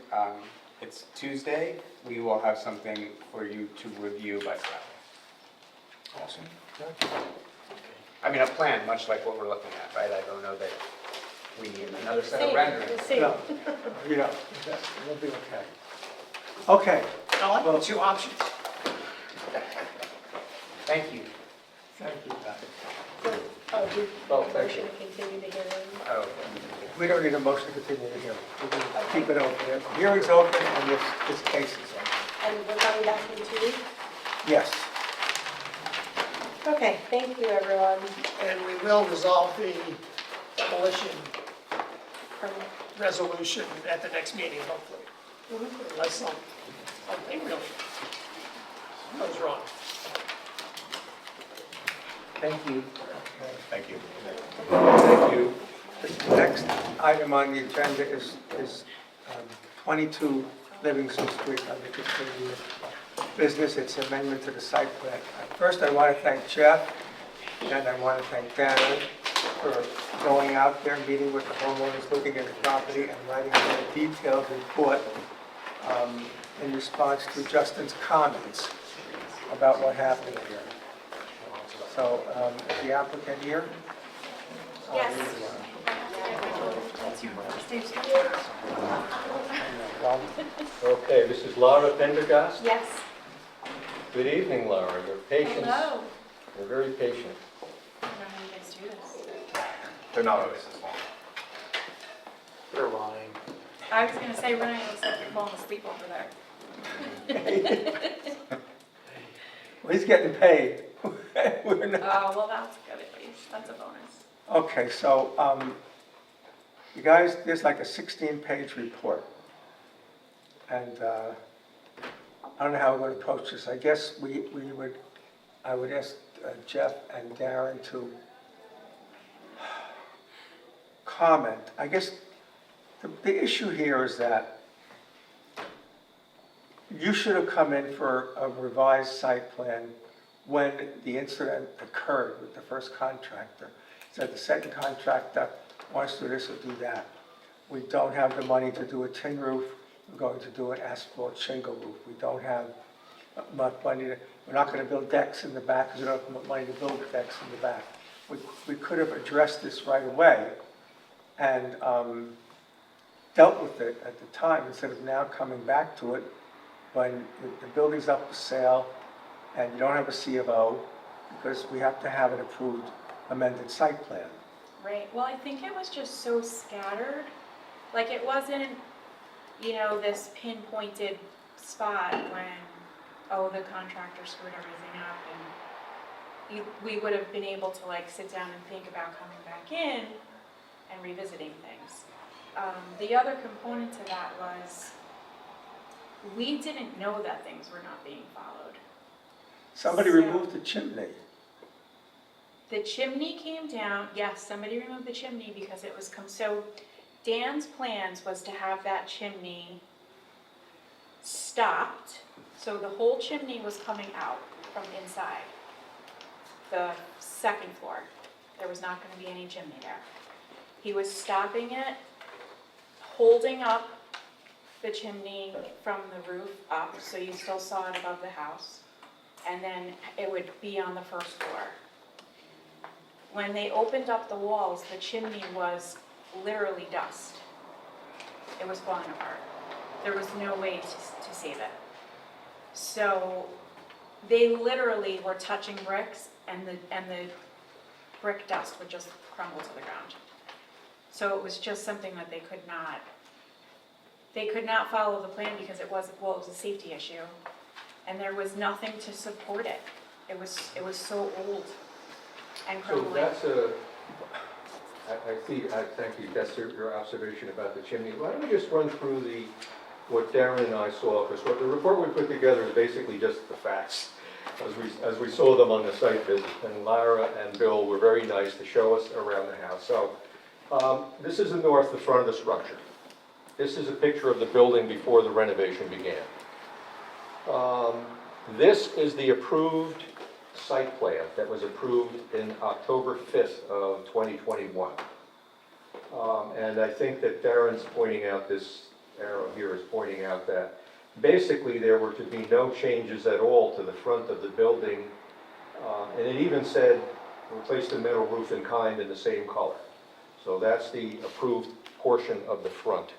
it's Tuesday, we will have something for you to review by Friday. Awesome. I mean, a plan, much like what we're looking at, right? I don't know that we need another set of renderings. Same. No, you know, we'll be okay. Okay, I like the 2 options. Thank you. thank you. So, motion to continue the hearing. Oh, We don't need a motion to continue the hearing. We're going to keep it open. The hearing's open and this case is open. And we're coming back in 2 weeks? Yes. Okay, thank you, everyone. And we will resolve the demolition Permit. resolution at the next meeting, hopefully. Unless something really goes wrong. Thank you. Thank you. Thank you. The next item on the agenda is 22 Livingston Street under continued business. It's amendment to the site plan. First, I want to thank Jeff, and I want to thank Darren for going out there, meeting with the homeowners, looking at the property, and writing a very detailed report in response to Justin's comments about what happened here. So, is the applicant here? Yes. Well, Okay, this is Laura Pendergast. Yes. Good evening, Laura. Your patience, Hello. you're very patient. I don't know how you guys do this. They're not always this long. They're lying. I was gonna say, Renee looks like you're falling asleep over there. well, he's getting paid. We're not. Oh, well, that's good at least. That's a bonus. Okay, so, you guys, there's like a 16-page report. And I don't know how we're going to approach this. I guess I would ask Jeff and Darren to comment. I guess the issue here is that you should have come in for a revised site plan when the incident occurred with the first contractor. Said the second contractor wants to do this or do that. We don't have the money to do a tin roof. We're going to do an asphalt shingle roof. We don't have enough money we're not going to build decks in the back because we don't have enough money to build decks in the back. We could have addressed this right away and dealt with it at the time instead of now coming back to it when the building's up for sale and you don't have a C of O because we have to have an approved amended site plan. Right, well, I think it was just so scattered, like it wasn't, you know, this pinpointed spot when, oh, the contractor screwed everything up and we would have been able to like sit down and think about coming back in and revisiting things. The other component to that was we didn't know that things were not being followed. Somebody removed the chimney. The chimney came down, yes, somebody removed the chimney because it was, so Dan's plans was to have that chimney stopped, so the whole chimney was coming out from inside the second floor. There was not going to be any chimney there. He was stopping it, holding up the chimney from the roof up, so you still saw it above the house, and then it would be on the first floor. When they opened up the walls, the chimney was literally dust. It was falling apart. There was no way to save it. So they literally were touching bricks and the brick dust would just crumble to the ground. So it was just something that they could not follow the plan because it was a safety issue. And there was nothing to support it. It was so old and So crumbling. that's thank you, that's your observation about the chimney. Why don't we just run through what Darren and I saw, because what the report we put together is basically just the facts, as we saw them on the site visit. And Lara and Bill were very nice to show us around the house. So this is the front of the structure. This is a picture of the building before the renovation began. This is the approved site plan that was approved in October 5th of 2021. And I think that Darren's pointing out, this arrow here is pointing out that basically there were to be no changes at all to the front of the building. And it even said replace the metal roof in kind in the same color. So that's the approved portion of the front.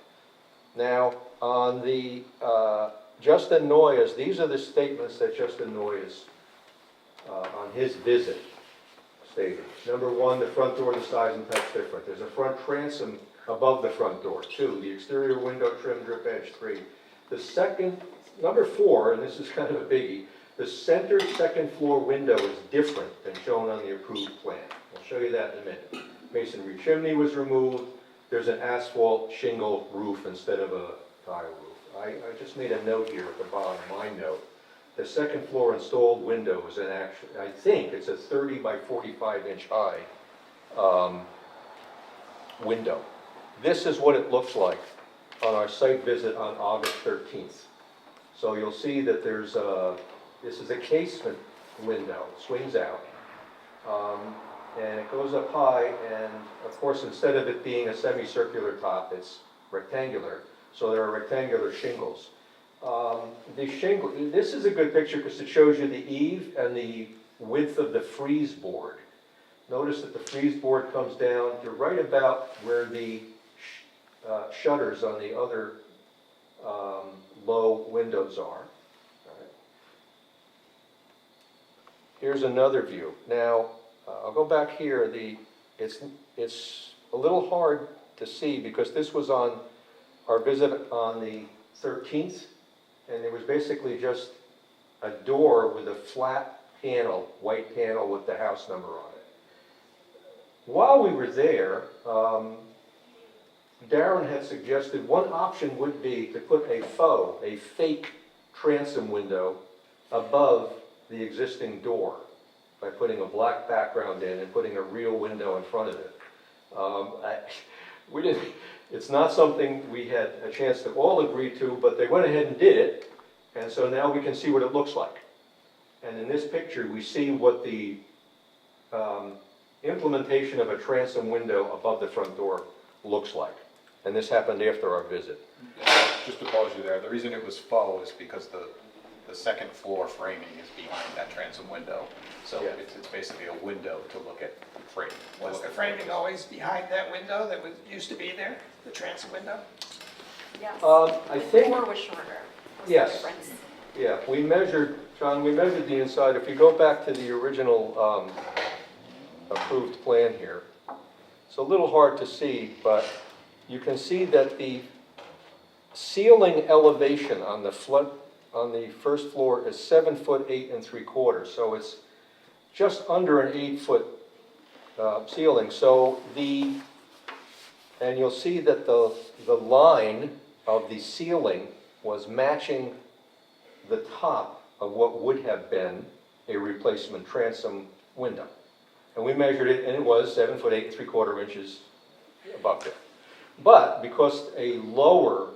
Now, on the Justin Noyes, these are the statements that Justin Noyes on his visit stated. Number one, the front door, the size and type's different. There's a front transom above the front door. 2, the exterior window trim drip edge. 3, the second, number 4, and this is kind of a biggie, the center second floor window is different than shown on the approved plan. I'll show you that in a minute. Masonry chimney was removed. There's an asphalt shingle roof instead of a tile roof. I just made a note here at the bottom, my note. The second floor installed window is an actual, I think it's a 30 by 45 inch high window. This is what it looks like on our site visit on August 13th. So you'll see that this is a casement window, swings out. And it goes up high, and of course, instead of it being a semicircular top, it's rectangular. So there are rectangular shingles. This is a good picture because it shows you the eave and the width of the frieze board. Notice that the frieze board comes down to right about where the shutters on the other low windows are. Here's another view. Now, I'll go back here. It's a little hard to see because this was on our visit on the 13th, and it was basically just a door with a flat panel, white panel with the house number on it. While we were there, Darren had suggested one option would be to put a fake transom window above the existing door by putting a black background in and putting a real window in front of it. It's not something we had a chance to all agree to, but they went ahead and did it, and so now we can see what it looks like. And in this picture, we see what the implementation of a transom window above the front door looks like. And this happened after our visit. Just to pause you there, the reason it was faux is because the second floor framing is behind that transom window. So Yeah. it's basically a window to look at framing. Was the framing always behind that window that used to be there, the transom window? Yes. I think, The door was shorter, was the Yes. difference. yeah, we measured the inside. If you go back to the original approved plan here, it's a little hard to see, but you can see that the ceiling elevation on the first floor is 7'8" 3/4", so it's just under an 8-foot ceiling. So and you'll see that the line of the ceiling was matching the top of what would have been a replacement transom window. And we measured it, and it was 7'8" 3/4" inches above there. But because a door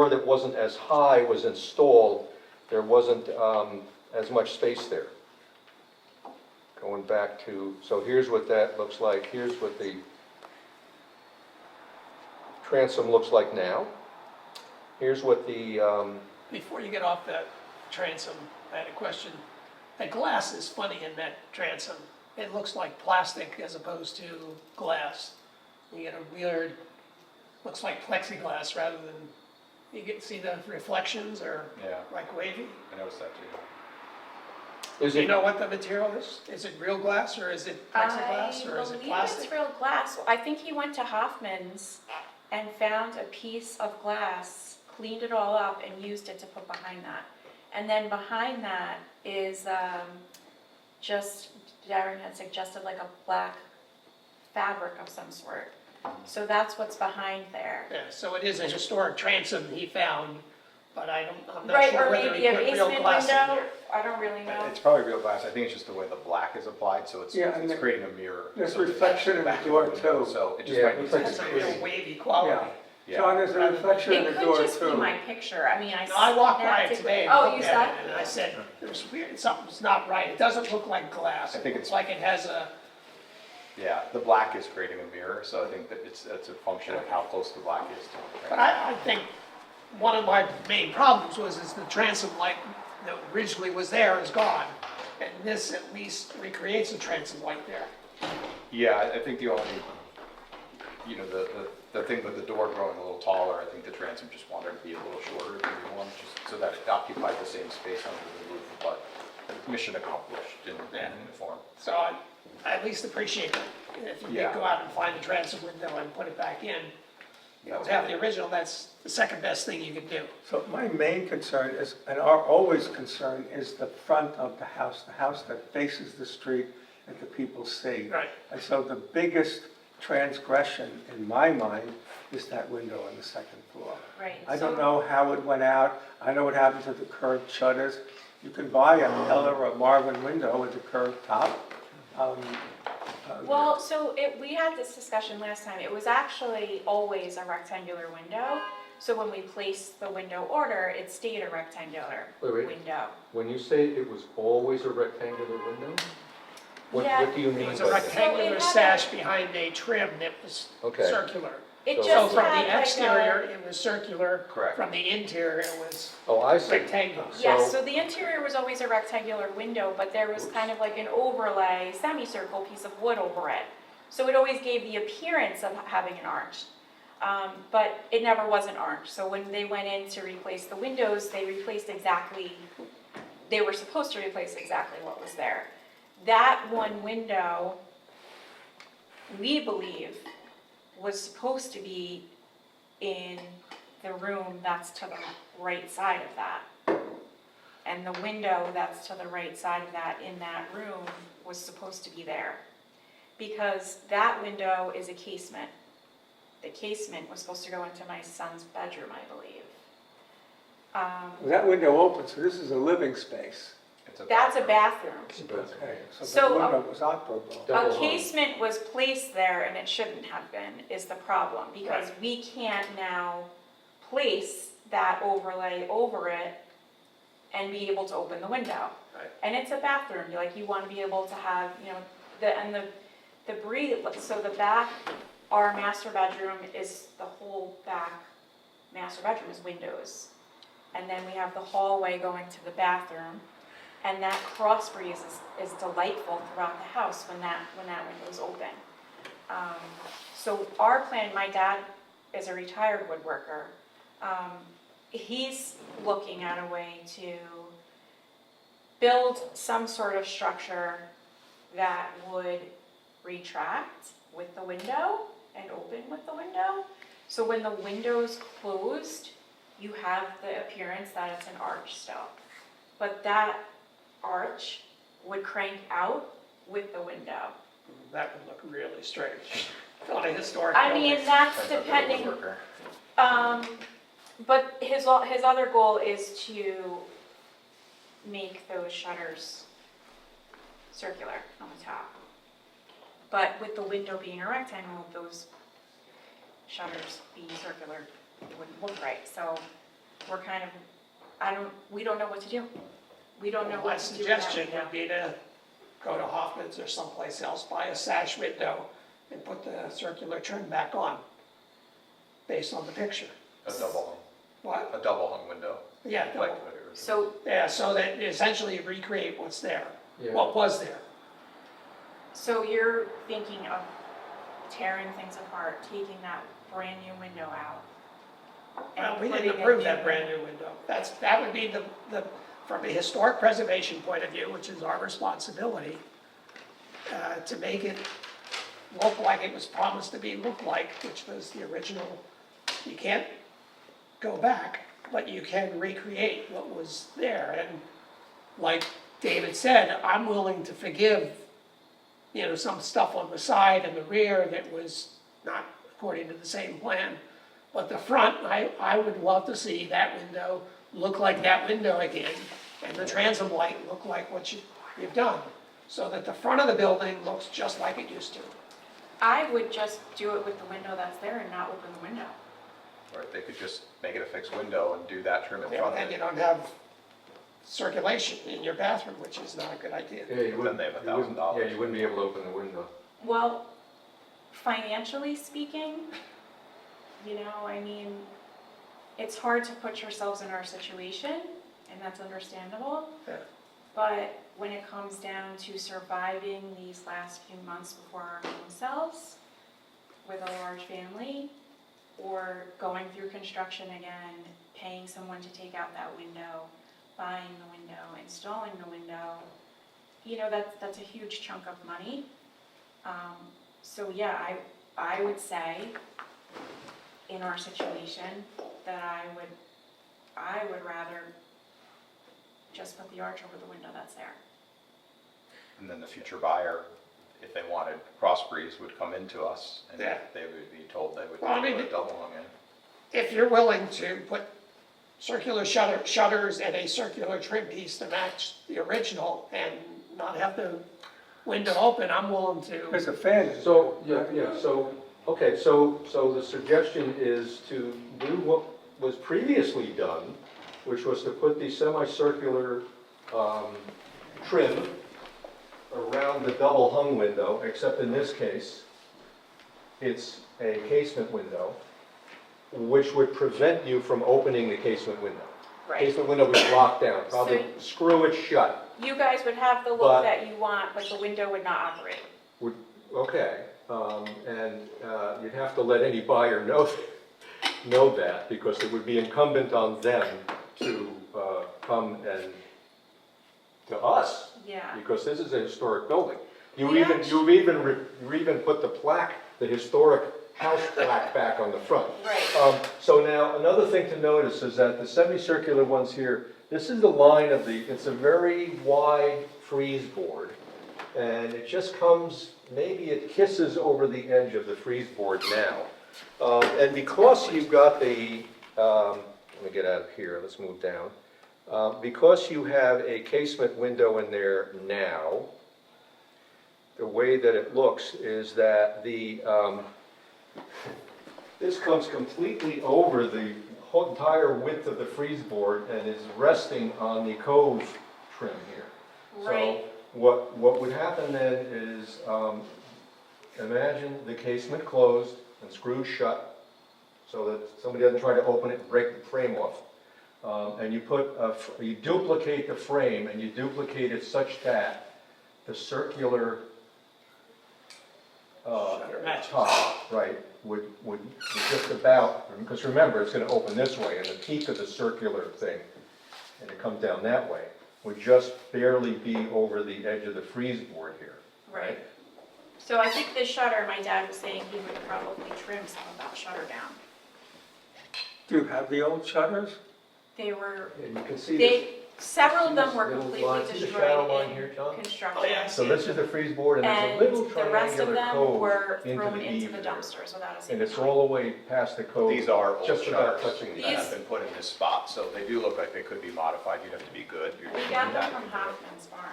that wasn't as high was installed, there wasn't as much space there. Going back so here's what that looks like. Here's what the transom looks like now. Here's what the, Before you get off that transom, I had a question. The glass is funny in that transom. It looks like plastic as opposed to glass. You get a weird, looks like plexiglass rather than, see the reflections or Yeah, like wavy? I noticed that too. Do you know what the material is? Is it real glass or is it plexiglass or is it I believe plastic? it's real glass. I think he went to Hoffman's and found a piece of glass, cleaned it all up and used it to put behind that. And then behind that is just, Darren had suggested like a black fabric of some sort. So that's what's behind there. Yeah, so it is a historic transom he found, but I'm not Right, sure or whether maybe he a put real basement glass in window, there. I don't really know. It's probably real glass. I think it's just the way the black is applied, so it's creating a mirror. There's So it's reflection in the back of door, window, too. So it just Yeah, might it be. looks like It's a real wavy quality. Yeah. John, there's a reflection in It the could door just be too. my picture, I mean, I No, I walked by snapped it today and Oh, looked you at saw it, and I said, there's weird, something's not right. It doesn't look like glass. I think It looks like it has a, Yeah, the black is creating a mirror, so I think that it's a function of how close the black is to it. but I think one of my main problems is the transom light that originally was there is gone. And this at least recreates the transom light there. Yeah, I think the only, the thing with the door growing a little taller, I think the transom just wanted to be a little shorter than we want, just so that it occupied the same space under the roof, but mission accomplished in form. So I at least appreciate it. If you Yeah. did go out and find the transom window and put it back in, that would have the original, that's the second best thing you could do. So my main concern is, and our always concern, is the front of the house that faces the street and the people see. Right. And so the biggest transgression in my mind is that window on the second floor. Right. I don't so- know how it went out. I know what happened to the curved shutters. You can buy a Keller or a Marvin window with a curved top. Well, so we had this discussion last time. It was actually always a rectangular window. So when we placed the window order, it stayed a rectangular Wait. window. When you say it was always a rectangular window? Yeah. What do you It mean was by a that? rectangular had a- sash behind a trim that was Okay. circular. It So- So just from had the like exterior, it was circular. Correct. From the interior, it was Oh, I see. rectangular. Yes, so the interior was always a rectangular window, but there was kind of like an overlay, semicircle piece of wood over it. So it always gave the appearance of having an arch. But it never was an arch. So when they went in to replace the windows, they replaced exactly, they were supposed to replace exactly what was there. That one window, we believe, was supposed to be in the room that's to the right side of that. And the window that's to the right side of that in that room was supposed to be there. Because that window is a casement. The casement was supposed to go into my son's bedroom, I believe. That window opens, so this is a living space. That's a bathroom. Okay, so So, the window was operable. Double A hung. casement was placed there and it shouldn't have been, is the problem. Because we can't now place that overlay over it and be able to open the window. Right. And it's a bathroom, you want to be able to have, the breathe, so the back, our master bedroom is, the whole back master bedroom is windows. And then we have the hallway going to the bathroom. And that cross breeze is delightful throughout the house when that window's open. So our plan, my dad is a retired woodworker. He's looking at a way to build some sort of structure that would retract with the window and open with the window. So when the window's closed, you have the appearance that it's an arch still. But that arch would crank out with the window. That would look really strange on a historic I building. mean, that's Depends on the depending, woodworker. but his other goal is to make those shutters circular on the top. But with the window being a rectangle, those shutters being circular, it wouldn't look right. So we're kind of, we don't know what to do. We don't know My what to do with that suggestion window. would be to go to Hoffman's or someplace else, buy a sash window and put the circular trim back on, based on the picture. A double What? hung, a double hung window. Yeah, Like, double. So, Yeah, so that essentially recreate what's there, Yeah. what was there. so you're thinking of tearing things apart, taking that brand new window out. and Well, we putting didn't a approve new that brand new window. That would be from a historic preservation point of view, which is our responsibility, to make it look like it was promised to look like, which was the original. You can't go back, but you can recreate what was there. And like David said, I'm willing to forgive, some stuff on the side and the rear that was not according to the same plan. But the front, I would love to see that window look like that window again, and the transom light look like what you've done, so that the front of the building looks just like it used to. I would just do it with the window that's there and not open the window. Or they could just make it a fixed window and do that trim in And front then of you it. don't have circulation in your bathroom, which is not a good idea. Yeah, you Then wouldn't, they have you wouldn't- $1,000. yeah, you wouldn't be able to open the window. Well, financially speaking, it's hard to put yourselves in our situation, and that's understandable. Yeah. But when it comes down to surviving these last few months before our home sells with a large family, or going through construction again, paying someone to take out that window, buying the window, installing the window, that's a huge chunk of money. So yeah, I would say, in our situation, that I would rather just put the arch over the window that's there. And then the future buyer, if they wanted cross breeze, would come into us and Yeah. they would be told they would Well, I mean, put a double hung in. If you're willing to put circular shutters and a circular trim piece to match the original and not have the window open, I'm willing to. There's a fan. in So, there. so the suggestion is to do was previously done, which was to put the semicircular trim around the double hung window, except in this case, it's a casement window, which would prevent you from opening the casement window. Right. Casement window was locked down, probably So- screw it shut. You guys would have the But- look that you want, but the window would not operate. Okay, and you'd have to let any buyer know that, because it would be incumbent on them to come and, to us, Yeah. because this is a historic building. You We even put the plaque, the historic house plaque back on the front. Right. So now, another thing to notice is that the semicircular ones here, this is the line of the, it's a very wide frieze board, and it just comes, maybe it kisses over the edge of the frieze board now. And because you've got the, let me get out of here, let's move down. Because you have a casement window in there now, the way that it looks is that the, this comes completely over the whole entire width of the frieze board and is resting on the cove trim here. Right. So what would happen then is, imagine the casement closed and screwed shut so that somebody doesn't try to open it and break the frame off. And you duplicate the frame, and you duplicate it such that the circular top, right, would just about, because remember, it's going to open this way, and the peak of the circular thing, and it comes down that way, would just barely be over the edge of the frieze board here. Right. So I think this shutter, my dad was saying he would probably trim some of that shutter down. Do you have the old shutters? They were, And you can see this. several of them were little completely line. See the shadow destroyed line in here, John? construction. Oh, yeah. So this is the frieze board, and there's a And little the rest of triangular them cove were into thrown the into eave the there. dumpsters without a And single it's one. all the way past the cove. These are old Just about shutters touching the that These- have been put in this spot, so they do look like they could be modified. You'd have to be good. We got them from Hoffman's barn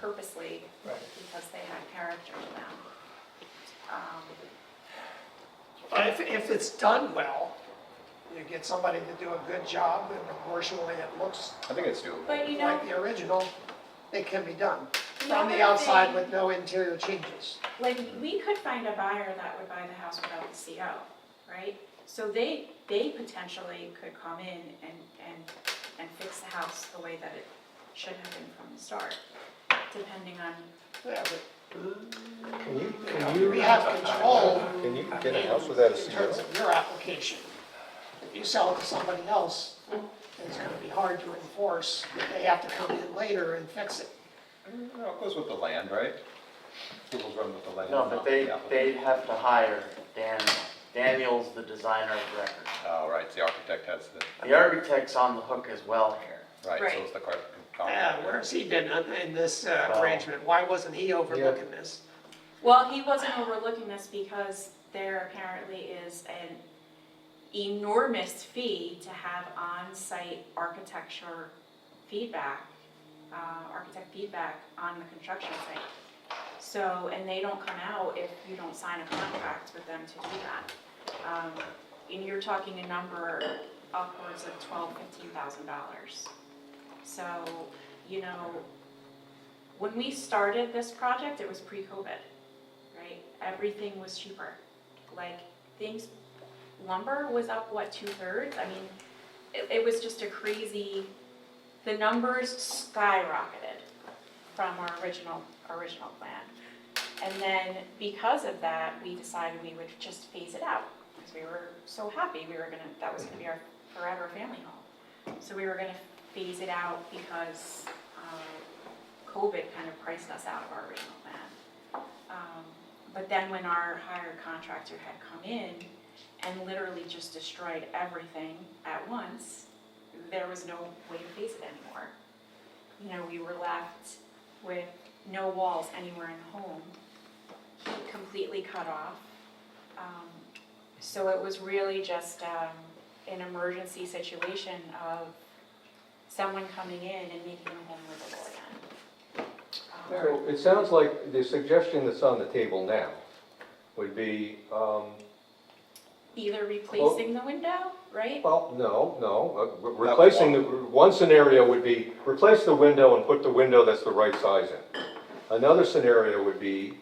purposely because they had character to them. If it's done well, you get somebody to do a good job, and proportionally it looks I think it's doable. But you know, like the original, it can be done. the From the other outside thing- with no interior changes. like, we could find a buyer that would buy the house without the CO, right? So they potentially could come in and fix the house the way that it should have been from the start, depending on, Yeah, but Can you we have control Can you get a house without a in terms CO? of your application. If you sell it to somebody else, it's gonna be hard to enforce. They have to come in later and fix it. No, it goes with the land, right? Approvals run with the land. No, not but the they'd applicant. have to hire Daniel's the designer of record. Oh, right, the architect has the, The architect's on the hook as well here. right, so Right. is the car. Yeah, where's he been in this Well- arrangement? Why wasn't he overlooking this? well, he wasn't overlooking this because there apparently is an enormous fee to have on-site architecture feedback, architect feedback on the construction site. So, and they don't come out if you don't sign a contract with them to do that. And you're talking a number upwards of $12,000-$15,000. So, you know, when we started this project, it was pre-COVID, right? Everything was cheaper. Like, things, lumber was up, what, 2/3? I mean, it was just a crazy, the numbers skyrocketed from our original plan. And then because of that, we decided we would just phase it out, because we were so happy that was gonna be our forever family home. So we were gonna phase it out because COVID kind of priced us out of our original plan. But then when our hired contractor had come in and literally just destroyed everything at once, there was no way to face it anymore. You know, we were left with no walls anywhere in the home, heat completely cut off. So it was really just an emergency situation of someone coming in and making the home livable again. So it sounds like the suggestion that's on the table now would be either replacing the window, right? Well, no, replacing, one scenario would be replace the window and put the window that's the right size in. Another scenario would be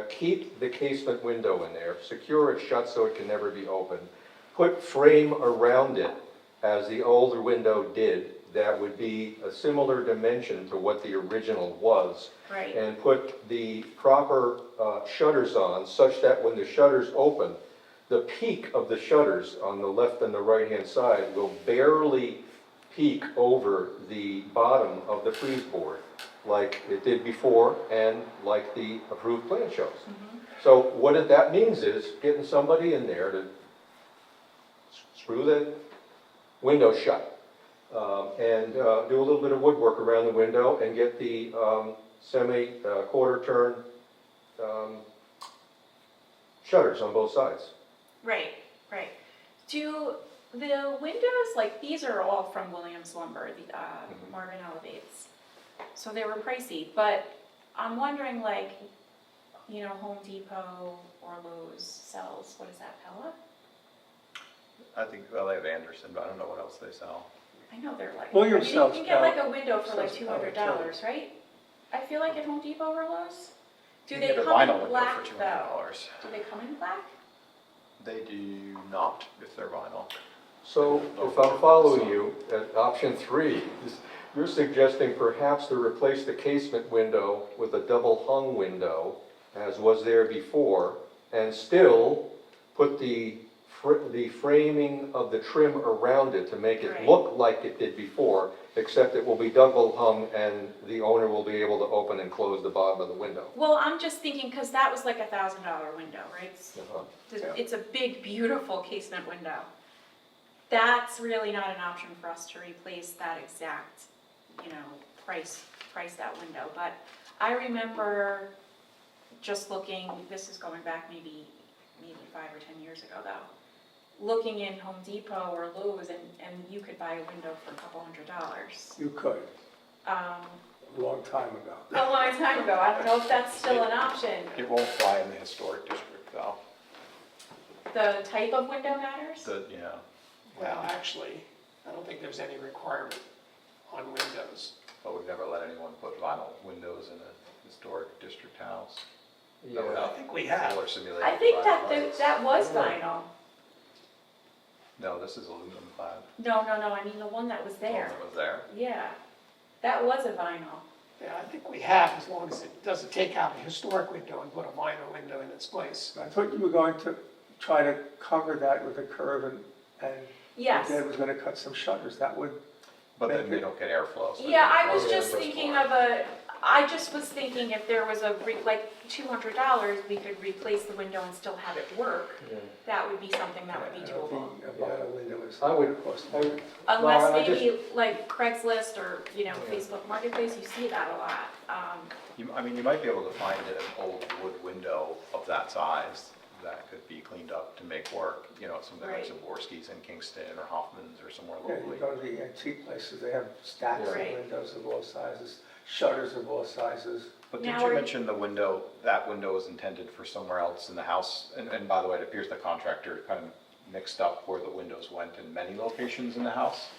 keep the casement window in there, secure it shut so it can never be opened, put frame around it as the older window did, that would be a similar dimension to what the original was. Right. And put the proper shutters on such that when the shutters open, the peak of the shutters on the left and the right-hand side will barely peek over the bottom of the freeze board, like it did before and like the approved plan shows. So what that means is getting somebody in there to screw the window shut and do a little bit of woodwork around the window and get the quarter turn shutters on both sides. Right, right. Do the windows, like, these are all from Williams Lumber, the Marvin Elevates. So they were pricey, but I'm wondering, like, you know, Home Depot or Lowe's sells, what is that, Pella? I think, well, they have Anderson, but I don't know what else they sell. I know they're like, Williams you sells can get like Pella. a window for like Sells Pella, $200, right? I feel like at Home Depot or Lowe's. Do You they can get a come vinyl in window black for though? $200. Do they come in black? They do not if they're vinyl. So if I'm following you, at option 3, is you're suggesting perhaps to replace the casement window with a double hung window, as was there before, and still put the framing of the trim around it to make it Right. look like it did before, except it will be double hung and the owner will be able to open and close the bottom of the window. Well, I'm just thinking, because that was like $1,000 window, right? Uh-huh. It's a big, beautiful casement window. That's really not an option for us to replace that exact, you know, price that window. But I remember just looking, this is going back maybe 5 or 10 years ago though, looking in Home Depot or Lowe's and you could buy a window for $200. You could, Um, a long time ago. a long time ago, I don't know if that's still an option. It won't fly in the historic district though. The type of window matters? Yeah. Well, actually, I don't think there's any requirement on windows. But we've never let anyone put vinyl windows in a historic district house. Yeah. I think we have. Solar simulated I think vinyl lights. that was vinyl. No, this is aluminum clad. No, I mean the one that was The one there. that was there. Yeah, that was a vinyl. Yeah, I think we have, as long as it doesn't take out a historic window and put a vinyl window in its place. I thought you were going to try to cover that with a curve and Yes. Dad was gonna cut some shutters, that would, But then they don't get airflow. so Yeah, they I was don't just get thinking reservoir. I just was thinking if there was like $200, we could replace the window and still have it work. That would be something that would be doable. a vinyl window is. I would- cost. Unless Laura, I maybe like Craigslist or, you know, Facebook Marketplace, you see that a lot. I mean, you might be able to find an old wood window of that size that could be cleaned up to make work, you know, something like Right. Zaborski's in Kingston or Hoffman's or somewhere Yeah, locally. you go to the antique places, they have stacks of Right. windows of all sizes, shutters of all sizes. But Now didn't you we're- mention the window, that window is intended for somewhere else in the house? And by the way, it appears the contractor kind of mixed up where the windows went in many locations in the house.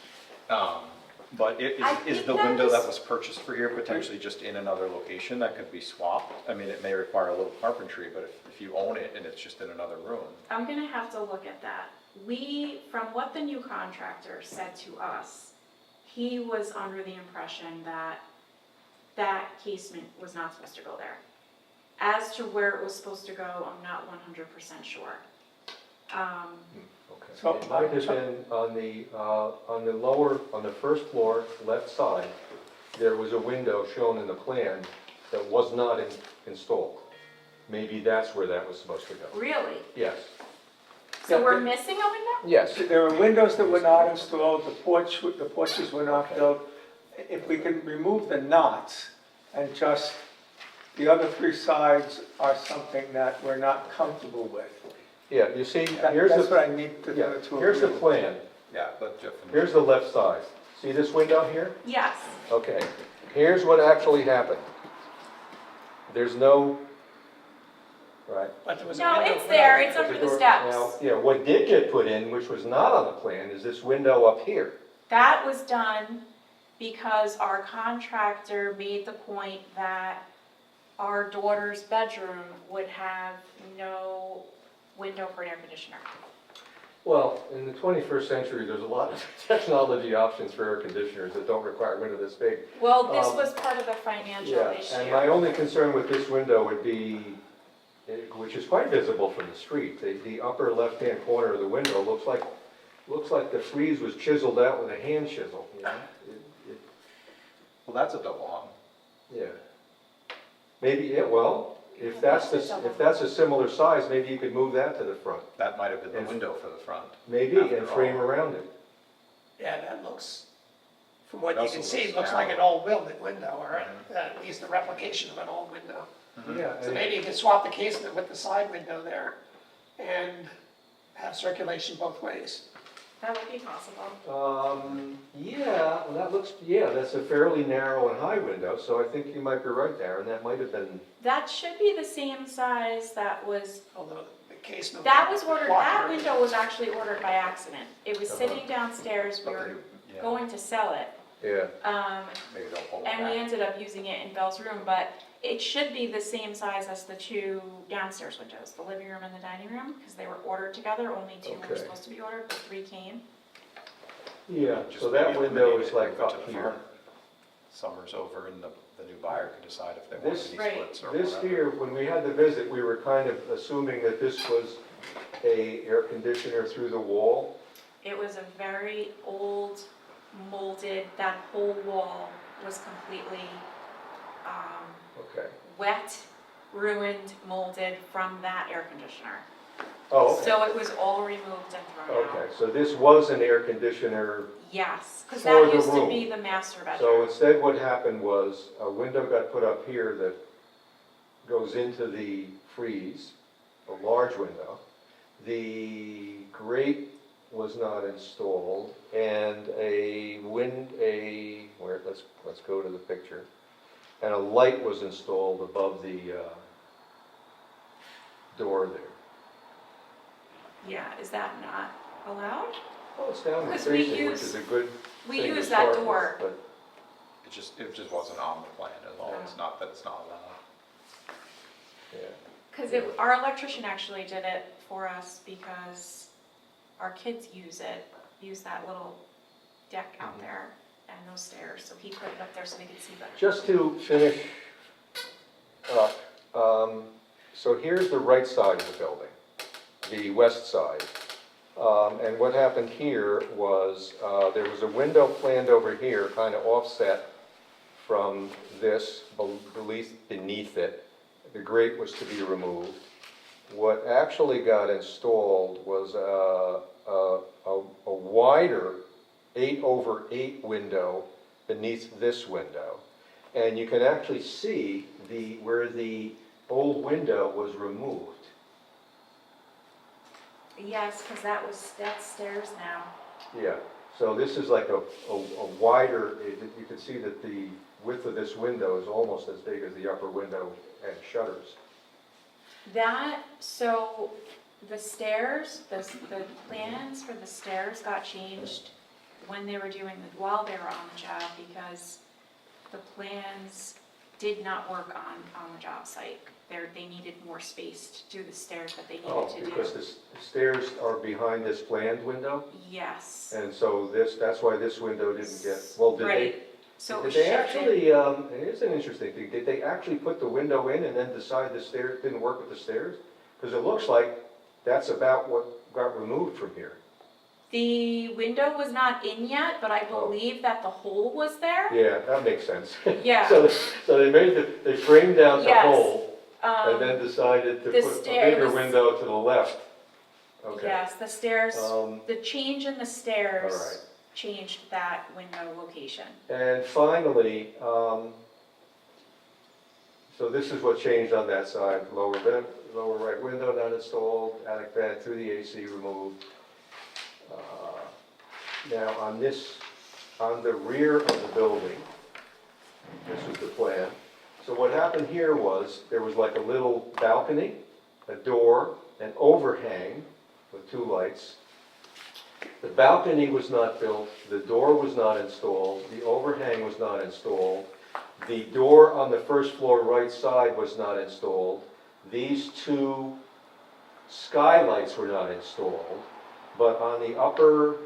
But I is think the that window was- that was purchased for here potentially just in another location that could be swapped? I mean, it may require a little carpentry, but if you own it and it's just in another room. I'm gonna have to look at that. From what the new contractor said to us, he was under the impression that that casement was not supposed to go there. As to where it was supposed to go, I'm not 100% sure. Okay. So- It might have been on the lower, on the first floor, left side, there was a window shown in the plan that was not installed. Maybe that's where that was supposed to go. Really? Yes. So Yeah, we're but- missing a window? Yes. There were windows that were not installed, the porches were not built. If we can remove the knots and just, the other 3 sides are something that we're not comfortable with. Yeah, you see, That's here's what the, I need to yeah, do to. here's the agree. plan. Yeah, let Jeff finish. Here's the left side. See this window here? Yes. Okay, here's what actually happened. There's no right? But there was a No, window it's put there, up. it's under the Now, steps. yeah, what did get put in, which was not on the plan, is this window up here. That was done because our contractor made the point that our daughter's bedroom would have no window for an air conditioner. Well, in the 21st century, there's a lot of technology options for air conditioners that don't require a window this big. Well, this Um, was part of the financial Yeah, issue. and my only concern with this window would be, which is quite visible from the street, the upper left-hand corner of the window looks like the frieze was chiseled out with a hand chisel, you know? Well, that's a double hung. Yeah. Maybe, yeah, well, if that's a similar size, maybe you could move that to the front. That might have been the window for the front. Maybe, After and frame all. around it. Yeah, that looks, from what It you also can see, looks looks like an narrow. old window, or at least a replication of an old window. Yeah. So maybe you can swap the casement with the side window there and have circulation both ways. That would be possible. Yeah, well, that's a fairly narrow and high window, so I think you might be right, Darren, that might have been, That should be the same size that was, Although the casement. that was ordered, that Walker. window was actually ordered by accident. It was Uh-huh. sitting downstairs, we were Yeah, going to sell it. yeah. Um, maybe they'll pull it And we back. ended up using it in Belle's room, but it should be the same size as the two downstairs windows, the living room and the dining room, because they were ordered together, only two were Okay. supposed to be ordered, but 3 came. Yeah, Just so that maybe window eliminate is it, like move it to up the here. front. Summer's over and the new buyer can decide if they want This- any Right. splits or This whatever. here, when we had the visit, we were kind of assuming that this was a air conditioner through the wall. It was a very old molded, that whole wall was completely Okay. wet, ruined, molded from that air conditioner. Oh, okay. So it was all removed and thrown out. Okay, so this was an air conditioner. Yes, because For that the used to room. be the master So bedroom. instead what happened was a window got put up here that goes into the frieze, a large window. The grate was not installed and let's go to the picture. And a light was installed above the door there. Yeah, is that not allowed? Well, it's down Because we facing, which use- is a good We thing to use that start with, door. but It just wasn't on the plan at all. It's not that it's not allowed. yeah. Because our electrician actually did it for us because our kids use that little deck out there and those stairs, so he put it up there so they could see better. Just to finish up, so here's the right side of the building, the west side. And what happened here was, there was a window planned over here, kind of offset from this, beneath it. The grate was to be removed. What actually got installed was a wider 8/8 window beneath this window. And you can actually see where the old window was removed. Yes, because that's stairs now. Yeah, so this is like a wider, you can see that the width of this window is almost as big as the upper window and shutters. So the stairs, the plans for the stairs got changed when they were while they were on the job, because the plans did not work on the job site. They needed more space to do the stairs that they Oh, needed to do. because the stairs are behind this planned window? Yes. And so that's why this window didn't get, well, did they? Right, so it was Did they shifted. actually, here's an interesting thing, did they actually put the window in and then decide the stairs didn't work with the stairs? Because it looks like that's about what got removed from here. The window was not in yet, but I Oh. believe that the hole was there. Yeah, that makes sense. Yeah. So they framed out the Yes. hole and Um, then decided to the put a stair- bigger was- window to the left. Okay. Yes, the stairs, Um, the change in the all stairs right. changed that window location. And finally, so this is what changed on that side, lower right window not installed, attic vent through the AC removed. Now on the rear of the building, this is the plan. So what happened here was, there was like a little balcony a door, an overhang with 2 lights. The balcony was not built, the door was not installed, the overhang was not installed, the door on the first floor right side was not installed, these 2 skylights were not installed, but on the upper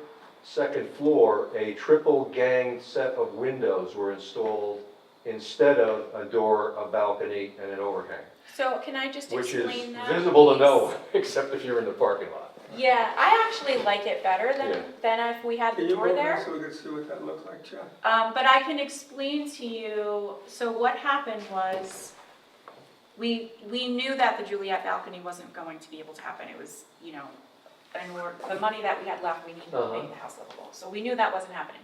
second floor, a triple gang set of windows were installed instead of a door, a balcony, and an overhang, So can I just which is explain that? visible to no please? one, except if you're in the parking lot. Yeah, I actually like it better Yeah. than if we had the Can you door go there. there so we can see what that looks like, Jeff? But I can explain to you, so what happened was, we knew that the Juliet balcony wasn't going to be able to happen. It was, you know, and the money that we had left, we needed to make the house livable. So we knew that wasn't happening.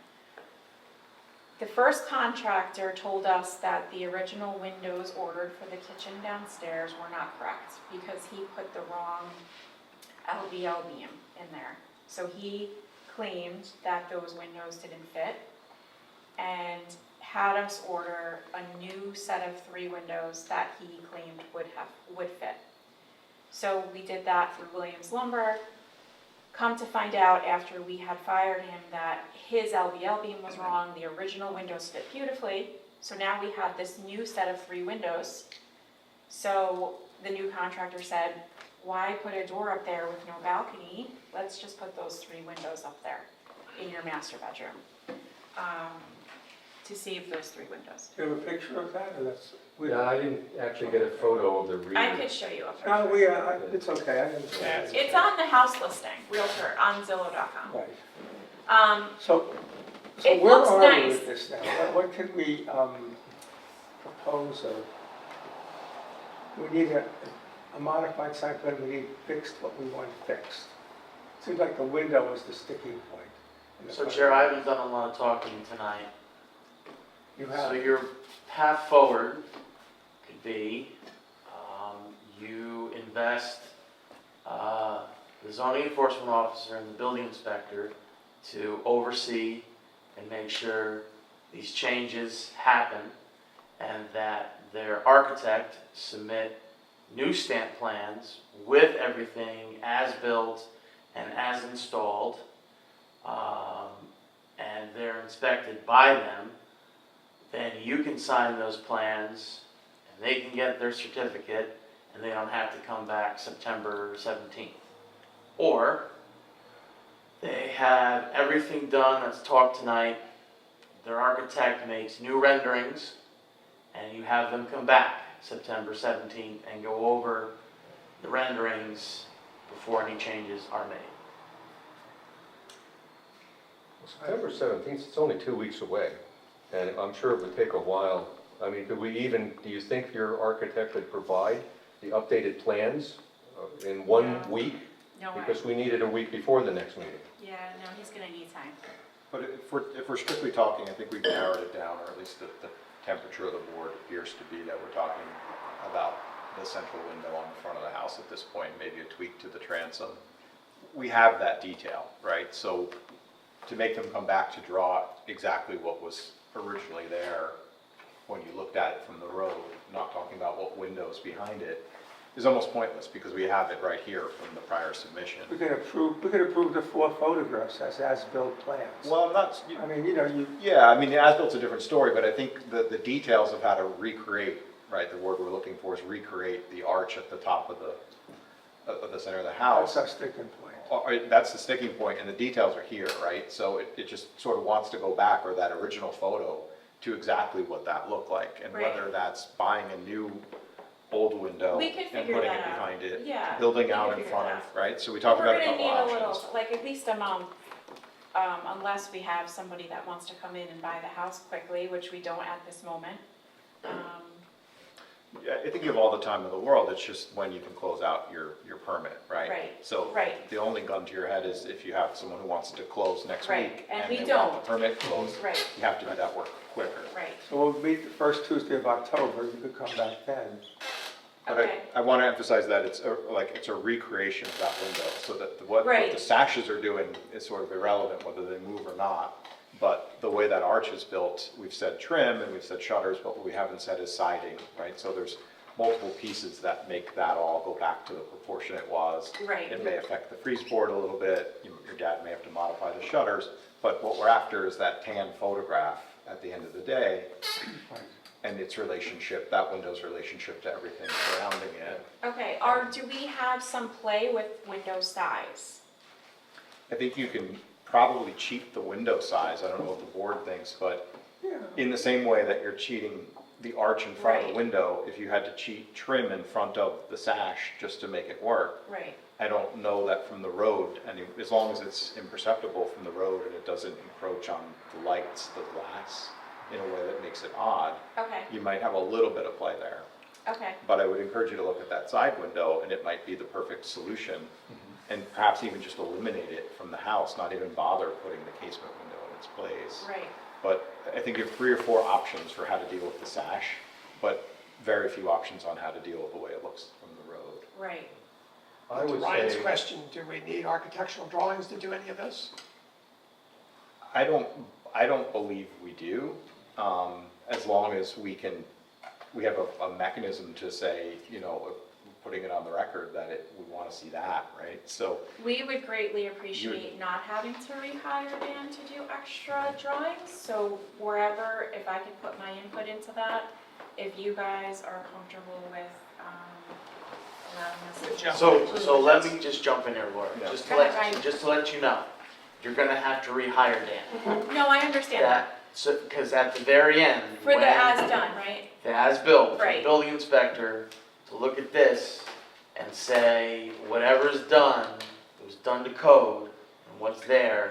The first contractor told us that the original windows ordered for the kitchen downstairs were not correct because he put the wrong LVL beam in there. So he claimed that those windows didn't fit and had us order a new set of 3 windows that he claimed would fit. So we did that through Williams Lumber. Come to find out after we had fired him that his LVL beam was wrong, the original windows fit beautifully. So now we had this new set of 3 windows. So the new contractor said, why put a door up there with no balcony? Let's just put those 3 windows up there in your master bedroom to save those 3 windows. Do you have a picture of that, or that's? Yeah, I didn't actually get a photo of the rear. I could show you a picture. No, it's okay, I understand. It's on the house listing, Realtor, on Zillow.com. Right. So It where looks are we nice. with this now? What can we propose of? We need a modified site plan, we need fixed what we want fixed. Seems like the window is the sticking point. in the So front. Chair, I haven't done a lot of talking tonight. You So have, your path forward could be, you invest the zoning enforcement officer and the building inspector to oversee and make sure these changes happen, and that their architect submit new stamp plans with everything as built and as installed, and they're inspected by them. Then you can sign those plans, and they can get their certificate, and they don't have to come back September 17th. Or, they have everything done that's talked tonight, their architect makes new renderings, and you have them come back September 17th and go over the renderings before any changes are made. September 17th, it's only 2 weeks away, and I'm sure it would take a while. I mean, do you think your architect could provide the updated plans in 1 week? No way. Because we need it a week before the next meeting. Yeah, no, he's gonna need time. But if we're strictly talking, I think we've narrowed it down, or at least the temperature of the board appears to be that we're talking about the central window on the front of the house at this point, maybe a tweak to the transom. We have that detail, right? So to make them come back to draw exactly what was originally there when you looked at it from the road, not talking about what windows behind it, is almost pointless because we have it right here from the prior submission. we could approve the 4 photographs as built plans. Well, I'm not, I mean, you know, yeah, I mean, the as-bilt's a different story, but I think the details of how to recreate, right, the word we're looking for is recreate the arch at the top of the center of the house. that's our sticking point. That's the sticking point, and the details are here, right? So it just sort of wants to go back, or that original photo, to exactly what that looked like. And Right. whether that's buying a new old window We could and figure putting that it out. behind it, Yeah, building we out could in figure front that of, out. right? So we talked about a couple We're gonna need a options. little, like at least a month, unless we have somebody that wants to come in and buy the house quickly, which we don't at this moment. Yeah, I think you have all the time in the world, it's just when you can close out your permit, right? Right, So right. the only gun to your head is if you have someone who wants to close next Right, week. and we they want don't. the permit closed, Right, you have to do that work quicker. right, So we'll meet the first Tuesday of October, you could come back then. But okay. I want to emphasize that it's a recreation of that window, so that what Right. the sashes are doing is sort of irrelevant whether they move or not. But the way that arch is built, we've said trim and we've said shutters, but what we haven't said is siding, right? So there's multiple pieces that make that all go back to the proportion it was. Right. It may affect the freeze board a little bit, your dad may have to modify the shutters, but what we're after is that tan photograph at the end of the day, and its relationship, that window's relationship to everything surrounding it. Okay, do we have some play with window size? I think you can probably cheat the window size, I don't know what the board thinks, but in the same way that you're cheating the arch in front of the Right. window, if you had to cheat trim in front of the sash just to make it work, Right, I don't know that from the road, and as long as it's imperceptible from the road and it doesn't encroach on the lights, the glass, in a way that makes it odd, okay, you might have a little bit of play there. okay, But I would encourage you to look at that side window, and it might be the perfect solution, and perhaps even just eliminate it from the house, not even bother putting the casement window in its place. right. But I think you have 3 or 4 options for how to deal with the sash, but very few options on how to deal with the way it looks from the road. Right. I To would Ryan's say, question, do we need architectural drawings to do any of this? I don't believe we do, as long as we have a mechanism to say, putting it on the record that we want to see that, right? So, We would greatly appreciate not having to rehire Dan to do extra drawings, so wherever, if I could put my input into that, if you guys are comfortable with, allowing us to. So let me just jump in here, Laura, Yeah. just to Go ahead, Ryan. just to let you know, you're gonna have to rehire Dan. No, I understand that, Because at the very end, for the when as done, right? the as-built, for the Right. building inspector to look at this and say, whatever's done, it was done to code, and what's there,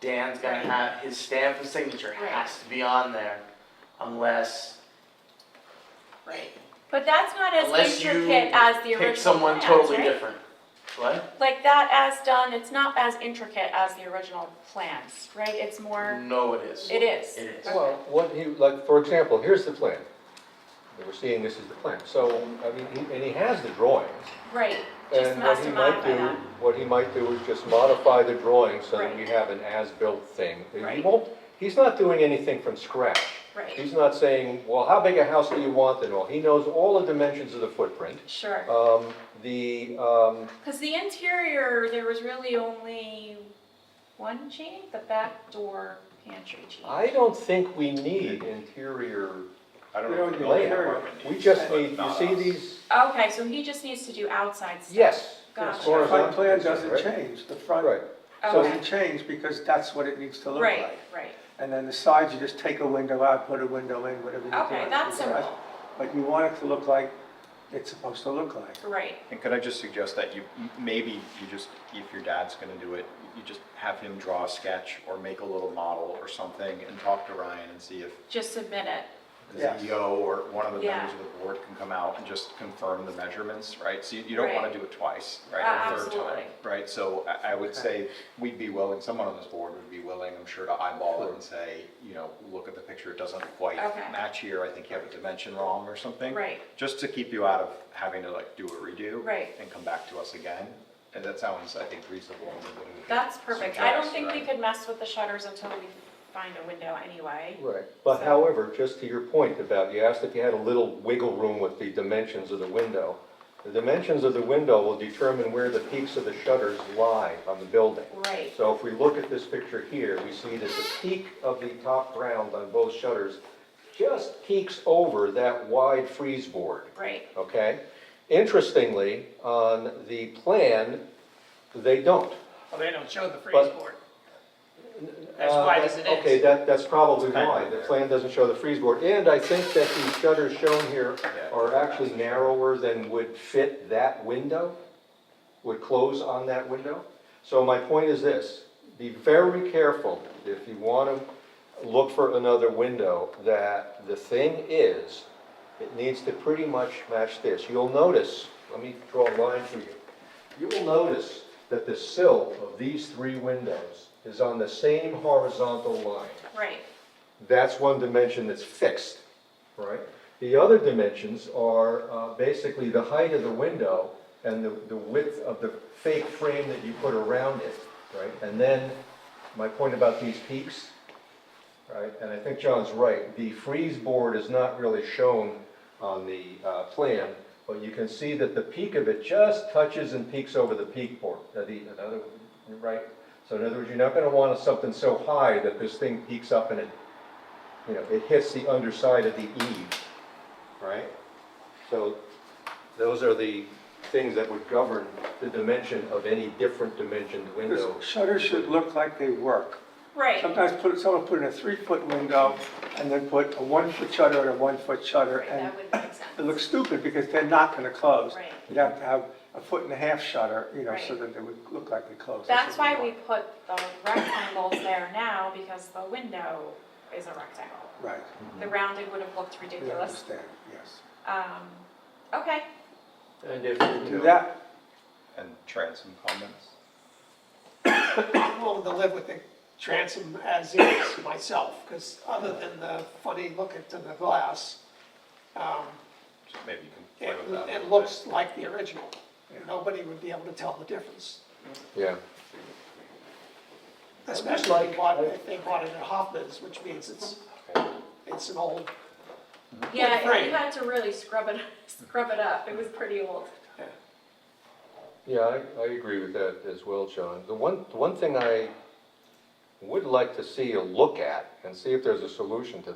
Dan's gonna Right. have, his stamp and signature Right. has to be on there, unless Right. But that's not as Unless you intricate as the original pick someone plans, totally right? different. What? Like that as done, it's not as intricate as the original plans, right? It's more, No, it is. it is. It is. well, like, for example, here's the plan. We're seeing this is the plan. So, I mean, and he has the drawings. Right, just And has what to he might modify do, that. what he might do is just modify the drawings so that Right. we have an as-built thing. He Right. won't, he's not doing anything from scratch. Right, He's not saying, well, how big a house do you want and all. He knows all the dimensions of the footprint. sure. Because the interior, there was really only one change, the back door pantry change. I don't think we need interior I don't We know don't if the need building interior. department We needs just it, but need, you not see us. these, Okay, so he just needs to do outside stuff. yes. Gotcha. as far The as front I'm plan concerned, doesn't right? change, the front Right. doesn't change because that's what it needs to look Right, like. right. And then the sides, you just take a window out, put a window in, whatever you do. Okay, that's simple. But you want it to look like it's supposed to look like. Right, And could I just suggest that maybe you just, if your dad's gonna do it, you just have him draw a sketch or make a little model or something and talk to Ryan and see if just submit it. the Yes. CEO or one of the Yeah. members of the board can come out and just confirm the measurements, right? So you don't Right. wanna do it twice, right, or a third Absolutely. time, right? So I would Okay. say we'd be willing, someone on this board would be willing, I'm sure, to eyeball it and say, look at the picture, it doesn't quite Okay. match here, I think you have a dimension wrong or something. Right, Just to keep you out of having to do a redo. Right. And come back to us again. And that sounds, I think, reasonable. that's perfect. I don't Suggest, think we right? could mess with the shutters until we find a window anyway. Right, but So- however, just to your point about, you asked if you had a little wiggle room with the dimensions of the window. The dimensions of the window will determine where the peaks of the shutters lie on the building. Right, So if we look at this picture here, we see that the peak of the top ground on both shutters just peaks over that wide freeze board, right, okay? Interestingly, on the plan, they don't. Well, they don't show the freeze But- board. As wide as it is. Okay, that's probably It's kind of why. The there. plan doesn't show the freeze board. And I think that the shutters shown here are actually narrower than would fit that window, would close on that window. So my point is this, be very careful if you want to look for another window, that the thing is, it needs to pretty much match this. You'll notice, let me draw a line for you. You will notice that the sill of these 3 windows is on the same horizontal line. right, That's one dimension that's fixed, right? The other dimensions are basically the height of the window and the width of the fake frame that you put around it, right? And then, my point about these peaks, right? And I think John's right, the freeze board is not really shown on the plan, but you can see that the peak of it just touches and peaks over the peak board, right? So in other words, you're not gonna want something so high that this thing peaks up and it, it hits the underside of the eave, right? So those are the things that would govern the dimension of any different dimensioned window. Because shutters should look like they work. Right. Sometimes someone put in a 3-foot window and then put a 1-foot shutter and a 1-foot shutter, Right, and that would make sense. it looks stupid because they're not gonna close. Right. You'd have to have a 1.5-foot shutter, so Right. that they would look like they close. That's what why we put the rectangles there now, because the window is a rectangle. Right, The rounded would have looked we ridiculous. understand, yes. Okay, And if Do that, And transom comments? I'm willing to live with the transom as is myself, because other than the funny look into the glass, So maybe you can play with that. a it little looks like the original. Nobody would be able to tell the difference, Yeah. especially if they bought it at Hoffman's, which means it's an old. yeah, frame. you had to really scrub it up, it was pretty old. Yeah, I agree with that as well, John. The one thing I would like to see a look at and see if there's a solution to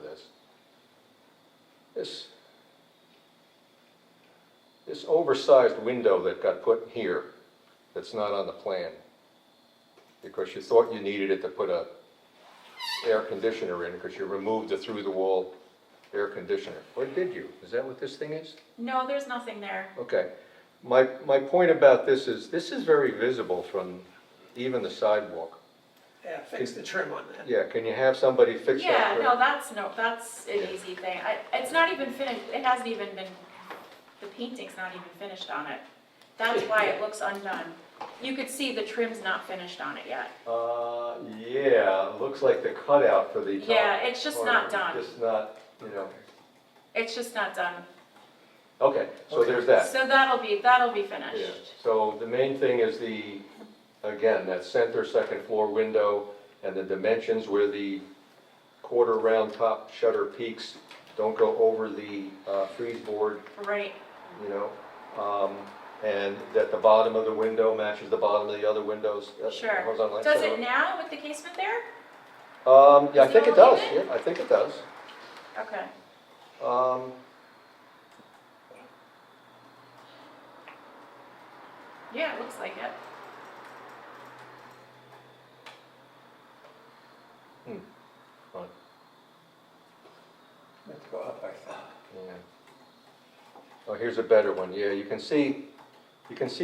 this oversized window that got put here, that's not on the plan, because you thought you needed it to put a air conditioner in, because you removed the through-the-wall air conditioner. Or did you? Is that what this thing is? No, there's nothing there. Okay. My point about this is very visible from even the sidewalk. Yeah, fix the trim on that. Yeah, can you have somebody fix that? Yeah, for- no, that's an easy thing. It's not even finished, it hasn't even been, the painting's not even finished on it. That's why it looks undone. You could see the trim's not finished on it yet. Yeah, looks like the cutout for the top. Yeah, it's just not part, done. Just not, It's just not done. Okay, so there's that. So that'll be Yeah, finished. so the main thing is again, that center second floor window and the dimensions where the quarter round top shutter peaks don't go over the frieze board, Right, and that the bottom of the window matches the bottom of the other windows. sure. horizontal line, Does so- it now with the casement there? Yeah, I Is think it it does, all even? yeah, I think it does. Okay. Yeah, it looks like it. Fine. let's go up, I think. Yeah. Oh, here's a better one, yeah, you can see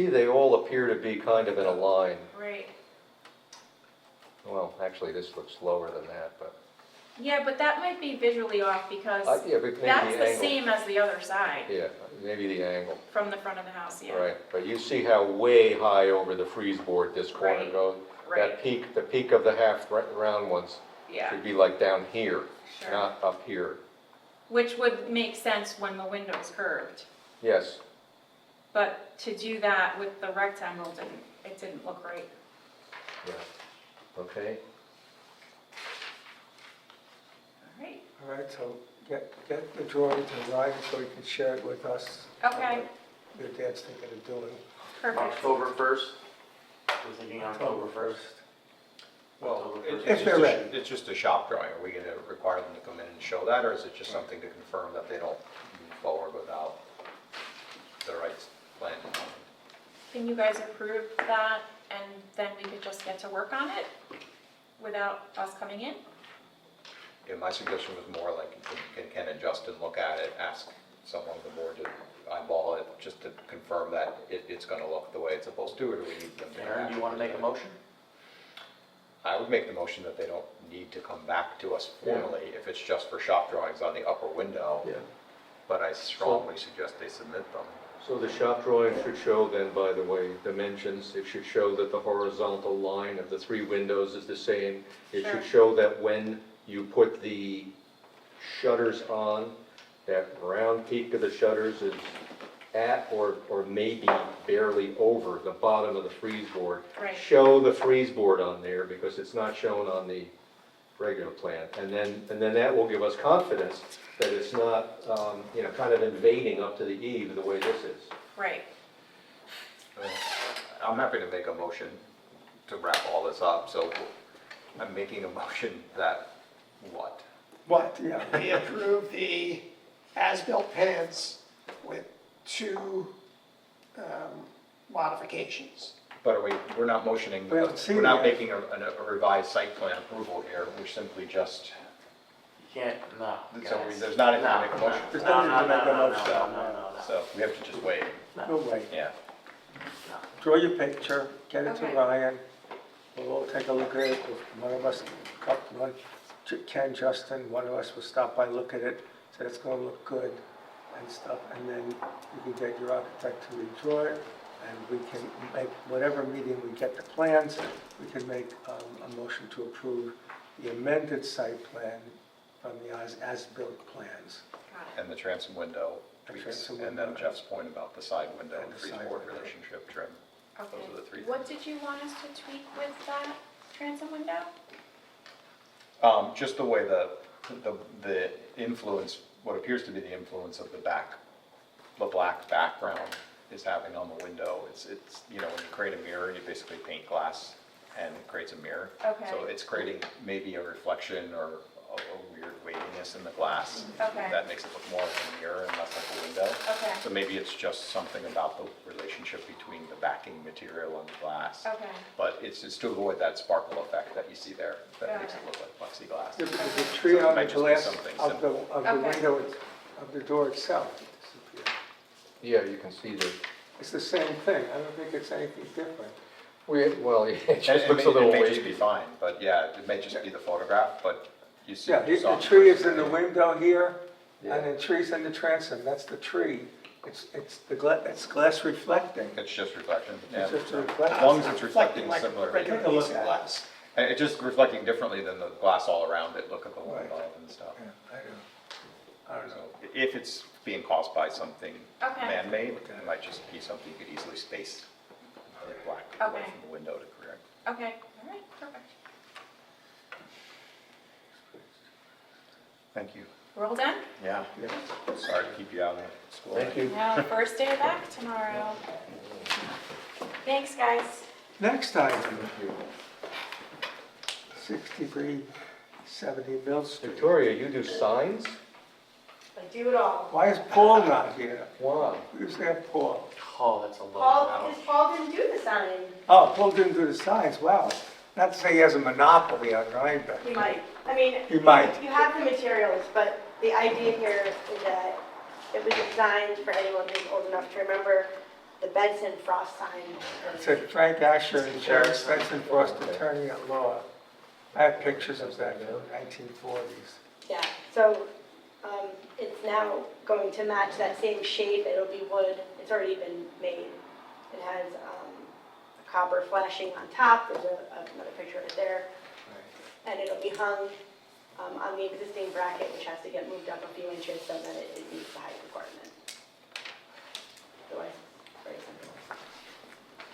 they all appear to be kind of in a line. Right. Well, actually, this looks lower than that, but, Yeah, but that might be visually off because yeah, but maybe that's the the angle. same as the other side Yeah, maybe the angle, from the front of the house, yeah. right, but you see how way high over the frieze board this corner Right, goes? right. That the peak of the half round ones Yeah, should be like down here, sure. not up here. Which would make sense when the window's curved. Yes, But to do that with the rectangle didn't look right. yeah, okay. All right, All right, so get the drawing to Ryan so he can share it with us. okay, Your dad's thinking of doing. perfect. October 1st? We're thinking October 1st. Well, If they're ready. It's just a shop drawing. Are we going to require them to come in and show that, or is it just something to confirm that they don't move forward without the right plan in mind? Can you guys approve that and then we could just get to work on it without us coming in? Yeah, my suggestion was more like, can and Justin look at it, ask someone on the board to eyeball it, just to confirm that it's going to look the way it's supposed to, or do we need them to? Aaron, do you want to make a motion? I would make the motion that they don't need to come back to us formally if it's just for shop drawings on the upper window. Yeah. But I strongly suggest they submit them. So the shop drawing should show then, by the way, dimensions. It should show that the horizontal line of the three windows is the same. It Sure. should show that when you put the shutters on, that round peak of the shutters is at or maybe barely over the bottom of the frieze board. Right. Show the frieze board on there because it's not shown on the regular plan. And then that will give us confidence that it's not, kind of invading up to the eve the way this is. Right. I'm happy to make a motion to wrap all this up, so I'm making a motion that, what? What, yeah. We approve the as-built plans with 2 modifications. But we're not motioning, We haven't seen we're not it yet. making a revised site plan approval here, we're simply just, You can't, no. so guys. there's not anything to No, make a motion. There's No, nothing no, to no, make a no, motion. no. So we have to just wait, We'll wait. yeah. Draw your picture, get it to Okay. Ryan. We'll all take a look at it. One of us, Ken, Justin, one of us will stop by, look at it, say it's gonna look good and stuff. And then you can get your architect to redraw it, and we can make, whatever meeting we get the plans, we can make a motion to approve the amended site plan from the as-built plans. And the transom window The tweaks, transom and then window. Jeff's point about the side window, And the free side board window. relationship trim. Those are the three What things. did you want us to tweak with that transom window? Just the way the influence, what appears to be the influence of the black background is having on the window. It's, when you create a mirror, you basically paint glass and it creates a mirror. Okay. So it's creating maybe a reflection or a weird weightiness in the glass. Okay. That makes it look more like a mirror and less like a window. Okay. So maybe it's just something about the relationship between the backing material and the glass. Okay. But it's to avoid that sparkle effect that you see there, that Got makes it. it look like plexiglass. There's a tree So it on the might just be glass something of the simple. Okay. window, of the door itself. It disappeared. Yeah, you can see the, It's the same thing. I don't think it's anything different. it just It looks a little may just wavy. be fine, but yeah, it may just be the photograph, but you see. Yeah, you saw the it tree first. is in the window here, Yeah. and the tree's in the transom. That's the tree. It's glass reflecting. It's just reflection, yeah. It's just a reflection. As long as it's reflecting Like a similar. regular Take a look piece of at it. glass. And it's just reflecting differently than the glass all around it. Look at the one Right. above and stuff. Yeah, I don't So know. if it's being caused by something Okay. man-made, it might just be something you could easily space the black away Okay. from the window to correct. Okay, all right, perfect. Thank you. We're all done? Yeah. Sorry to keep you out of school. Thank you. Now, first day back tomorrow. Thanks, guys. Next item. 6370 Mill Street. Victoria, you do signs? I do it all. Why is Paul not here? Wow. We usually have Paul. Oh, that's a low Paul, blow. because Paul didn't do the sign. Oh, Paul didn't do the signs. Wow. Not to say he has a monopoly on Rhinebeck. He might. I mean. He might. You have the materials, but the idea here is that it was designed for anyone who's old enough to remember the Benson Frost sign. It said Frank Asher and Sharon Spencer Frost, attorney at law. I have pictures of that from the 1940s. Yeah, so it's now going to match that same shape. It'll be wood. It's already been made. It has copper flashing on top. There's another picture right there. And it'll be hung on the existing bracket, which has to get moved up a few inches so that it meets the height requirement. Otherwise, very simple.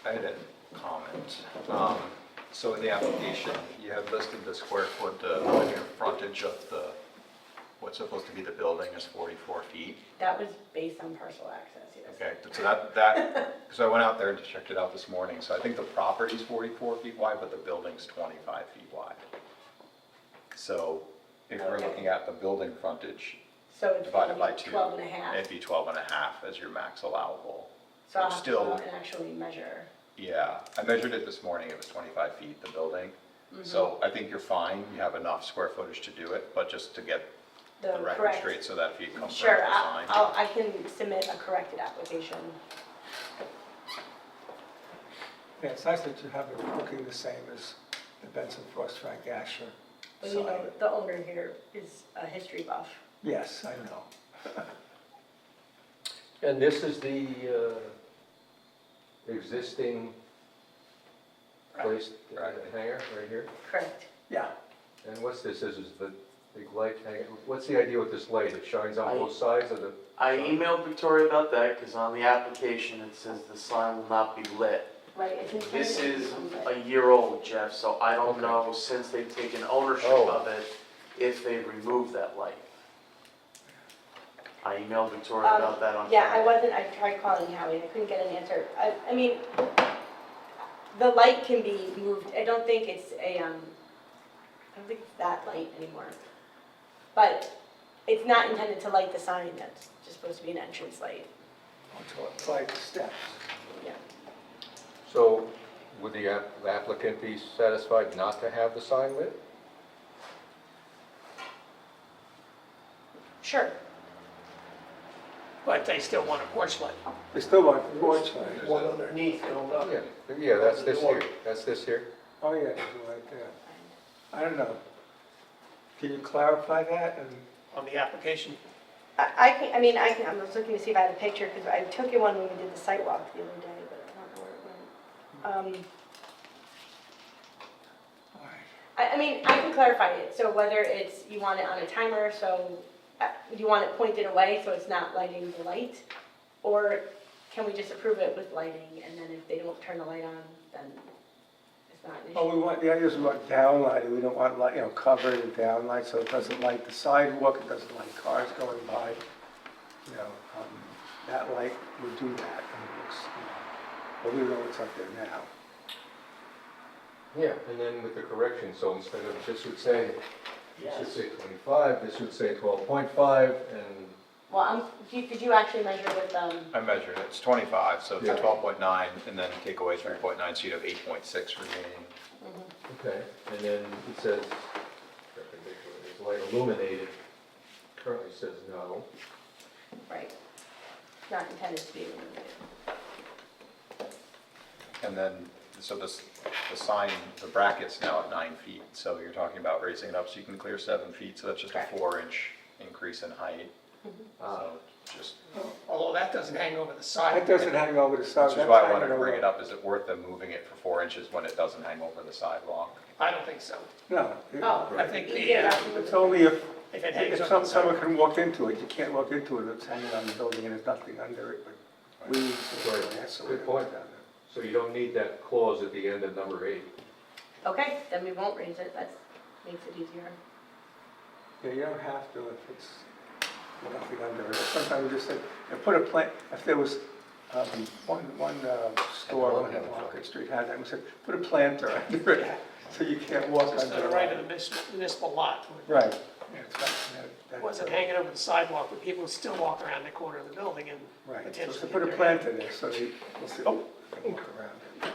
I had a comment. So in the application, you have listed the square foot linear frontage of what's supposed to be the building is 44 feet. That was based on parcel access, yes. Okay, so because I went out there and checked it out this morning, so I think the property's 44 feet wide, but the building's 25 feet wide. So if we're Okay. looking at the building frontage So it's divided by 2, 12 and a half. it'd be 12 and a half as your max allowable. So I'll Which have to still, go out and actually measure. yeah, I measured it this morning, it was 25 feet, the building. Mm-hmm. So I think you're fine, you have enough square footage to do it, but just to get the record correct. straight so that if you come for Sure, the sign. I can submit a corrected application. Yeah, it's nice that you have it looking the same as the Benson Frost Frank Asher But you know, sign. the owner here is a history buff. Yes, I know. And this is the existing place, Right. hangar, right here? Correct. Yeah. And what's this, this is the big light hangar? What's the idea with this light? It shines on both sides of the... I emailed Victoria about that, because on the application, it says the sign will not be lit. right? It's intended This to be is sunlit. a year old, Jeff, so I don't Okay. know, since they've taken ownership Oh. of it, if they've removed that light. I emailed Victoria about that on Friday. Yeah, I tried calling Howie, I couldn't get an answer. I mean, the light can be moved, I don't think it's that light anymore. But it's not intended to light the sign, that's just supposed to be an entrance light. It's like the steps. Yeah. So would the applicant be satisfied not to have the sign lit? Sure. But they still want a porch light. They still want the porch light. One underneath going up. Yeah, that's this here, that's this here. Oh, yeah, there's a light there. I don't know. Can you clarify that? And On the application, I was looking to see if I had a picture, because I took you one when we did the site walk the other day, but I don't know where it went. I mean, I can clarify it, so whether it's, you want it on a timer, so, you want it pointed away so it's not lighting the light? Or can we just approve it with lighting, and then if they don't turn the light on, then it's not an issue? the idea is we want downlighting, we don't want light, covered and downlight, so it doesn't light the sidewalk, it doesn't light cars going by. That light would do that, and it looks, but we don't know what's up there now. Yeah, and then with the correction, so instead of, this would say 25, this would say 12.5, and Well, did you actually measure with, I measured it, it's 25, so it's Yeah. 12.9, and then take away 3.9, so you'd have 8.6 remaining. okay, and then it says, is light illuminated, currently says no. right, it's not intended to be illuminated. And then, so the sign, the bracket's now at 9 feet, so you're talking about raising it up so you can clear 7 feet, so that's just a Correct. 4-inch increase in height. So just, although that doesn't hang over the side. It doesn't hang over the side. which is why I wanted to bring it up, is it worth them moving it for 4 inches when it doesn't hang over the sidewalk? I don't think so. No. Oh. I think It's only if it hangs over the someone side. can walk into it, you can't walk into it, it's hanging on the building and there's nothing under it, but weeds. Good point. So you don't need that clause at the end of number 8. Okay, then we won't raise it, that makes it easier. Yeah, you don't have to if it's nothing under it. Sometimes we just say, put a plant, if there was one store on Market Street had that, we said, put a planter under it, so you can't walk Just under to it. the right of the municipal lot. Right. Yeah, it's right. It wasn't hanging over the sidewalk, but people would still walk around the corner of the building and Right, so potentially. to put a hit their planter head. there, so they will see, oh, I can walk around it.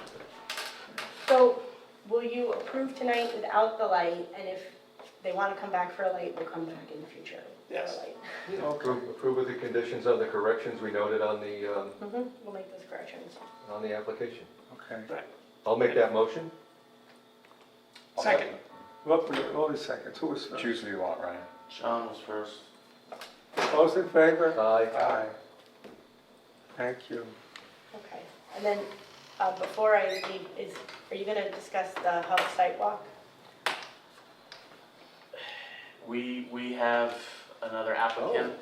So, will you approve tonight without the light, and if they want to come back for a light, we'll come back in the future for a Yes. light? Approve with the conditions of the corrections we noted on We'll make those corrections. the application. Okay. I'll make that motion. Second. All the seconds, who was first? Choose who you want, Ryan. Sean was first. Those in favor? Aye. Aye. Thank you. Okay, and then, before I leave, are you gonna discuss the health site walk? We have another applicant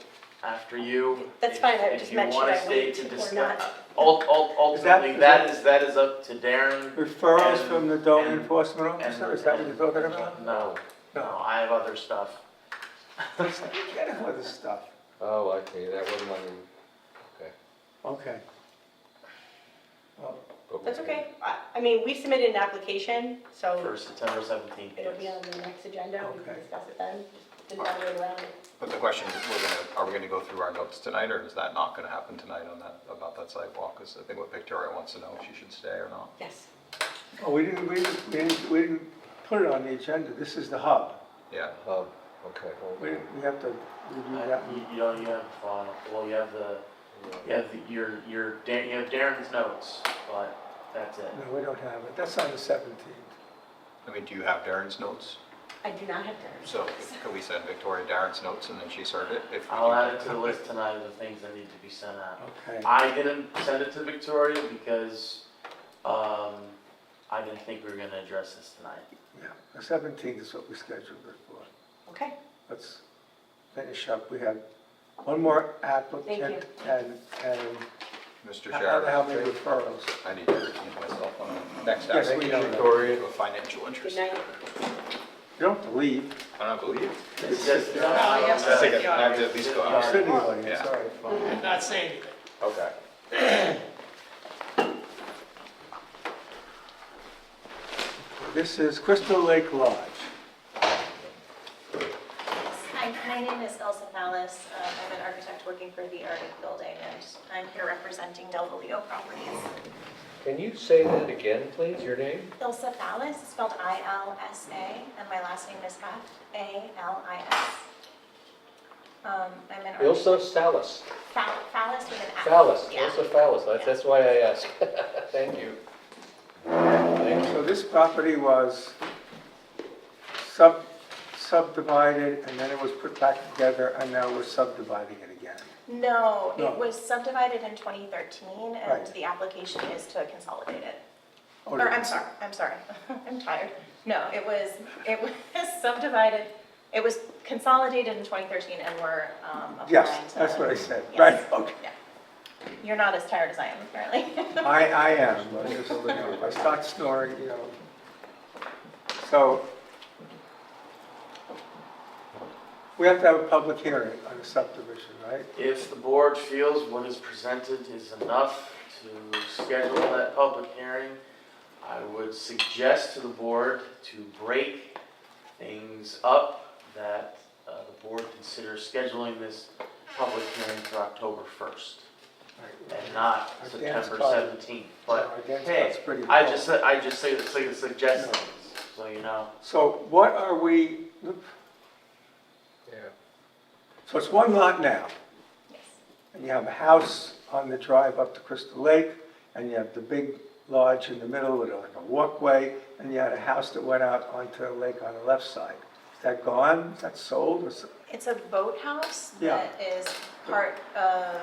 after you. That's fine, I just meant, should I wait or not? Ultimately, that is up to Darren. Referrals And- from the zone and- enforcement officer, is that what you're talking about? No, no, I have other stuff. Get him with the stuff. Oh, I see, that wasn't on Okay. the. That's okay, I mean, we submitted an application, so For September 17th. it'll be on the next agenda, we can Okay. discuss it then, didn't have to wait around. But the question is, are we gonna go through our notes tonight, or is that not gonna happen tonight on that, about that sidewalk? Because I think what Victoria wants to know, if she should stay or not. Yes. Oh, we didn't put it on the agenda, this is the hub. Yeah. Oh, okay. We have to review that. You have, well, you have you have Darren's notes, but that's it. No, we don't have it, that's on the 17th. I mean, do you have Darren's notes? I do not have to. So can we send Victoria Darren's notes and then she's heard it? If we I'll can add get it to the list tonight of the things that need to be sent out. Okay. I didn't send it to Victoria because I didn't think we were gonna address this tonight. Yeah, the 17th is what we scheduled it for. Okay, Let's finish up, we have one more applicant. Thank And Mr. How many Chairman, referrals? I need to recuse myself on the next Yes, item. we know that. Victoria, to a financial interest. Good night. You don't have to leave. I don't believe. It's just, Oh, yes, I think yes, I have to at least go I'll out. sit in the audience, Yeah. all right, fine. I'm not saying anything. Okay. This is Crystal Lake Lodge. Hi, my name is Elsa Fallis. I'm an architect working for the Arctic Building, and I'm here representing Delvaleo Properties. Can you say that again, please, your name? Ilsa Fallis, spelled I-L-S-A, and my last name is F-A-L-I-S. I'm an Ilsa Salas. Fallis with an F. Fallis, Yeah. Ilsa Fallis, that's why I asked. Thank you. Thank you. So this property was subdivided, and then it was put back together, and now we're subdividing it again. No, No. it was subdivided in 2013, and Right. the application is to consolidate it. Oh, Or, no. I'm sorry, I'm tired. No, it was subdivided, it was consolidated in 2013, and we're applying Yes, to... that's what I said, Yes. right, okay. Yeah. You're not as tired as I am, apparently. I am, but just, if I start snoring, So, we have to have a public hearing on the subdivision, right? if the board feels what is presented is enough to schedule that public hearing, I would suggest to the board to break things up, that the board consider scheduling this public hearing for October 1st and not Our dance September card- 17th. Our But dance hey, card's pretty I full. just say suggest things, so you know. So what are we, Yeah. so it's one lot now, Yes. and you have a house on the drive up to Crystal Lake, and you have the big lodge in the middle with like a walkway, and you had a house that went out onto the lake on the left side. Is that gone? Is that sold? Or It's a boathouse Yeah. that is part of,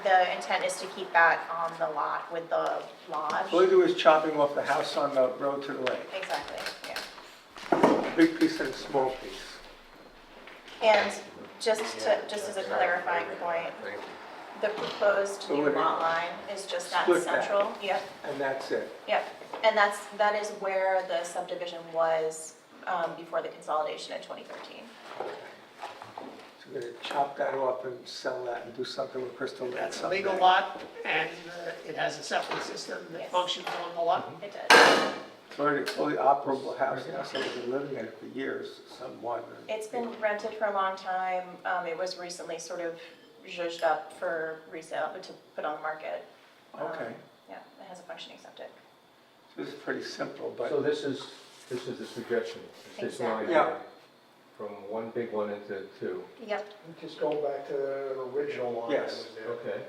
the intent is to keep that on the lot with the lodge. All you do is chopping off the house on the road to the lake. Exactly, yeah. A big piece and a small piece. And just as a clarifying point, the proposed So new would it- lot line is just that Split that. central. Yep, And that's it. yep. And that is where the subdivision was before the consolidation in 2013. So we're gonna chop that off and sell that and do something with Crystal Lake. That's a legal someday. lot, and it has a septic system that Yes. functions on the lot. It does. It's already a fully operable house now, someone's been living in it for years, someone. It's been rented for a long time. It was recently sort of zhuzhed up for resale, to put on the market. Okay, Yeah, it has a functioning septic. so this is pretty simple, but. So this is the suggestion, is this line Exactly. Yeah. here, from one big one into two. Yep. Just go back to the original line. Yes. Okay.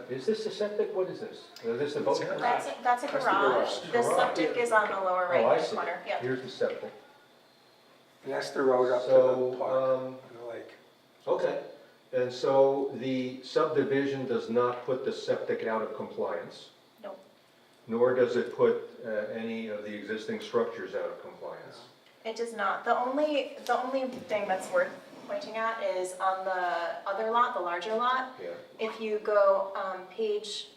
Is this the septic? What is this? Is this the boat house? That's a That's the garage. garage. The Garage. septic is on the lower Oh, I right-hand see. corner. Yep. Here's the septic. And that's the road up to So, the park, and the lake. Okay, and so the subdivision does not put the septic out of compliance? Nope. Nor does it put any of the existing structures out of compliance? It does not. The only thing that's worth pointing at is on the other lot, the larger lot. Yeah. If you go page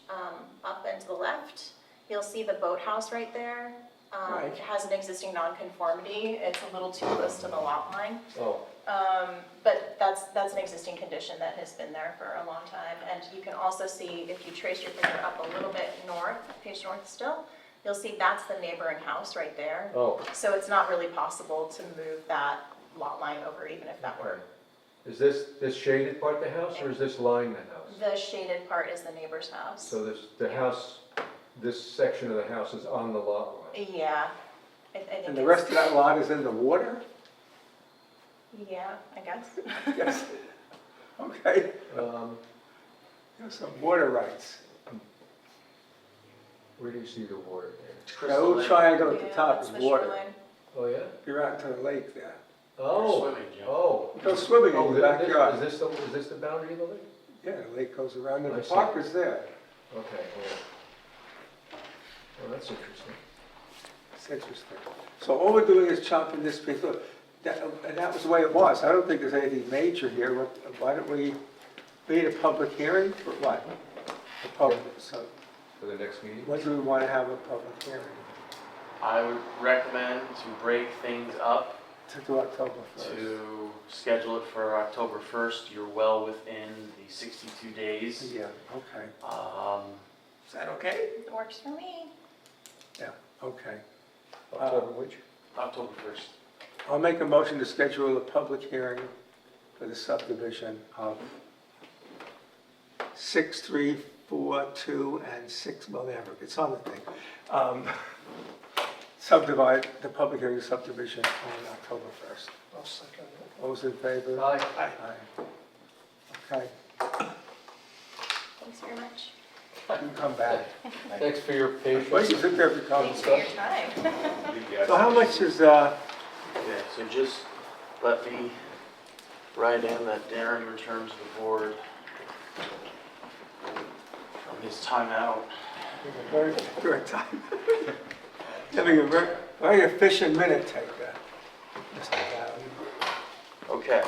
up and to the left, you'll see the boathouse right there. Right. It has an existing nonconformity. It's a little too close to the lot line. Oh, But that's an existing condition that has been there for a long time. And you can also see, if you trace your finger up a little bit north, page north still, you'll see that's the neighboring house right there. oh, So it's not really possible to move that lot line over, even if that were. is this shaded part the house, or is this line the house? The shaded part is the neighbor's house. So the house, this section of the house is on the lot line? Yeah. I think And the rest of that lot is in the water? Yeah, I guess. Yes. Okay, there's some water rights. Where do you see the water there? That little triangle at the Yeah, top that's is the water. shoreline. Oh, yeah? You're out to the lake there. Oh, Swimming, Jim. oh. You go swimming Oh, in the Is backyard. this the boundary of the lake? Yeah, the lake goes around, and I the see. park is there. Okay, yeah. Well, that's interesting. It's interesting. So all we're doing is chopping this piece, look, and that was the way it was. I don't think there's anything major here. Why don't we need a public hearing for what? the public, so For the next meeting? when do we want to have a public hearing? I would recommend to break things up To do October 1st? to schedule it for October 1st. You're well within the 62 days. Yeah, okay, Is that okay? It works for me. okay. October which? October 1st. I'll make a motion to schedule a public hearing for the subdivision of 6342 and 6, well, never, it's on the thing. Subdivide, the public hearing subdivision on October 1st. I'll second it. All those in favor? Aye. Aye. Okay, Thanks very much. you can come back. Thanks for your patience. Why you sit there if you come? Thanks for your time. So how much is, Okay, so just let me write in that Darren returns to the board from his timeout. very, very time? Having a very, very efficient minute taker, Mr. Dowd. Okay,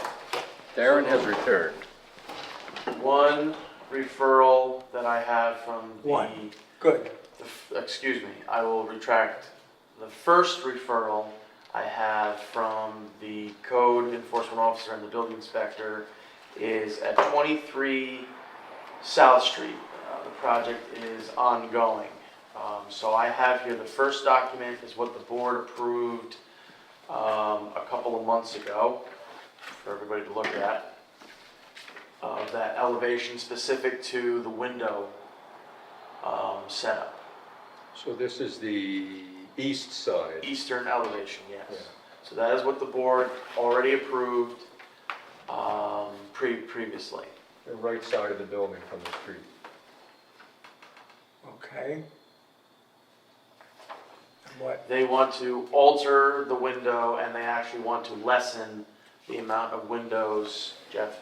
Darren has returned. one referral that I have from the... One. Good. Excuse me, I will retract. The first referral I have from the code enforcement officer and the building inspector is at 23 South Street. The project is ongoing. So I have here, the first document is what the board approved a couple of months ago for everybody to look at. That elevation specific to the window setup. So this is the east side? Eastern elevation, yes. Yeah. So that is what the board already approved previously. The right side of the building from the street. Okay. And what, They want to alter the window and they actually want to lessen the amount of windows, Jeff?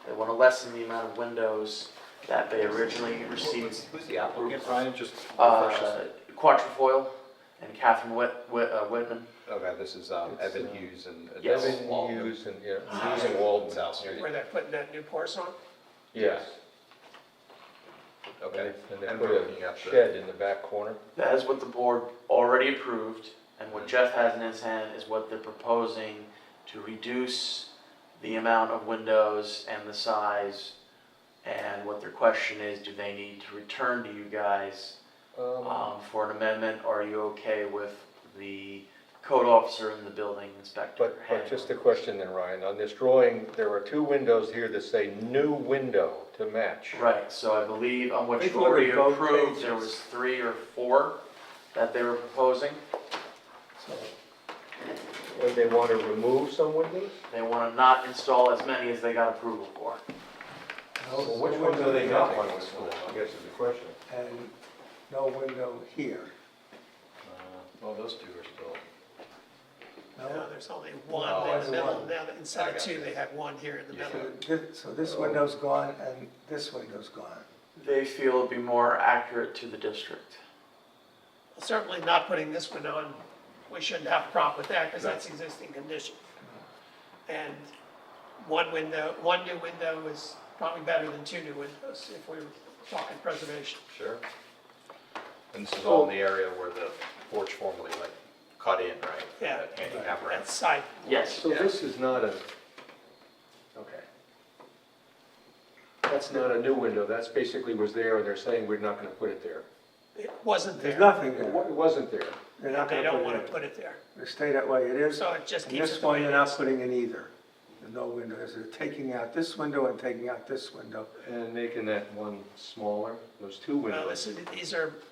They want to lessen the amount of windows that they originally received. Who's the applicant, Ryan? Just Quatrefoil and Catherine Whitman. Okay, this is Evan Hughes and Yes. Adele Evan Walden. Hughes and, yeah, Hughes and Walden. South Street. Where they're putting that new porcelain? Yes. Okay. And they And put we're looking a at the- shed in the back corner. That is what the board already approved, and what Jeff has in his hand is what they're proposing to reduce the amount of windows and the size. And what their question is, do they need to return to you guys for an amendment, or are you okay with the code officer and the building inspector? But just a question then, Ryan, on this drawing, there are two windows here that say new window to match. Right, so I believe on what Take you a look at already both approved, pages. there was 3 or 4 that they were proposing. Or they want to remove some windows? They want to not install as many as they got approval for. no, Well, which ones do they not want to install, I guess is the question. and no window here? Well, those two are still. No, there's only one No, in there's the middle. one. Now, instead I of got 2, you. they have 1 here in the Yeah. middle. So this window's gone and this window's gone. They feel it'd be more accurate to the district. Certainly not putting this one on, we shouldn't have a problem with that, because that's existing condition. And one new window is probably better than 2 new windows, if we were talking preservation. Sure. And this is all in the area where the porch formerly like cut in, right? Yeah. That handicap ramp. That side. Yes. So this is not a, okay. That's not a new window, that's basically was there, and they're saying we're not going to put it there. It wasn't there. There's nothing It there. wasn't there. They're not They gonna don't put want it to put it there. in. They stay that way it is. So it just And keeps this it the one, way they're it not is. putting in either. There's no windows. They're taking out this window and taking out this window. And making that one smaller, those two Well, windows.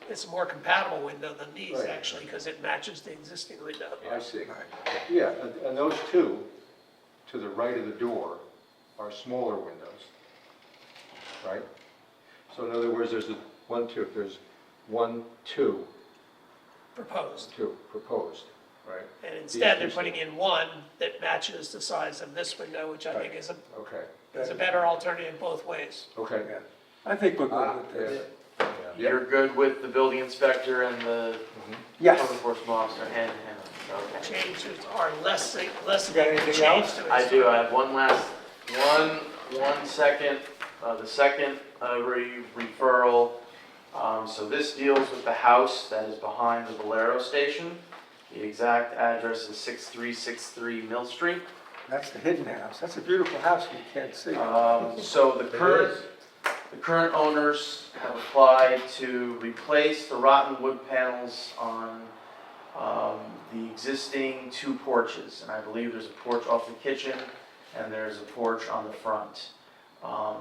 it's a more compatible window than these, Right. actually, because it matches the existing window. I see. Yeah, and those two, to the right of the door, are smaller windows, right? So in other words, there's a 1, 2, there's 1, 2, Proposed. 2 proposed, right? And instead, they're These two putting in one that matches the size of this window, which I think is Okay, a better alternative both ways. okay. Yeah. I think we're good with this. You're good with the building inspector and the Yes. code enforcement officer hand in hand? Okay. Changes are less You got anything else? to it. I do, I have one last, one second The second referral, so this deals with the house that is behind the Valero station. The exact address is 6363 Mill Street. That's the hidden house. That's a beautiful house, you can't see. So the current owners have applied to replace the rotten wood panels on the existing 2 porches. And I believe there's a porch off the kitchen and there's a porch on the front.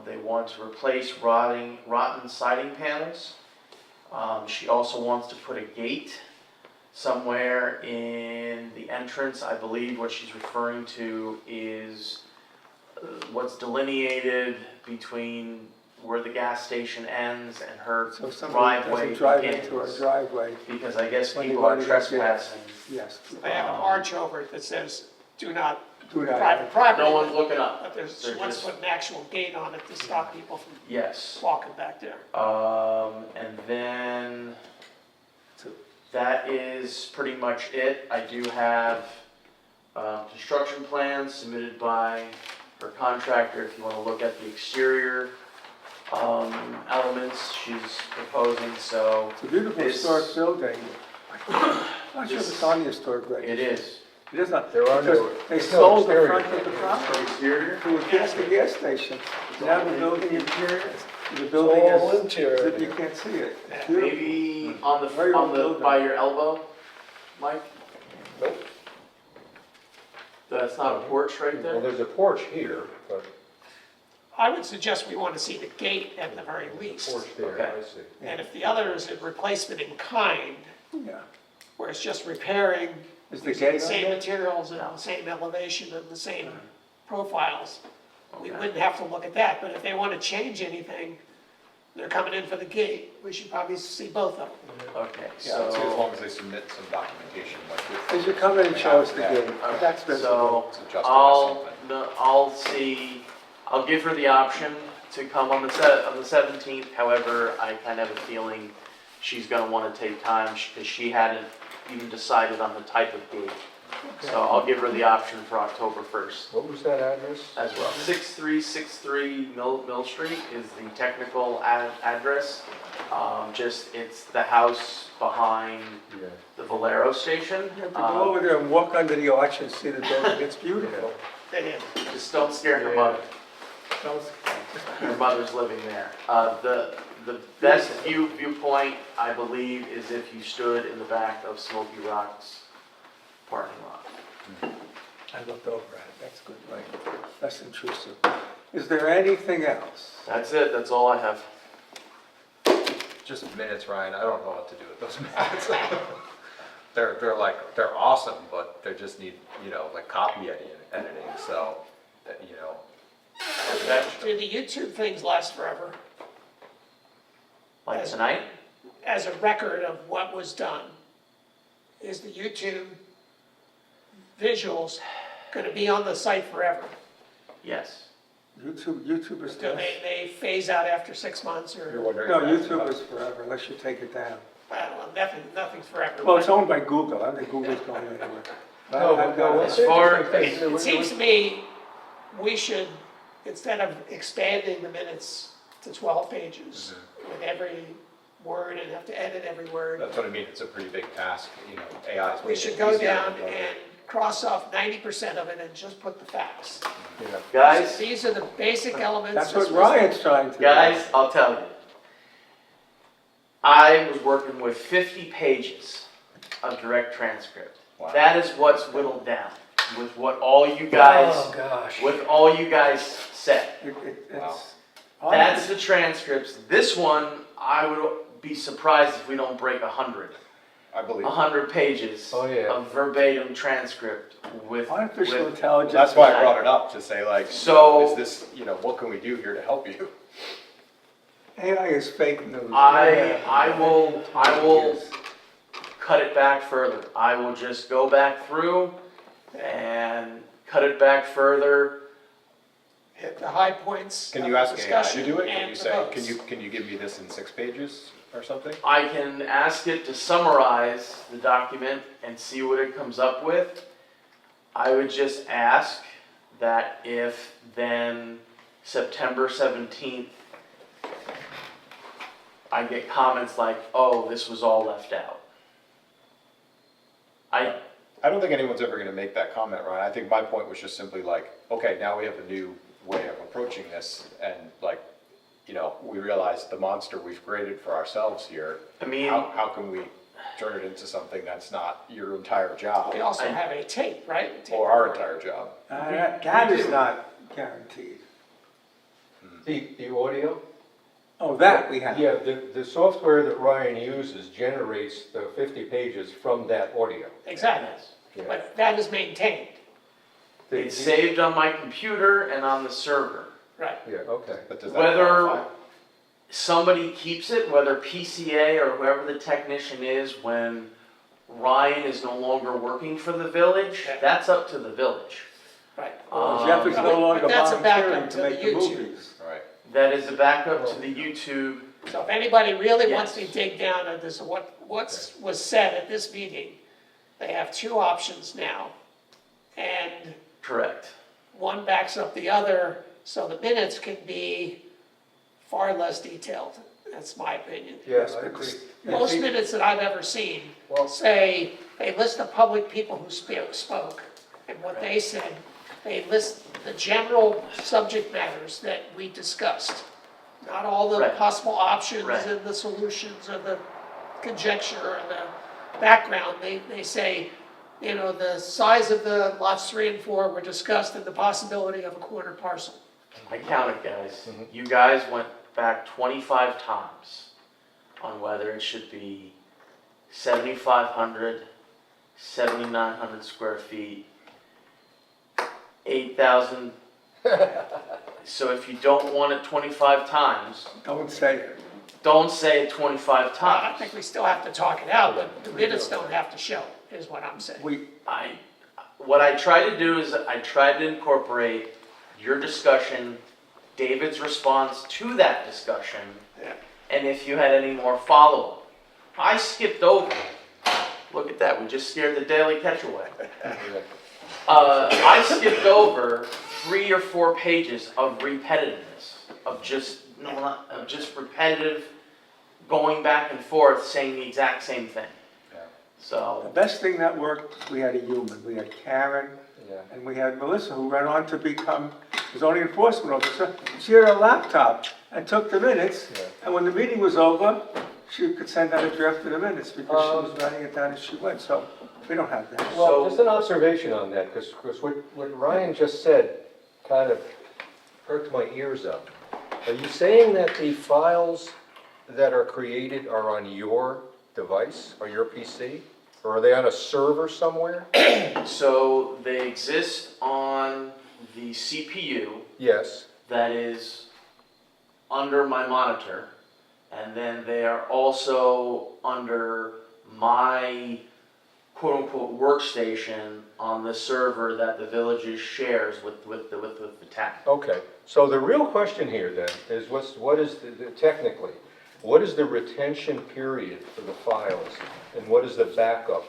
They want to replace rotten siding panels. She also wants to put a gate somewhere in the entrance. I believe what she's referring to is what's delineated between where the gas station ends and her So somebody driveway doesn't drive begins. into our driveway. Because I guess When people you are want to get trespassing. Yes. They have an arch over it that says, do not, Do not- private property. No one's looking up. But there's, she They're wants to just- put an actual gate on it to stop people from Yes. walking back there. And then that is pretty much it. I do have construction plans submitted by her contractor if you want to look at the exterior elements she's proposing. So It's a beautiful this- historic building. I'm not sure if it's on the historic register. it is. It is not. There are no- Because they there's no sold the exterior front of yet. the For property exterior? to a gas station. Now the building interior, the building all is, interior. as if you can't see it. It's beautiful. Maybe on the, Very old building. by your elbow, Mike? Nope. That's not a porch right Well, there? there's a porch here, but I would suggest we want to see the gate at the very least. porch there, Okay. I see. And if the other is a replacement in kind, Yeah. where it's just repairing, Is the using the gate on same there? materials and the same elevation and the same profiles, we Okay. wouldn't have to look at that. But if they want to change anything, they're coming in for the gate, we should probably see both of them. Okay, Yeah, I'd say as so, long as they submit some documentation, like with. As you come in and show us the gate, Okay, that's visible. so To justify something. I'll see, I'll give her the option to come on the 17th. However, I kind of have a feeling she's gonna want to take time because she hadn't even decided on the type of gate. So I'll give her the option for October 1st What was that address? as well. 6363 Mill Street is the technical address. It's the house behind Yeah. the Valero station. You have to go over there and walk under the arch and see the building. It's beautiful. They did. Just don't scare her mother. Her mother's living there. The best viewpoint, I believe, is if you stood in the back of Smoky Rock's parking lot. I looked over at it. That's good, right? Less intrusive. Is there anything else? That's it, that's all I have. Just minutes, Ryan, I don't know what to do with those minutes. They're awesome, but they just need, like copy editing, so, Okay. Do the YouTube things last forever? Like tonight? As a record of what was done, is the YouTube visuals going to be on the site forever? Yes. YouTube is Do dead. they phase out after 6 months you're or, wondering. No, if that's YouTube enough. is forever unless you take it down. I don't know, nothing's forever. Well, it's owned by Google. I don't think Google's going anywhere. No, I've got As far, It seems to me, we should, instead of expanding the minutes to 12 pages with every word and have to edit every word, That's what I mean, it's a pretty big task, AI is. we making should it go easier down than- and cross off 90% of it and just put the facts. guys, These are the basic elements. That's what This was- Ryan's trying to do. guys, I'll tell you. I was working with 50 pages of direct transcript. Wow. That is what's whittled down with what all you guys, Oh, gosh. with all you guys said. It's. That's the transcripts. This one, I would be surprised if we don't break 100. I believe. 100 pages Oh, yeah. of verbatim transcript with. Artificial with- intelligence. That's why I brought it up, to say like, So- is this, what can we do here to help you? AI is fake news. I will cut it back further. I will just go back through and cut it back further. Hit the high points. Can of you the ask AI to discussion do it? Can and you the say, votes. can you give me this in 6 pages or something? I can ask it to summarize the document and see what it comes up with. I would just ask that if then September 17th, I get comments like, oh, this was all left out. I don't think anyone's ever gonna make that comment, Ryan. I think my point was just simply like, okay, now we have a new way of approaching this, and like, you know, we realize the monster we've created for ourselves here. I mean, How can we turn it into something that's not your entire job, We also have a tape, right? Tape or our recorder. entire job? That is not guaranteed. The audio? Oh, that we have. Yeah, the software that Ryan uses generates the 50 pages from that audio. Exactly, Yeah. but that is maintained, it's saved on my computer and on the server. right? Yeah, okay. But does that Whether qualify? somebody keeps it, whether PCA or whoever the technician is, when Ryan is no longer working for the village, Yeah. that's up to the village. Right. Jeff is no longer But that's a backup volunteering to to make the the YouTube. movies. Right. That is a backup to the YouTube. So if anybody really wants Yes. to dig down at this, what was said at this meeting, they have two options now. And Correct. one backs up the other, so the minutes can be far less detailed. That's my opinion. Yes, I agree. Most minutes that I've ever seen Well- say, they list the public people who spoke and what they said. They list the general subject matters that we discussed, not all the Right. possible options Right. and the solutions or the conjecture or the background. They say, you know, the size of the lots 3 and 4 were discussed and the possibility of a corner parcel. I counted, guys. You guys went back 25 times on whether it should be 7,500, 7,900 square feet, 8,000. So if you don't want it 25 times, Don't say it. don't say it 25 I times. think we still have to talk it out, but the minutes don't have to show, is what I'm saying. What I tried to do is I tried to incorporate your discussion, David's response to that discussion, Yeah. and if you had any more follow-up. I skipped over. Look at that, we just scared the daily catch away. I skipped over 3 or 4 pages of repetitiveness, of just repetitive, going back and forth, saying the exact same thing. Yeah. The So, best thing that worked, we had a human. We had Karen, Yeah. and we had Melissa, who went on to become zoning enforcement officer. She had a laptop and took the minutes, Yeah. and when the meeting was over, she could send out a draft of the minutes because she was writing it down as she went, so we don't have that. Well, just an observation on that, because what Ryan just said kind of perked my ears up. Are you saying that the files that are created are on your device or your PC? Or are they on a server somewhere? so they exist on the CPU Yes. that is under my monitor, and then they are also under my quote-unquote workstation on the server that the villages shares with the town. Okay, so the real question here then is what is technically, what is the retention period for the files? And what is the backup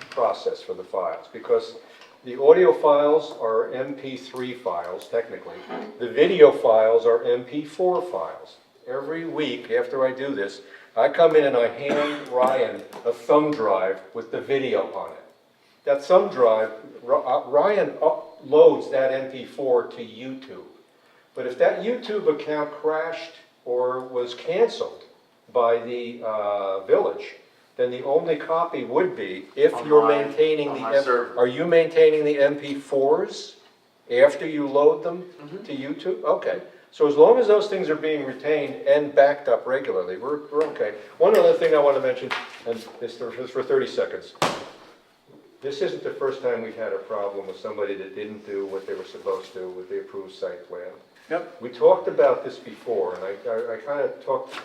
process for the files? Because the audio files are MP3 files technically. The video files are MP4 files. Every week after I do this, I come in and I hand Ryan a thumb drive with the video on it. That thumb drive, Ryan uploads that MP4 to YouTube. But if that YouTube account crashed or was canceled by the village, then the only copy would be if On you're my- maintaining on the, my server. are you maintaining the MP4s after you load them to YouTube? Okay. So as long as those things are being retained and backed up regularly, we're okay. One other thing I want to mention, and this is for 30 seconds. This isn't the first time we've had a problem with somebody that didn't do what they were supposed to with the approved site plan. Yep. We talked about this before, and I kind of talked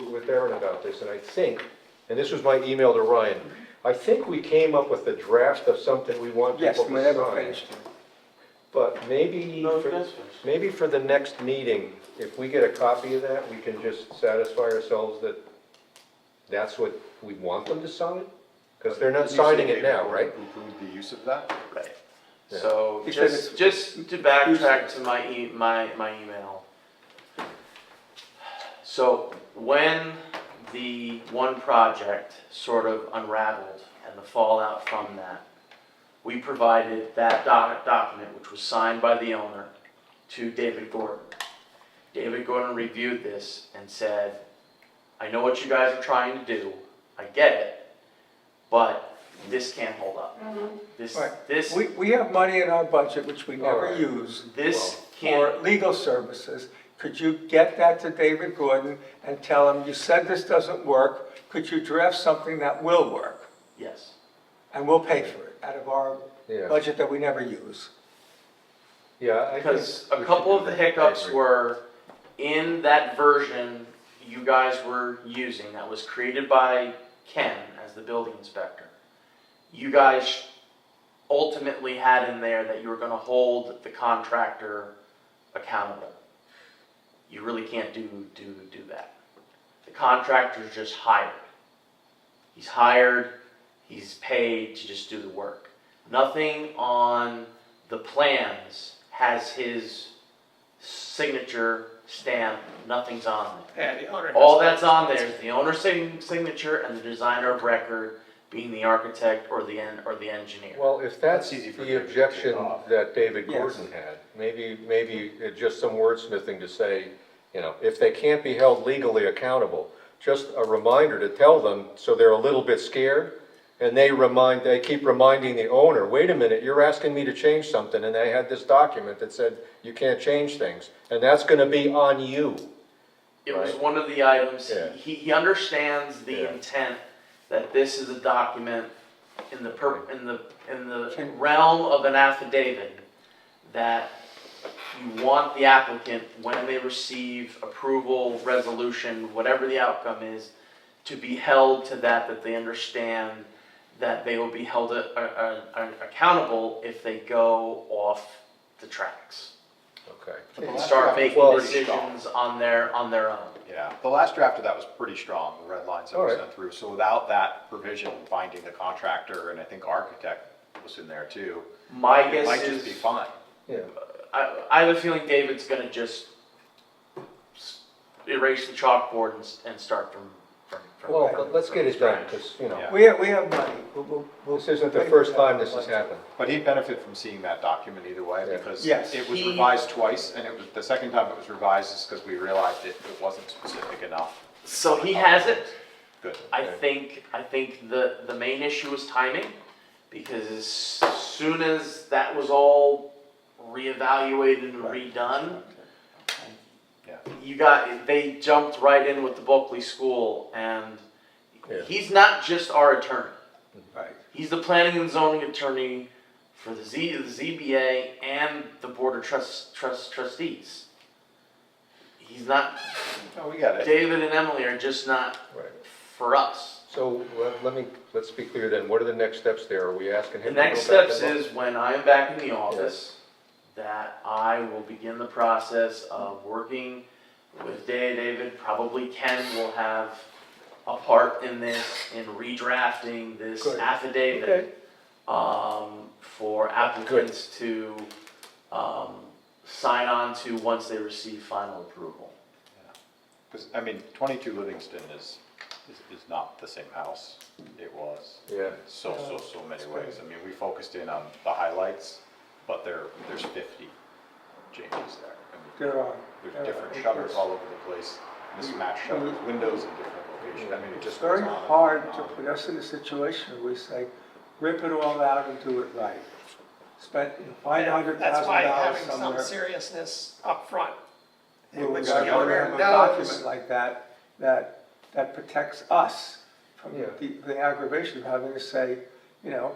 with Aaron about this, and I think, and this was my email to Ryan, I think we came up with a draft of something we want Yes, people we to never sign. finished it. But maybe, No, for- that's finished. maybe for the next meeting, if we get a copy of that, we can just satisfy ourselves that that's what we want them to sign? Because they're not You signing say it now, they right? Approve the use of that? Right. Yeah. So He said just to backtrack to my email, So when the one project sort of unraveled and the fallout from that, we provided that document, which was signed by the owner, to David Gordon. David Gordon reviewed this and said, I know what you guys are trying to do, I get it, but this can't hold up. This, We have money in our budget, which we never Alright. use, this can't, for legal services. Could you get that to David Gordon and tell him, you said this doesn't work, could you draft something that will work? yes. And we'll pay for it out of our Yeah, budget that we never use. yeah, I think. Because we a should couple do of the that. I hiccups agree. were in that version you guys were using that was created by Ken as the building inspector. You guys ultimately had in there that you were going to hold the contractor accountable. You really can't do that. The contractor's just hired. He's hired, he's paid to just do the work. Nothing on the plans has his signature stamp, nothing's on there. Yeah, the owner has All to- that's on there is the owner's signature and the designer of record being the architect or the engineer. Well, if that's That's easy for the David to objection take off. that David Yes. Gordon had, maybe it's just some wordsmithing to say, you know, if they can't be held legally accountable, just a reminder to tell them, so they're a little bit scared, and they keep reminding the owner, wait a minute, you're asking me to change something, and they had this document that said you can't change things, and that's gonna be on you. It was Right. one of the items, Yeah. he understands the Yeah. intent that this is a document in the realm of an affidavit that you want the applicant, when they receive approval, resolution, whatever the outcome is, to be held to that they understand that they will be held accountable if they go off the tracks. Okay. And start making Well, decisions on their own. Yeah, the last draft of that was pretty strong, the red lines that All were right. sent through. So without that provision binding the contractor, and I think architect was in there too, My it guess might just be is, fine. Yeah. I have a feeling David's gonna just erase the chalkboard and start from. Well, but let's get it done, because, you know, Yeah. We have money. this isn't the first time this has happened. But he'd benefit from seeing that document either way, Yeah. because Yes. it was He- revised twice, and it was, the second time it was revised is because we realized it wasn't specific enough. So he has it. Good. I think the main issue was timing, because as soon as that was all reevaluated and redone, Yeah. they jumped right in with the Bulkley School, and Yeah. he's not just our attorney. Right. He's the planning and zoning attorney for the ZBA and the Board of Trustees. He's not, Oh, we got it. David and Emily are just not Right. for us. So, let's be clear then, what are the next steps there? Are we asking The him to go next back steps and look? is when I am back in the office, that I will begin the process of working with David. Probably Ken will have a part in this, in redrafting this Good. affidavit for applicants to sign on to once they receive final approval. Because, I mean, 22 Livingston is not the same house it was. Yeah. In so many ways. I mean, we focused in on the highlights, but there's 50 changes there. I mean, There are. there's different shutters all over the place, mismatched shutters, windows in different locations. I mean, it It's just goes very on and hard on to and on. put us in a situation where we say, rip it all out and do it right. Find That's why $100,000 having some somewhere. seriousness up front, Well, which we gotta the owner have a knows. document like that protects us from Yeah. the aggravation of having to say, you know,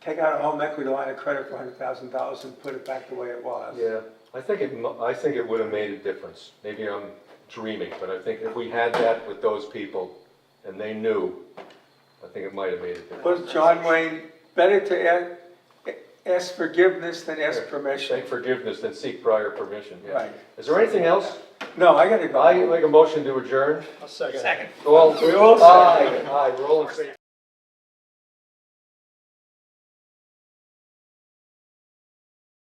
take out a home equity line of credit for $100,000 and put it back the way it was. Yeah, I think it would have made a difference. Maybe I'm dreaming, but I think if we had that with those people and they knew, I think it might have made a difference. Was John Wayne better to ask forgiveness than ask permission? Seek forgiveness than seek prior permission, yeah. Right. Is there anything else? No, I gotta go. I make a motion to adjourn. Second. All, We all aye, we're all in favor.